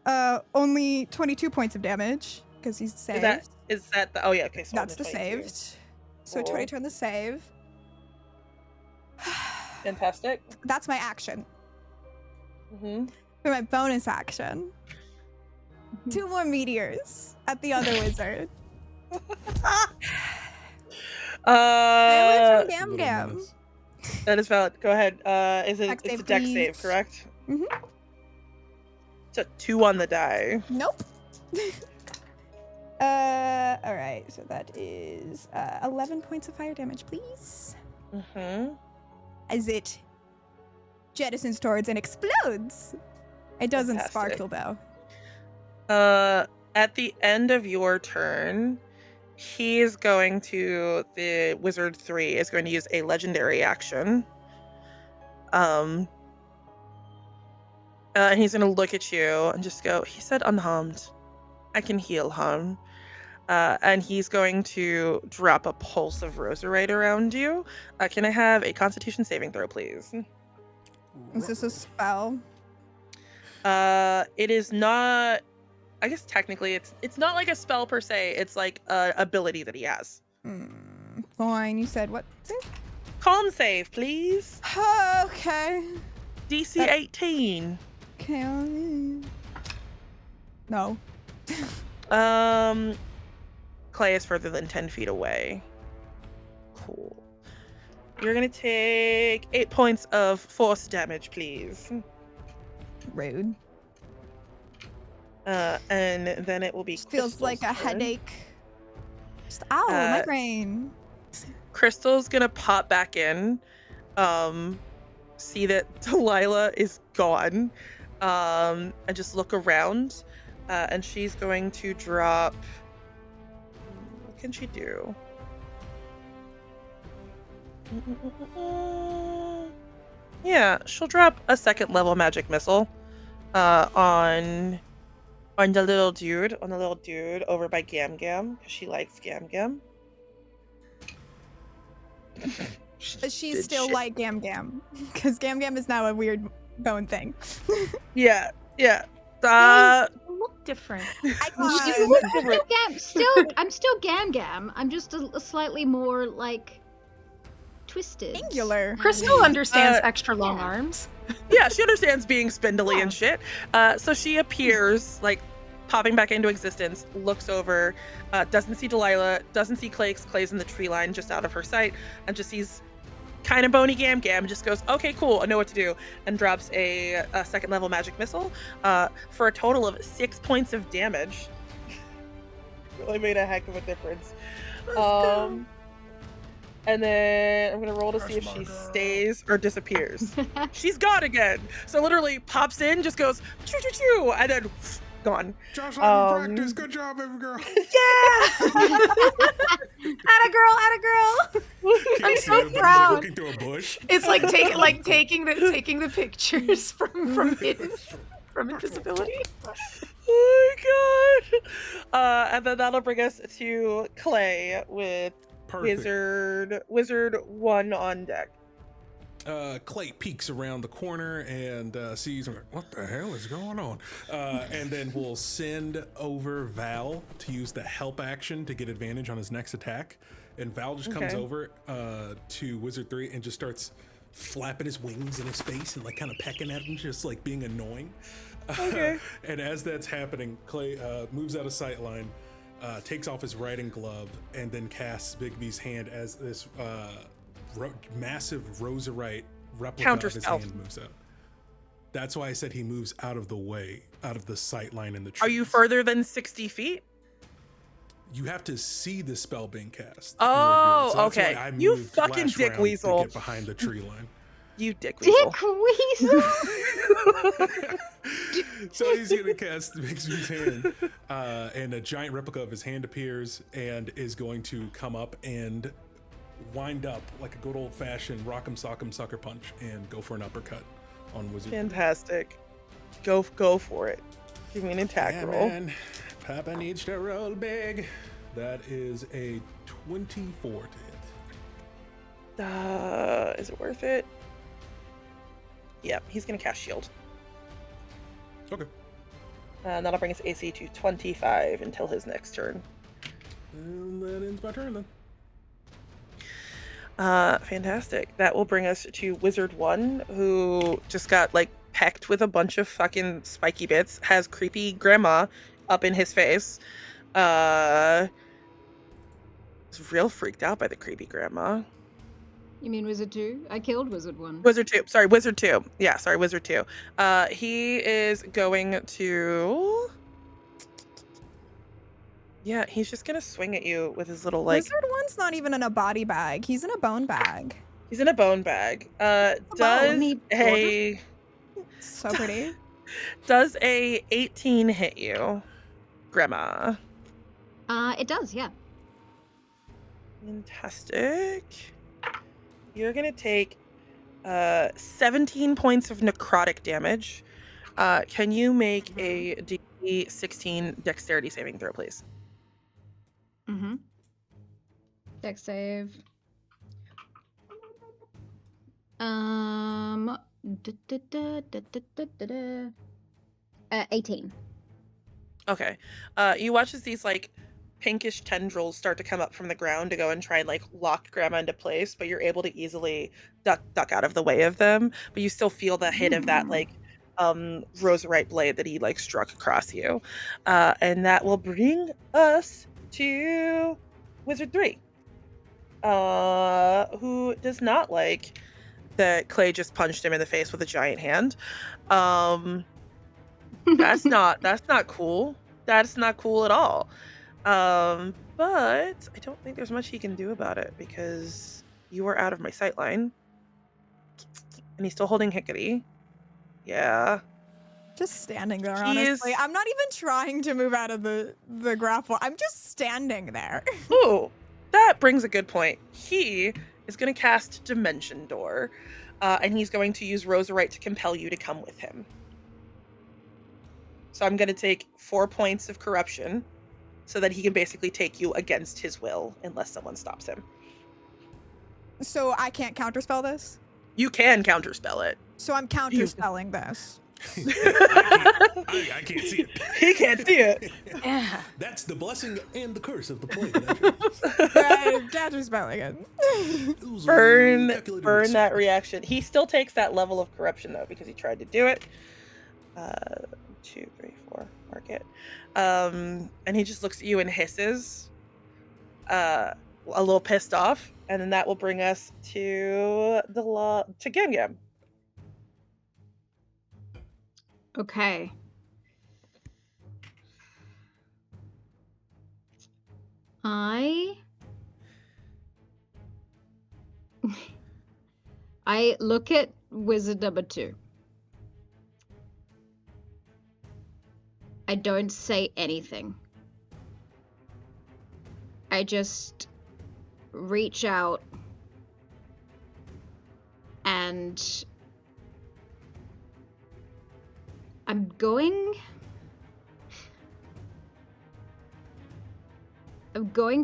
only 22 points of damage because he's saved. Is that the? Oh yeah, okay. So That's the 22. saved. So Cool. 22 on the save. Fantastic. That's my action. Mm-hmm. For my bonus action, 2 more meteors at the other wizard. Stay away from Gam Little Gam. menace. That is valid. Go ahead. It's Dex a save, dex please. save, correct? Mhm. It's a 2 on the die. Nope. All right. So that is 11 points of fire damage, please. Mm-hmm. As it jettisons towards and explodes. It doesn't Fantastic. sparkle though. At the end of your turn, the wizard 3 is going to use a legendary action. And he's going to look at you and just go, he said unharmed. I can heal harm. and he's going to drop a pulse of roserite around you. Can I have a Constitution saving throw, please? Is this a spell? It is not. I guess technically it's not like a spell per se. It's like an ability that he has. Fine. You said what? Con save, please. Okay. DC 18. Okay. No. Clay is further than 10 feet away. Cool. You're gonna take 8 points of force damage, please. Rude. And then it will be. Just feels like a Crystal's turn. headache. Just ow, migraine. Crystal's gonna pop back in. See that Delilah is gone. And just look around. And she's going to drop. What can she do? Yeah, she'll drop a second level magic missile on the little dude, over by Gam Gam, because she likes Gam Gam. But she's still like Gam Gam, because Gam Gam is now a weird bone thing. Yeah. You look different. I'm still Gam Gam. I'm just a slightly more like twisted. Angular. Crystal understands extra long arms. Yeah, she understands being spindly and shit. So she appears, like, popping back into existence, looks over, doesn't see Delilah, doesn't see Clay, 'cause Clay's in the tree line just out of her sight, and just sees kind of bony Gam Gam, just goes, okay, cool, I know what to do, and drops a second level magic missile for a total of 6 points of damage. Really made a heck of a difference. Let's go. And then I'm gonna roll to see if she stays or disappears. She's gone again. So literally pops in, just goes choo choo choo, and then gone. Josh, practice. Good job, baby girl. Yeah! Atta girl! I'm so proud. Looking through a bush. It's like taking the pictures from invisibility. Oh my god! And then that'll bring us to Clay with Perfect. Wizard 1 on deck. Clay peeks around the corner and sees, what the hell is going on? And then we'll send over Val to use the help action to get advantage on his next attack. And Val just comes over to Wizard 3 and just starts flapping his wings in his face and like kind of pecking at him, just like being annoying. Okay. And as that's happening, Clay moves out of sight line, takes off his riding glove, and then casts Bigby's hand as this massive roserite replica of his hand moves out. That's why I said he moves out of the way, out of the sight line in the trees. Are you further than 60 feet? You have to see the spell being cast. Oh, so that's okay. why I You moved fucking last dick round weasel. to get behind the tree line. You dick weasel. Dick weasel. So he's gonna cast Bigby's hand, and a giant replica of his hand appears and is going to come up and wind up like a good old-fashioned rock'em sock'em sucker punch and go for an uppercut on Wizard. Fantastic. Go for it. Give me an attack roll. Man. Papa needs to roll big. That is a 24 to hit. Is it worth it? Yep, he's gonna cast shield. Okay. And that'll bring his AC to 25 until his next turn. And that ends my turn then. Fantastic. That will bring us to Wizard 1, who just got like pecked with a bunch of fucking spiky bits, has creepy grandma up in his face. Is real freaked out by the creepy grandma. You mean Wizard 2? I killed Wizard 1. Wizard 2. Sorry, Wizard 2. Yeah, sorry, Wizard 2. He is going to... Yeah, he's just gonna swing at you with his little, like... Wizard 1's not even in a body bag. He's in a bone bag. He's in a bone bag. Does a... So pretty. Does a 18 hit you, Grandma? It does, yeah. Fantastic. You're gonna take 17 points of necrotic damage. Can you make a DC 16 dexterity saving throw, please? Mm-hmm. Dex save. 18. Okay. You watch as these like pinkish tendrils start to come up from the ground to go and try and like lock Grandma into place, but you're able to easily duck out of the way of them. But you still feel the hit of that like roserite blade that he like struck across you. And that will bring us to Wizard 3. Who does not like that Clay just punched him in the face with a giant hand. That's not cool. That's not cool at all. But I don't think there's much he can do about it because you are out of my sight line. And he's still holding Hikari. Yeah. Just standing there, He honestly. is- I'm not even trying to move out of the grapple. I'm just standing there. Ooh, that brings a good point. He is going to cast Dimension Door, and he's going to use Roserite to compel you to come with him. So I'm going to take 4 points of corruption so that he can basically take you against his will unless someone stops him. So I can't counterspell this? You can counterspell it. So I'm counterspelling this. I can't see it. He can't see it. Yeah. That's the blessing and the curse of the play. Counterspelling it. Burn that reaction. He still takes that level of corruption though because he tried to do it. 2, 3, 4. Mark it. And he just looks at you and hisses, a little pissed off, and then that will bring us to Gam Gam. Okay. I look at wizard number 2. I don't say anything. I just reach out and I'm going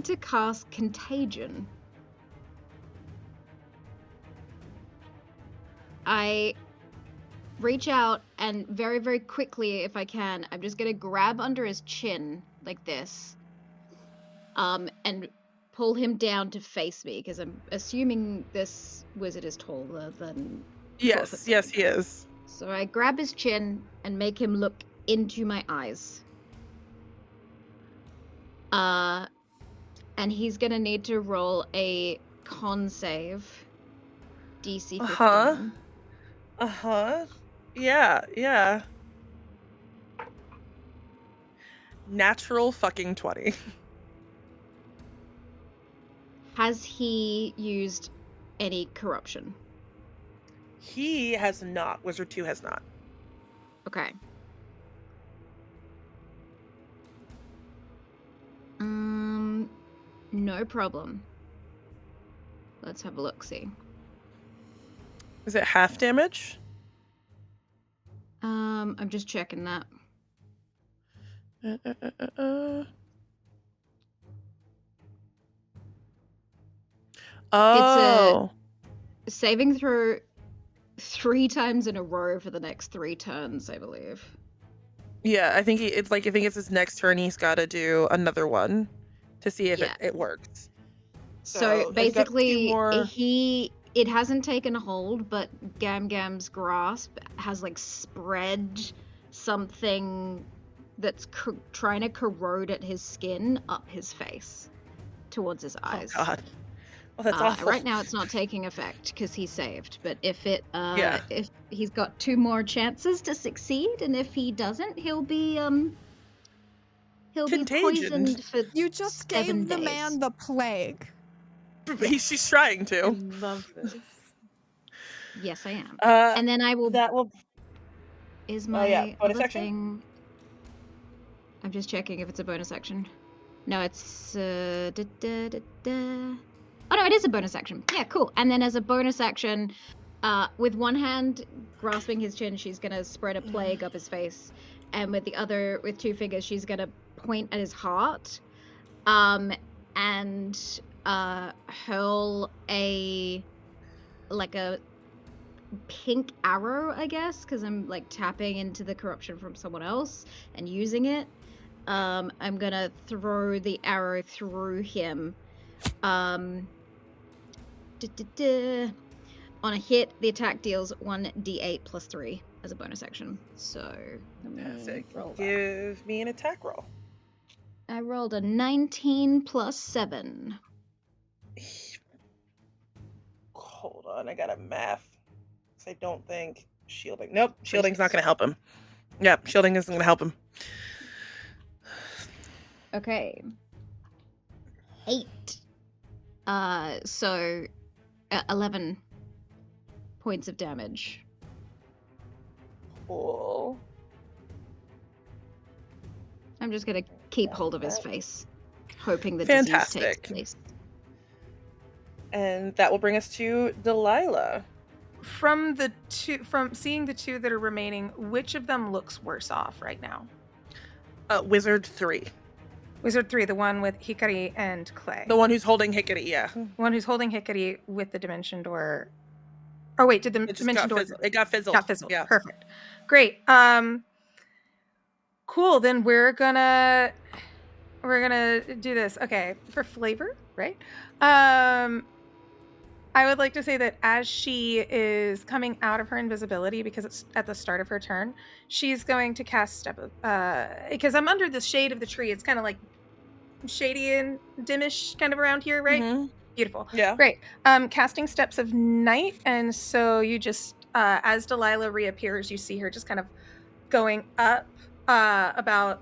to cast Contagion. I reach out and very, very quickly, if I can, I'm just gonna grab under his chin like this, and pull him down to face me because I'm assuming this wizard is taller than. Yes, he is. So I grab his chin and make him look into my eyes. And he's gonna need to roll a con save. DC 15. Yeah. Natural fucking 20. Has he used any corruption? He has not. Wizard 2 has not. Okay. No problem. Let's have a look-see. Is it half damage? I'm just checking that. Oh. It's a saving throw 3 times in a row for the next 3 turns, I believe. Yeah, I think it's his next turn. He's got to do another one to see if it works. So they've got 2 basically, more- it hasn't taken hold, but Gam Gam's grasp has like spread something that's trying to corrode at his skin up his face towards his eyes. Oh God. Well, that's awful. Right now it's not taking effect because he saved, but if he's got 2 more chances to succeed, and if he doesn't, he'll be poisoned for You just 7 gave the days. man the plague. She's trying to. Love this. Yes, I am. And And then I will. that will. Is Oh, my yeah. Bonus other action? thing? I'm just checking if it's a bonus action. No, it's Oh no, it is a bonus action. Yeah, cool. And then as a bonus action, with one hand grasping his chin, she's gonna spread a plague up his face, and with 2 fingers, she's gonna point at his heart. and hurl a pink arrow, I guess, because I'm like tapping into the corruption from someone else and using it. I'm gonna throw the arrow through him. On a hit, the attack deals 1d8 plus 3 as a bonus action. So let me Fantastic. roll that. Give me an attack roll. I rolled a 19 plus 7. Hold on, I got a math. 'Cause I don't think shielding. Nope, shielding's not going to help him. Yep, shielding isn't going to help him. Okay. 8. So 11 points of damage. Cool. I'm just gonna keep hold of his face, hoping the disease Fantastic. takes place. And that will bring us to Delilah. From seeing the two that are remaining, which of them looks worse off right now? Wizard 3. Wizard 3, the one with Hikari and Clay. The one who's holding Hikari, yeah. The one who's holding Hikari with the dimension door. Oh wait, did the It just dimension got door? fizzled. It got fizzled. Got fizzled. Yeah. Perfect. Great. Cool. Then we're gonna do this. Okay, for flavor, right? I would like to say that as she is coming out of her invisibility, because it's at the start of her turn, she's going to cast step of because I'm under the shade of the tree. It's kind of like shady and dimish kind of around here, right? Mhm. Beautiful. Yeah. Great. Casting Steps of Night, and so you just as Delilah reappears, you see her just kind of going up about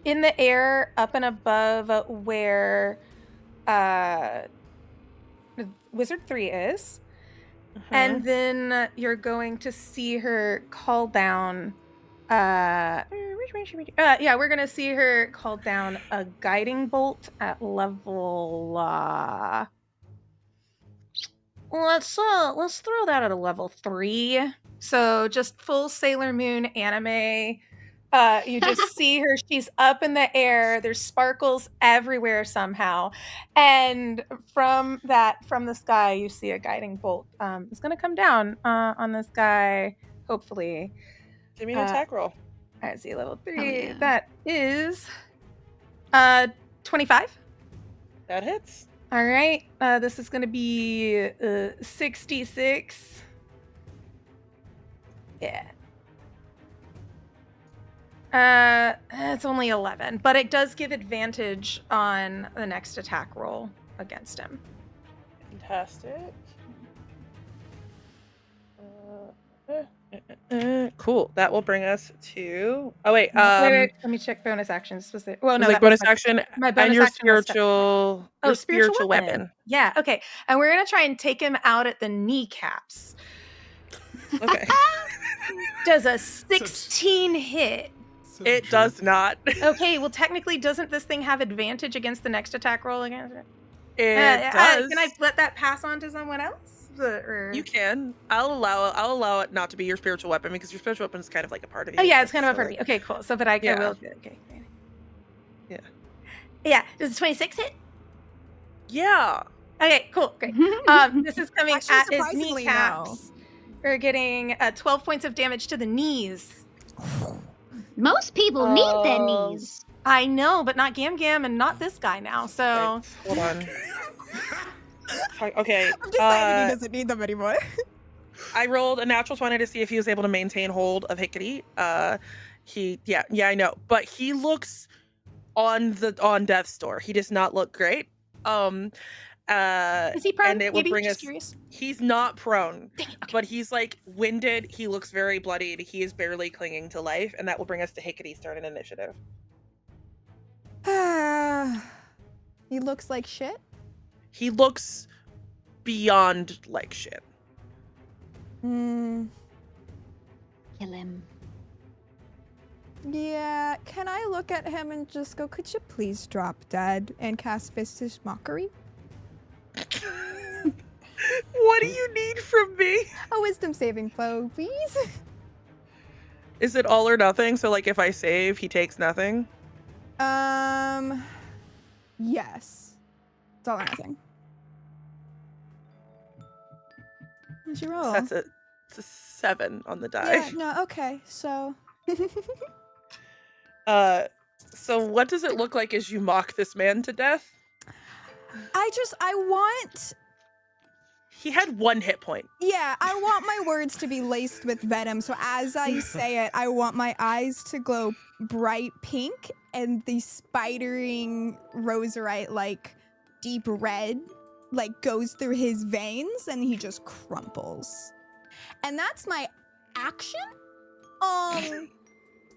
in the air up and above where Wizard 3 is. And then you're going to see her call down yeah, we're gonna see her call down a guiding bolt at level let's throw that at a level 3. So just full Sailor Moon anime. You just see her, she's up in the air, there's sparkles everywhere somehow, and from the sky you see a guiding bolt is going to come down on this guy, hopefully. Give me an attack roll. I see level 3. Oh, yeah. That is 25. That hits. All right, this is going to be 66. Yeah. It's only 11, but it does give advantage on the next attack roll against him. Fantastic. Cool. That will bring us to. Oh wait. Wait, let me check bonus actions. Was it? Well, no, like that was bonus action. my bonus and your action was step- spiritual. Oh, your spiritual weapon. Yeah. Okay. And we're gonna try and take him out at the kneecaps. Okay. Does a 16 hit? It does not. Okay. Well, technically, doesn't this thing have advantage against the next attack roll against it? It does. Can I let that pass on to someone else? Or... You can. I'll allow it not to be your spiritual weapon because your spiritual weapon is kind of like a part of you. Oh yeah, it's kind of a part of me. Okay, cool. So, but I will. Okay. Yeah. Yeah. Does 26 hit? Yeah. Okay, cool, great. This is coming Actually, at his surprisingly, kneecaps. We're getting 12 points of damage to the knees. Most people need their knees. I know, but not Gam Gam and not this guy now. So Okay, hold on. Okay. I've decided he doesn't need them anymore. I rolled a natural 20 to see if he was able to maintain hold of Hikari. Yeah, I know, but he looks on death's door. He does not look great. is he prone? And it would Maybe? bring Just us. curious. He's not prone, Dang it, okay. but he's like winded. He looks very bloodied. He is barely clinging to life, and that will bring us to Hikari's turn in initiative. He looks like shit. He looks beyond like shit. Hmm. Kill him. Yeah, can I look at him and just go, could you please drop dead and cast Fistish Mockery? What do you need from me? A wisdom saving throw, please. Is it all or nothing? So like if I save, he takes nothing? Yes. It's all or nothing. What'd you roll? So it's a 7 on the die. Yeah, no, okay. So So what does it look like as you mock this man to death? I want He had 1 hit point. Yeah, I want my words to be laced with venom. So as I say it, I want my eyes to glow bright pink and the spidering roserite like deep red like goes through his veins and he just crumples. And that's my action.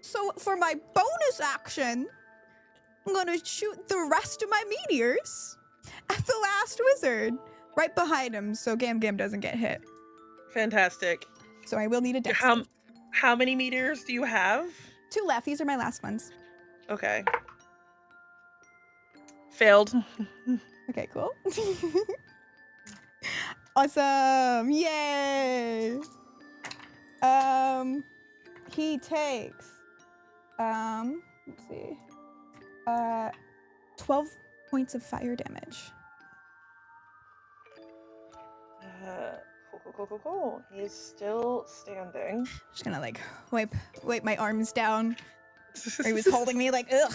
So for my bonus action, I'm gonna shoot the rest of my meteors at the last wizard. Right behind him, so Gam Gam doesn't get hit. Fantastic. So I will need a dex. How many meteors do you have? 2 left. These are my last ones. Okay. Failed. Okay, cool. Awesome! Yay! He takes let's see. 12 points of fire damage. Cool. He is still standing. Just gonna like wipe my arms down. Or he was holding me like ugh.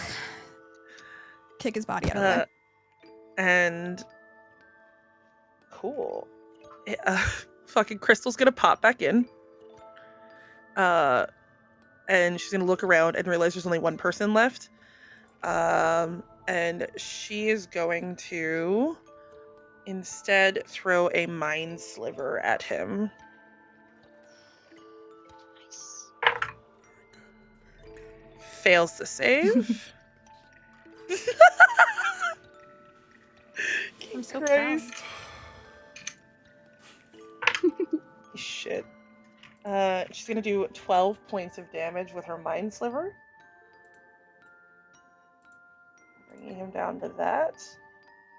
Kick his body out of there. And cool. Fucking Crystal's gonna pop back in. And she's gonna look around and realize there's only one person left. And she is going to instead throw a mind sliver at him. Nice. Fails to save. I'm so Christ. Shit. She's gonna do 12 points of damage with her mind sliver. Bringing him down to that.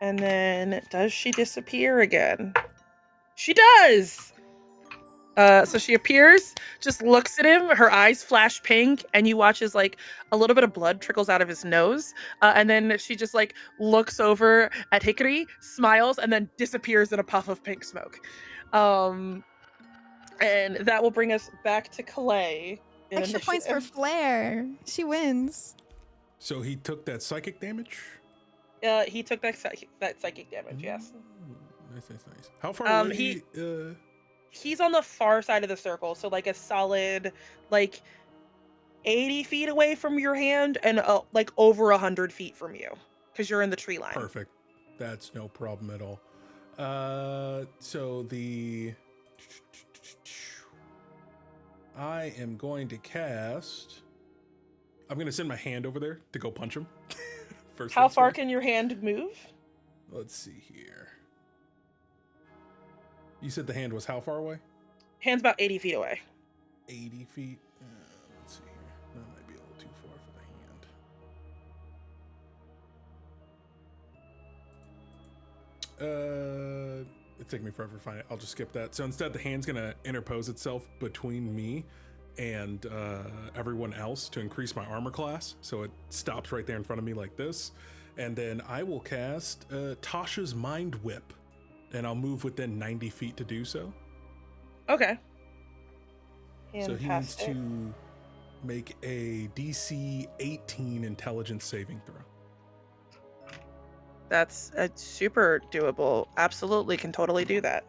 And then, does she disappear again? She does! So she appears, just looks at him, her eyes flash pink, and you watch as, like, a little bit of blood trickles out of his nose. And then she just, like, looks over at Hikari, smiles, and then disappears in a puff of pink smoke. And that will bring us back to Clay. Extra points for Flair. She wins. So he took that psychic damage? He took that psychic damage, yes. Nice. How far away? He's on the far side of the circle, so like a solid, like 80 feet away from your hand and like over 100 feet from you, because you're in the tree line. Perfect. That's no problem at all. So I am going to cast. I'm going to send my hand over there to go punch him. How far can your hand move? Let's see here. You said the hand was how far away? Hand's about 80 feet away. 80 feet? Let's see here. That might be a little too far for the hand. It'd take me forever to find it. I'll just skip that. So instead, the hand's going to interpose itself between me and everyone else to increase my armor class. So it stops right there in front of me like this. And then I will cast Tasha's Mind Whip. And I'll move within 90 feet to do so. Okay. So he needs to make a DC 18 intelligence saving throw. That's super doable. Absolutely can totally do that.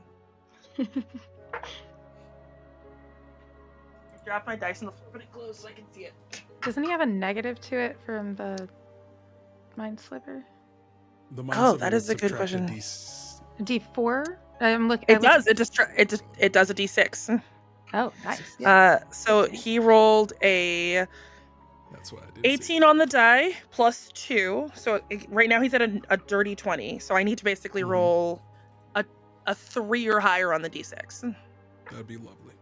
Drop my dice on the floor, but it glows so I can see it. Doesn't he have a negative to it from the mind sliver? The mind Oh, sliver that would Oh, is a good subtract question. D4? I'm looking. It does. It does a D6. Oh, nice. Yeah. So he rolled a That's what I did. 18 on the die plus 2. So right now he's at a dirty 20. So I need to basically roll a 3 or higher on the D6. That'd be lovely.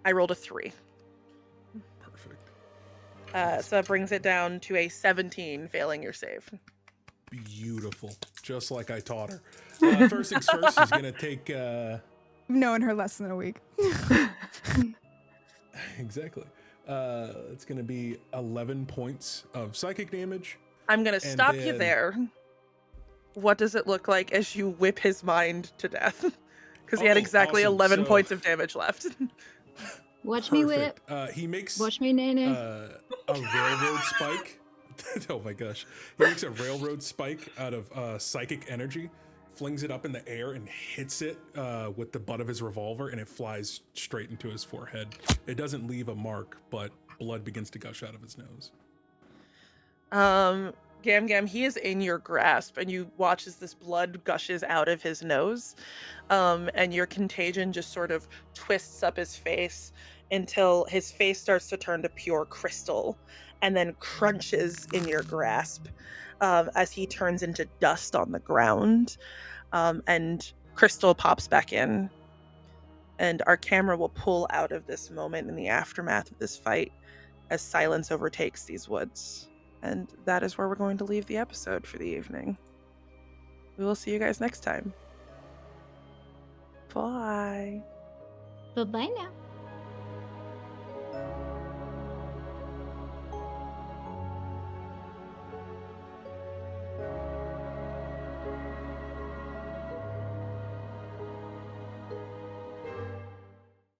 I rolled a 3. Perfect. So that brings it down to a 17, failing your save. Beautiful. Just like I taught her. First things first, she's gonna take I've known her less than a week. exactly. It's gonna be 11 points of psychic damage. I'm gonna stop you then- there. what does it look like as you whip his mind to death? Because he had Oh, exactly awesome. 11 So- points of damage left. Watch me whip. Perfect. He makes Watch me, Nene. a railroad spike. Oh my gosh. He makes a railroad spike out of psychic energy, flings it up in the air, and hits it with the butt of his revolver, and it flies straight into his forehead. It doesn't leave a mark, but blood begins to gush out of his nose. Gam Gam, he is in your grasp, and you watch as this blood gushes out of his nose, and your contagion just sort of twists up his face until his face starts to turn to pure crystal, and then crunches in your grasp as he turns into dust on the ground, and crystal pops back in. And our camera will pull out of this moment in the aftermath of this fight as silence overtakes these woods. And that is where we're going to leave the episode for the evening. We will see you guys next time. Bye. Bye-bye now.